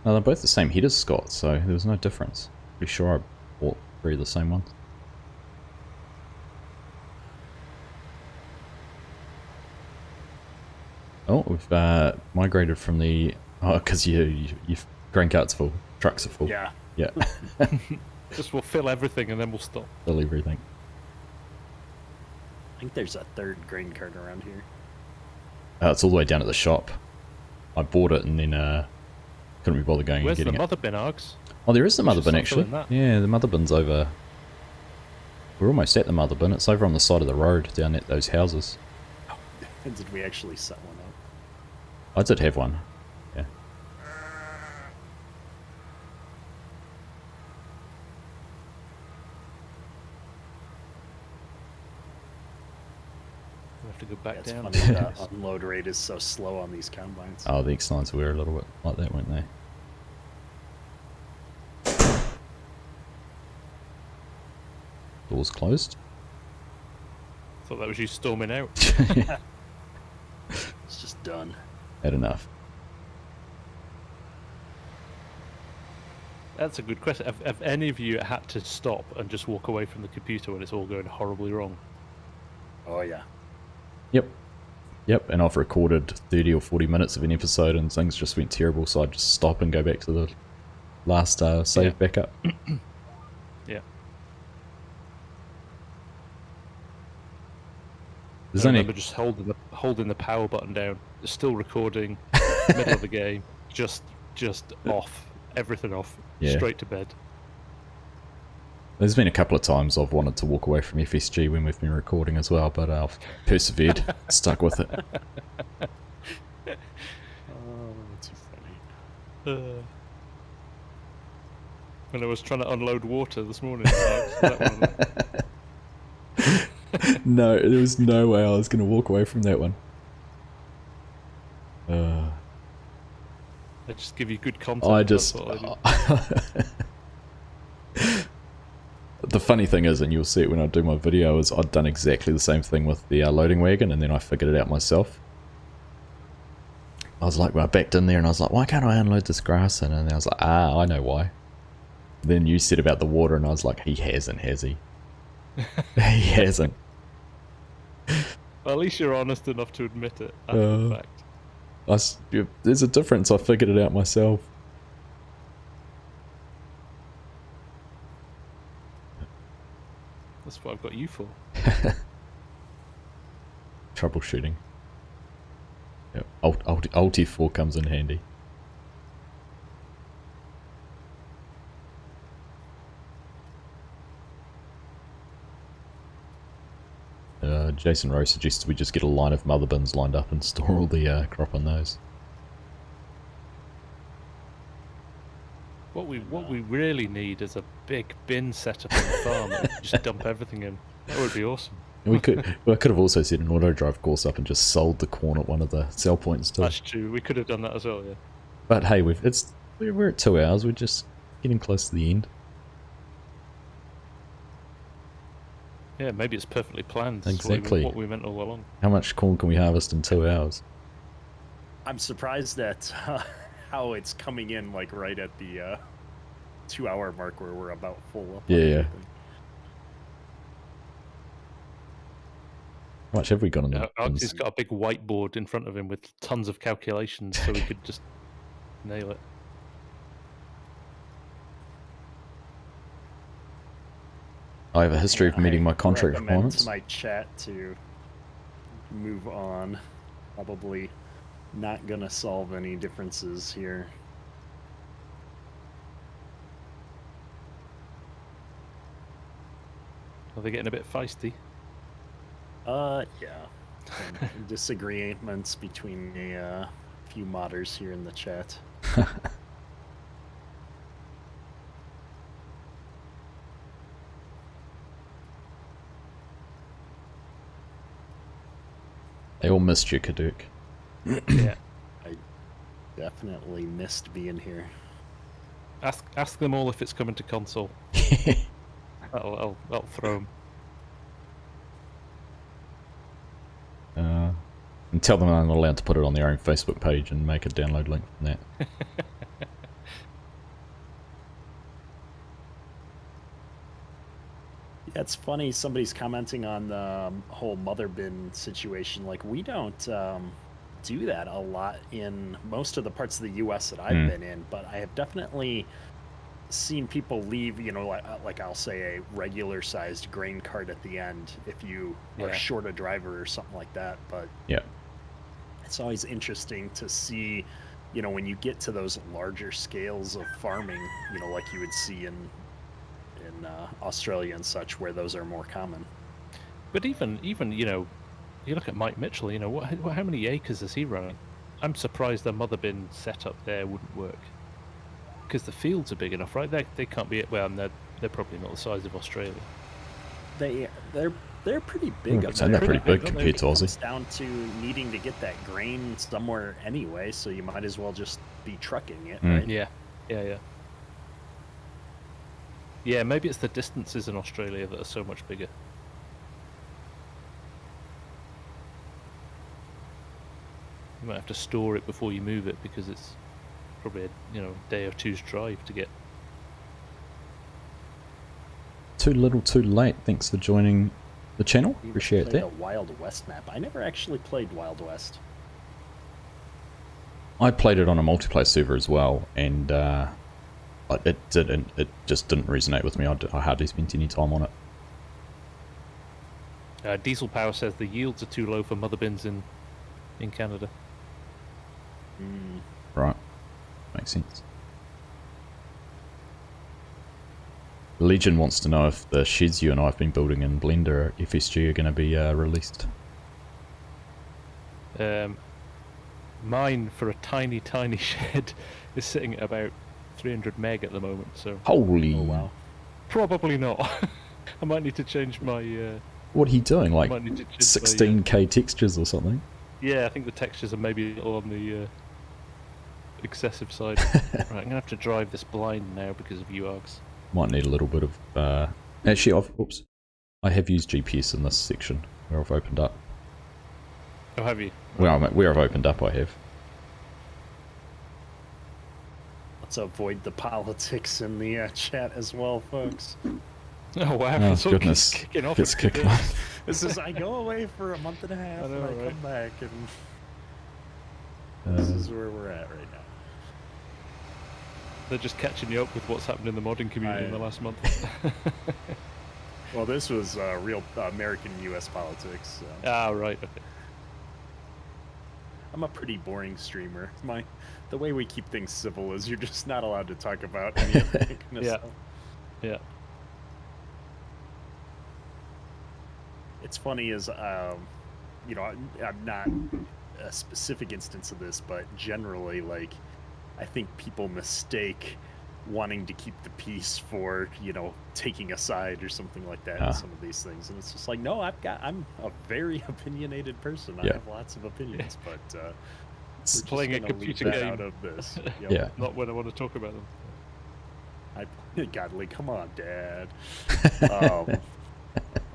No, they're both the same headers, Scott, so there was no difference. Pretty sure I bought 3 of the same ones. Oh, we've migrated from the... Oh, because you've grain carts full, trucks are full. Yeah. Yeah. Just we'll fill everything and then we'll stop. Fill everything. I think there's a third grain cart around here. It's all the way down at the shop. I bought it and then couldn't be bothered going Where's and the getting mother bin, Args? Oh, there is the We mother should bin start actually. filling that. Yeah, the mother bin's over. We're almost at the mother bin. It's over on the side of the road down at those houses. And did we actually set one up? I did have one. Yeah. We have to go back Yeah, it's down. funny the unload rate is so slow on these combines. Oh, the X9s were a little bit like that, weren't they? Doors closed. Thought that was you storming out. It's just done. Had enough. That's a good question. Have any of you had to stop and just walk away from the computer when it's all going horribly wrong? Oh yeah. Yep. Yep, and I've recorded 30 or 40 minutes of an episode and things just went terrible, so I just stop and go back to the last save backup. Yeah. There's I only remember just holding the power button down. It's still recording, middle of the game, just off, everything off, Yeah. straight to bed. There's been a couple of times I've wanted to walk away from FSG when we've been recording as well, but I've persevered, stuck with it. Oh, too funny. When I was trying to unload water this morning. That one. No, there was no way I was going to walk away from that one. I just give you good content. I that's just... what I do. The funny thing is, and you'll see it when I do my video, is I'd done exactly the same thing with the loading wagon, and then I figured it out myself. I was like, well, I backed in there and I was like, why can't I unload this grass? And then I was like, I know why. Then you said about the water and I was like, he hasn't, has he? He hasn't. Well, at least you're honest enough to admit it after the fact. There's a difference, I figured it out myself. That's what I've got you for. Troubleshooting. Yep. Alt F4 comes in handy. Jason Rowe suggested we just get a line of mother bins lined up and store all the crop on those. What we really need is a big bin setup on the farm and just dump everything in. That would be awesome. I could have also set an auto drive course up and just sold the corn at one of the sell points too. That's true. We could have done that as well, yeah. But hey, we're at 2 hours. We're just getting close to the end. Yeah, maybe it's perfectly planned. Exactly. What we meant all along. How much corn can we harvest in 2 hours? I'm surprised at how it's coming in like right at the 2-hour mark where we're about full up. Yeah. How much have we got on the Argsy's got a big whiteboard in front of him with tons of calculations, so we could just nail it. I have a history of meeting my contract requirements. To my chat to move on. Probably not gonna solve any differences here. Are they getting a bit feisty? Yeah. Some disagreements between a few modders here in the chat. They all missed you, Kederk. Yeah. I definitely missed being here. Ask them all if it's coming to console. I'll throw them. And tell them I'm not allowed to put it on their own Facebook page and make a download link from that. Yeah, it's funny, somebody's commenting on the whole mother bin situation. Like, we don't do that a lot in most of the parts of the U.S. that I've been in, but I have definitely seen people leave, you know, like I'll say a regular-sized grain cart at the end if you are short a driver or something like that. But yeah, it's always interesting to see, you know, when you get to those larger scales of farming, you know, like you would see in Australia and such, where those are more common. But even you know, you look at Mike Mitchell. You know, how many acres is he running? I'm surprised the mother bin setup there wouldn't work, because the fields are big enough, right? They can't be, well, they're probably not the size of Australia. They're pretty big. They're pretty big compared to Aussie. It's down to needing to get that grain somewhere anyway, so you might as well just be trucking it, right? Yeah. Yeah, maybe it's the distances in Australia that are so much bigger. You might have to store it before you move it, because it's probably a day or two's drive to get. Too little, too late. Thanks for joining the channel. Appreciate that. The Wild West map. I never actually played Wild West. I played it on a multiplayer server as well, and it just didn't resonate with me. I hardly spent any time on it. Diesel Power says the yields are too low for mother bins in Canada. Right, makes sense. Legion wants to know if the sheds you and I have been building in Blender FSG are going to be released. Mine, for a tiny shed, is sitting at about 300 meg at the moment. So holy, oh, wow. Probably not. I might need to change my. What are you doing? Like 16K textures or something? Yeah, I think the textures are maybe a little on the excessive side. Right, I'm gonna have to drive this blind now because of you, Args. Might need a little bit of. Actually, I have used GPS in this section where I've opened up. Oh, have you? Where I've opened up, I have. Let's avoid the politics in the chat as well, folks. Oh wow! Oh, it's goodness! Kicking off. It's kicking off. This is, I go away for a month and a half, and I come back, and this is where we're at right now. They're just catching you up with what's happened in the modding community in the last month. Well, this was real American-U.S. politics. So. Ah, right. Okay. I'm a pretty boring streamer. The way we keep things civil is you're just not allowed to talk about any of that kind of stuff. Yeah. It's funny is, you know, I'm not a specific instance of this, but generally, like, I think people mistake wanting to keep the peace for, you know, taking a side or something like that in some of these things. And it's just like, no, I'm a very opinionated person. I have lots of opinions, but it's playing a computer game out of this. Yep. Yeah. Not when I want to talk about them. Godly, come on, Dad.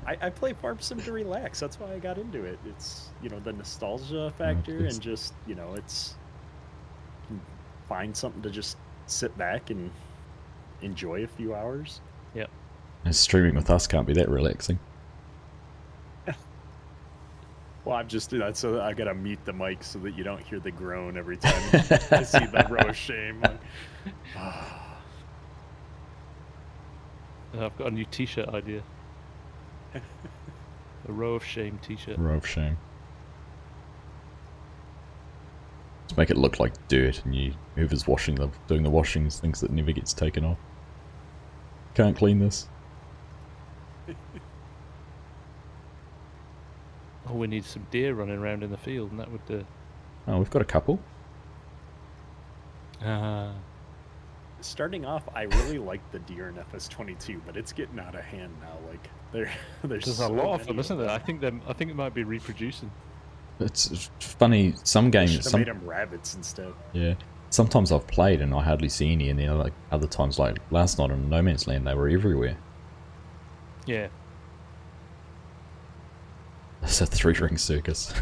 I play Farm Sim to relax. That's why I got into it. It's, you know, the nostalgia factor, and just, you know, it's find something to just sit back and enjoy a few hours. Yeah. And streaming with us can't be that relaxing. Well, I'm just so I gotta mute the mic so that you don't hear the groan every time I see the row of shame. Like, I've got a new T-shirt idea. A row of shame T-shirt. Row of shame. Just make it look like dirt, and whoever's doing the washings thinks it never gets taken off. Can't clean this. Oh, we need some deer running around in the field, and that would. Oh, we've got a couple. Starting off, I really like the deer in FS22, but it's getting out of hand now. Like there's There's so a lot of many them, isn't there? I think it might be reproducing. It's funny. Some Should games, have made them rabbits instead. yeah. Sometimes I've played and I hardly see any, and then like other times, like last night on No Man's Land, they were everywhere. Yeah. It's a 3-ring circus.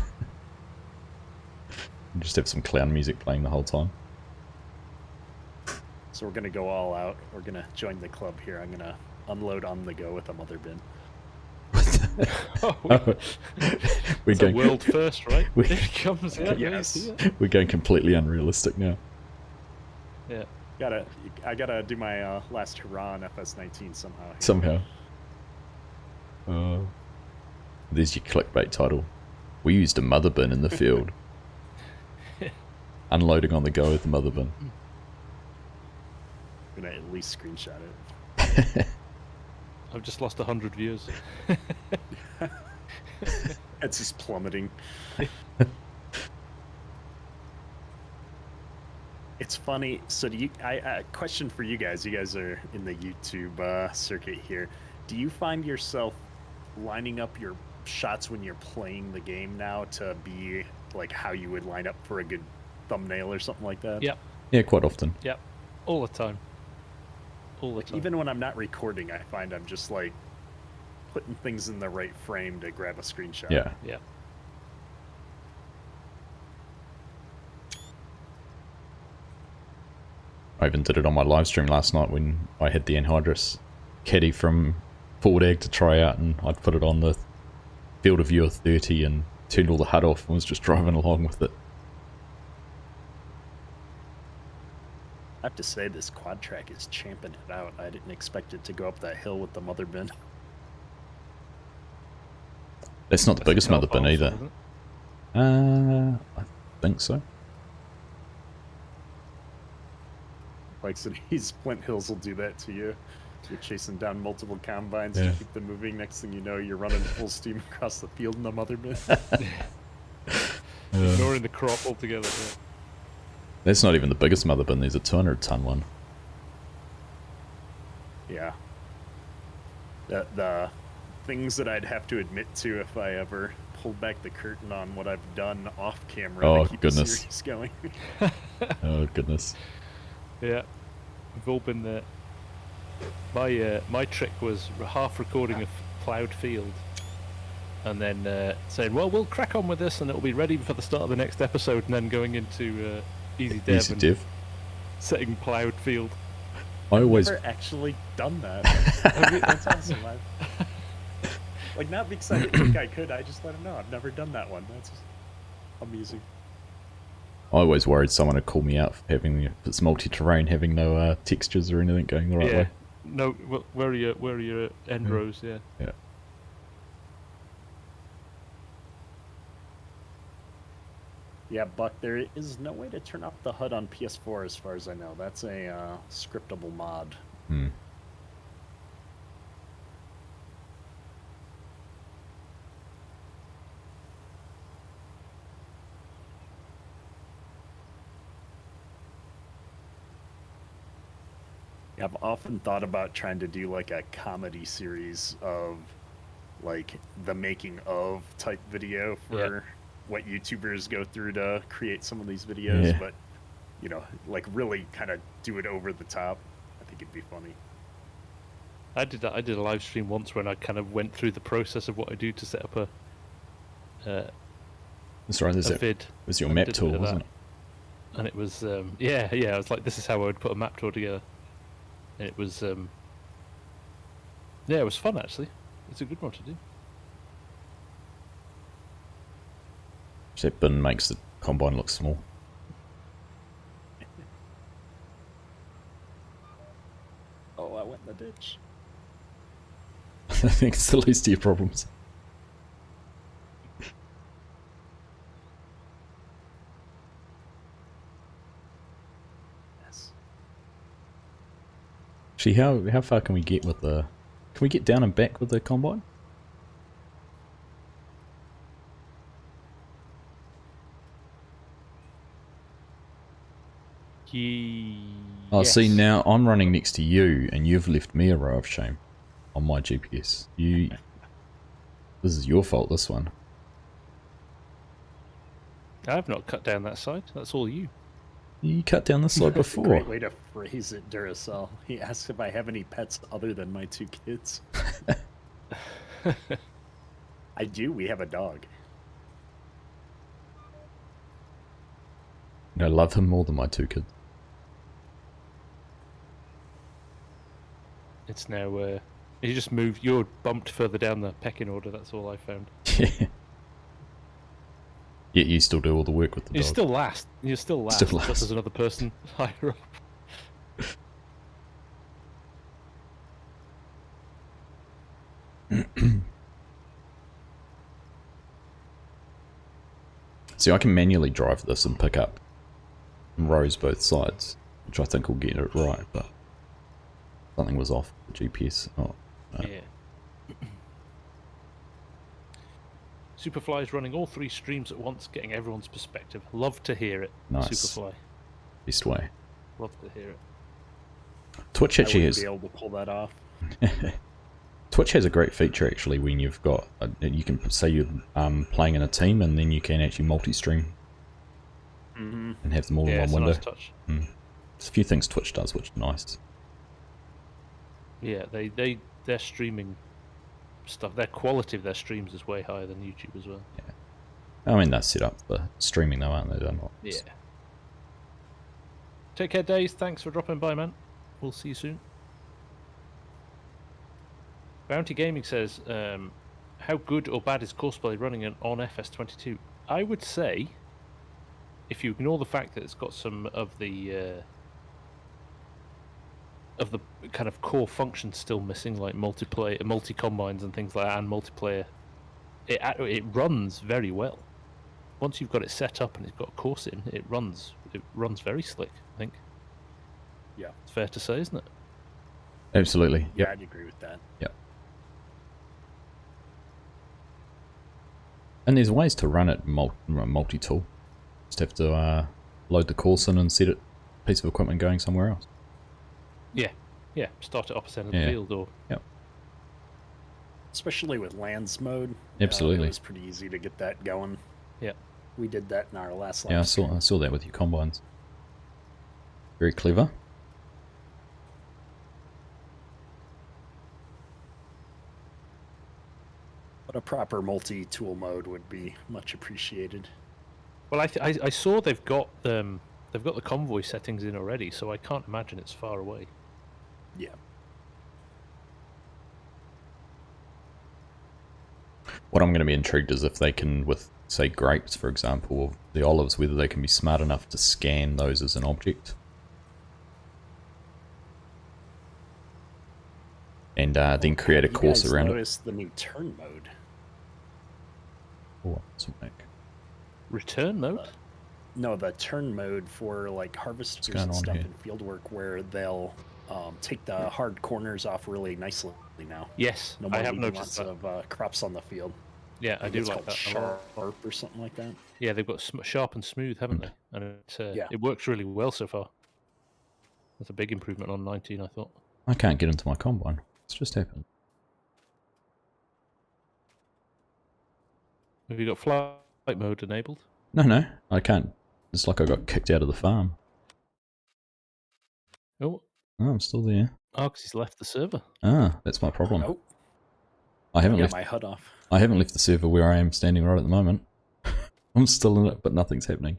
You just have some clown music playing the whole time. So we're gonna go all out. We're gonna join the club here. I'm gonna unload on the go with a mother bin. We're It's a world first, right? we- Here it comes. Yeah, Yes. We're going completely unrealistic now. Yeah. I gotta do my last hurrah on FS19 somehow. Somehow. There's your clickbait title. We used a mother bin in the field. Unloading on the go with the mother bin. I'm gonna at least screenshot it. I've just lost 100 views. It's just plummeting. It's funny. So do you? Question for you guys. You guys are in the YouTube circuit here. Do you find yourself lining up your shots when you're playing the game now to be like how you would line up for a good thumbnail or something like that? Yep. Yeah, quite often. Yep. All the time. All the Like, time. even when I'm not recording, I find I'm just like putting things in the right frame to grab a screenshot. Yeah. Yeah. I even did it on my live stream last night when I had the anhydrous caddy from Forward Ag to try out, and I'd put it on the field of view of 30 and turned all the HUD off and was just driving along with it. I have to say, this quad track is champing it out. I didn't expect it to go up that hill with the mother bin. That's not the biggest mother bin either. Isn't it? I think so. Like these Flint Hills will do that to you. You're chasing down multiple combines Yeah. to keep them moving. Next thing you know, you're running full steam across the field in the mother bin. Ignoring the crop altogether. Yeah. That's not even the biggest mother bin, there's a 200-ton one. Yeah. The things that I'd have to admit to if I ever pulled back the curtain on what I've done off camera Oh, to keep goodness. the series going. Oh, goodness. Yeah. We've all been there. My trick was half recording a ploughed field and then saying, well, we'll crack on with this and it'll be ready for the start of the next episode, and then going into easy dev Easy and dev. setting ploughed field. I always... I've never actually done that. Have you- That's awesome. Like, not because I didn't think I could, I just let him know. I've never done that one. That's amusing. I always worried someone would call me out for having, if it's multi-terrain, having no textures or anything going the right yeah. way. No, where are your end Yeah. rows? Yeah. Yeah. Yeah, Buck, there is no way to turn off the HUD on PS4 as far as I know. That's a scriptable mod. Hmm. I've often thought about trying to do like a comedy series of like the making of type video for what YouTubers go through to create some of these videos, Yeah. but you know, like really kind of do it over the top. I think it'd be funny. I did that. I did a live stream once when I kind of went through the process of what I do to set up That's right, there's a that, vid. was your I map did a tool, bit of wasn't that. it? And it was yeah, I was like, this is how I would put a map tour together. And it was yeah, it was fun actually. It's a good one to do. That bin makes the combine look small. Oh, I went in the ditch. I think it's the least of your problems. Yes. Actually, how far can we get with the... Can we get down and back with the combine? Oh, see, now I'm running next to you, and you've left me a row of shame on my GPS. This is your fault, this one. I've not cut down that side. That's all you. You cut down this side before. Great way to phrase it, Duracell. He asks if I have any pets other than my 2 kids. I do. We have a dog. I love him more than my 2 kids. It's now, you just moved, you're bumped further down the pecking order, that's all I found. Yeah. Yet you still do all the work with the You're dog. still last. You're still last. Still last. Just as another person higher up. See, I can manually drive this and pick up rows both sides, which I think will get it right, but something was off the GPS. Oh, no. Yeah. Superfly's running all 3 streams at once, getting everyone's perspective. Love to hear it. Nice. Superfly. Best way. Love to hear it. Twitch I actually wouldn't has... be able to pull that off. Twitch has a great feature actually when you've got... you can say you're playing in a team and then you can actually multi-stream and have them all in one window. Nice touch. There's a few things Twitch does which are nice. Yeah, their streaming stuff, their quality of their streams is way higher than YouTube as well. I mean, that's set up for streaming though, aren't they? They're not. Yeah. Take care, Days. Thanks for dropping by, man. We'll see you soon. Bounty Gaming says, how good or bad is Courseplay running on FS22? I would say, if you ignore the fact that it's got some of the kind of core functions still missing, like multiplayer, multi-combines and things like that, and multiplayer, it runs very well. Once you've got it set up and it's got a course in, it runs very slick, I think. Yeah. It's fair to say, isn't it? Absolutely. Yeah, Yep. I'd agree with that. Yep. And there's ways to run it multi-tool. Just have to load the course in and set it piece of equipment going somewhere else. Yeah, start at opposite end of the field, or Especially with lands mode. Absolutely. It was pretty easy to get that going. Yeah. We did that in our last Yeah, I live stream. saw that with your combines. Very clever. But a proper multi-tool mode would be much appreciated. well, I saw they've got the convoy settings in already, so I can't imagine it's far away. Yeah. What I'm going to be intrigued is if they can, with say grapes for example, or the olives, whether they can be smart enough to scan those as an object. And then create a course around it. Notice the new turn mode. Oh, what's it make? Return mode? No, the turn mode for like harvesters going and on stuff here? in field work, where they'll take the hard corners off really nicely now. Yes, No I more have leaving noticed lots that. of crops on the field. Yeah, I do it's like called that. a lot. sharp or something like that. Yeah, they've got sharp and smooth, haven't they? And it works really well so far. That's a big improvement on 19, I thought. I can't get into my combine. It's just happened. Have you got flight mode enabled? No, I can't. It's like I got kicked out of the farm. Oh, Oh, I'm still there. Argsy's left the server. Ah, that's my problem. Oh, I haven't got left. my HUD off. I haven't left the server where I am standing right at the moment. I'm still in it, but nothing's happening.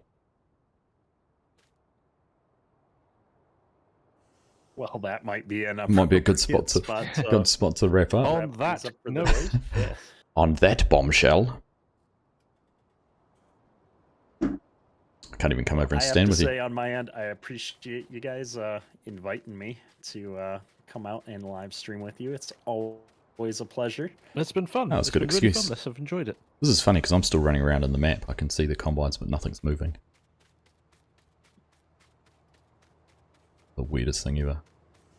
Well, that might be an Might be a good spot appropriate to good spot to wrap up. On wrap that things up for the note, day. yes. On that bombshell. I can't even come over and I have stand to with you. say on my end, I appreciate you guys inviting me to come out and live stream with you. It's always a pleasure. It's been fun. Oh, it's a good been really excuse. fun. This. I've enjoyed it. This is funny because I'm still running around in the map. I can see the combines, but nothing's moving. The weirdest thing ever.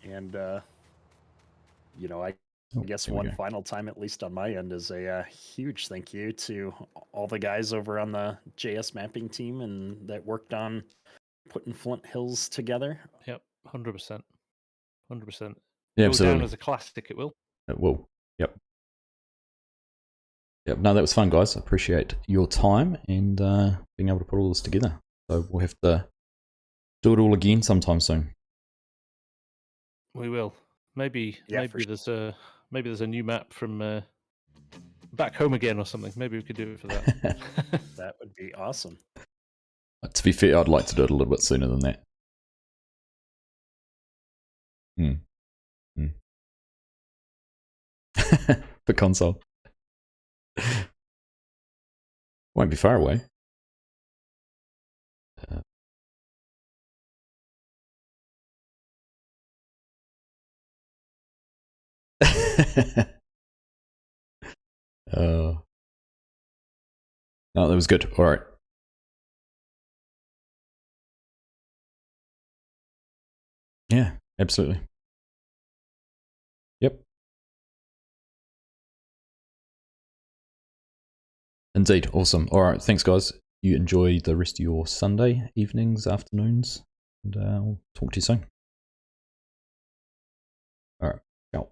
And, you know, I guess here we one go. final time, at least on my end, is a huge thank you to all the guys over on the JS mapping team and that worked on putting Flint Hills together. Yep, 100%. 100%. Yeah, Go absolutely. down as a classic, it will. It will. Yep. Yep. No, that was fun, guys. I appreciate your time and being able to put all this together. So we'll have to do it all again sometime soon. We will. Maybe there's a new map from back home again or something. Maybe we could do it for that. That would be awesome. To be fair, I'd like to do it a little bit sooner than that. For console. Won't be far away. No, that was good. All right. Yeah, absolutely. Yep. Indeed. Awesome. All right. Thanks, guys. You enjoy the rest of your Sunday evenings, afternoons, and I'll talk to you soon. All right. Ciao.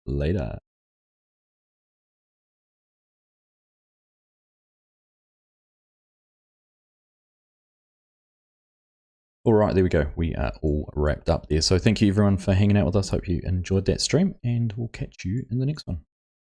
Later. All right, there we go. We are all wrapped up there. So thank you everyone for hanging out with us. Hope you enjoyed that stream, and we'll catch you in the next one.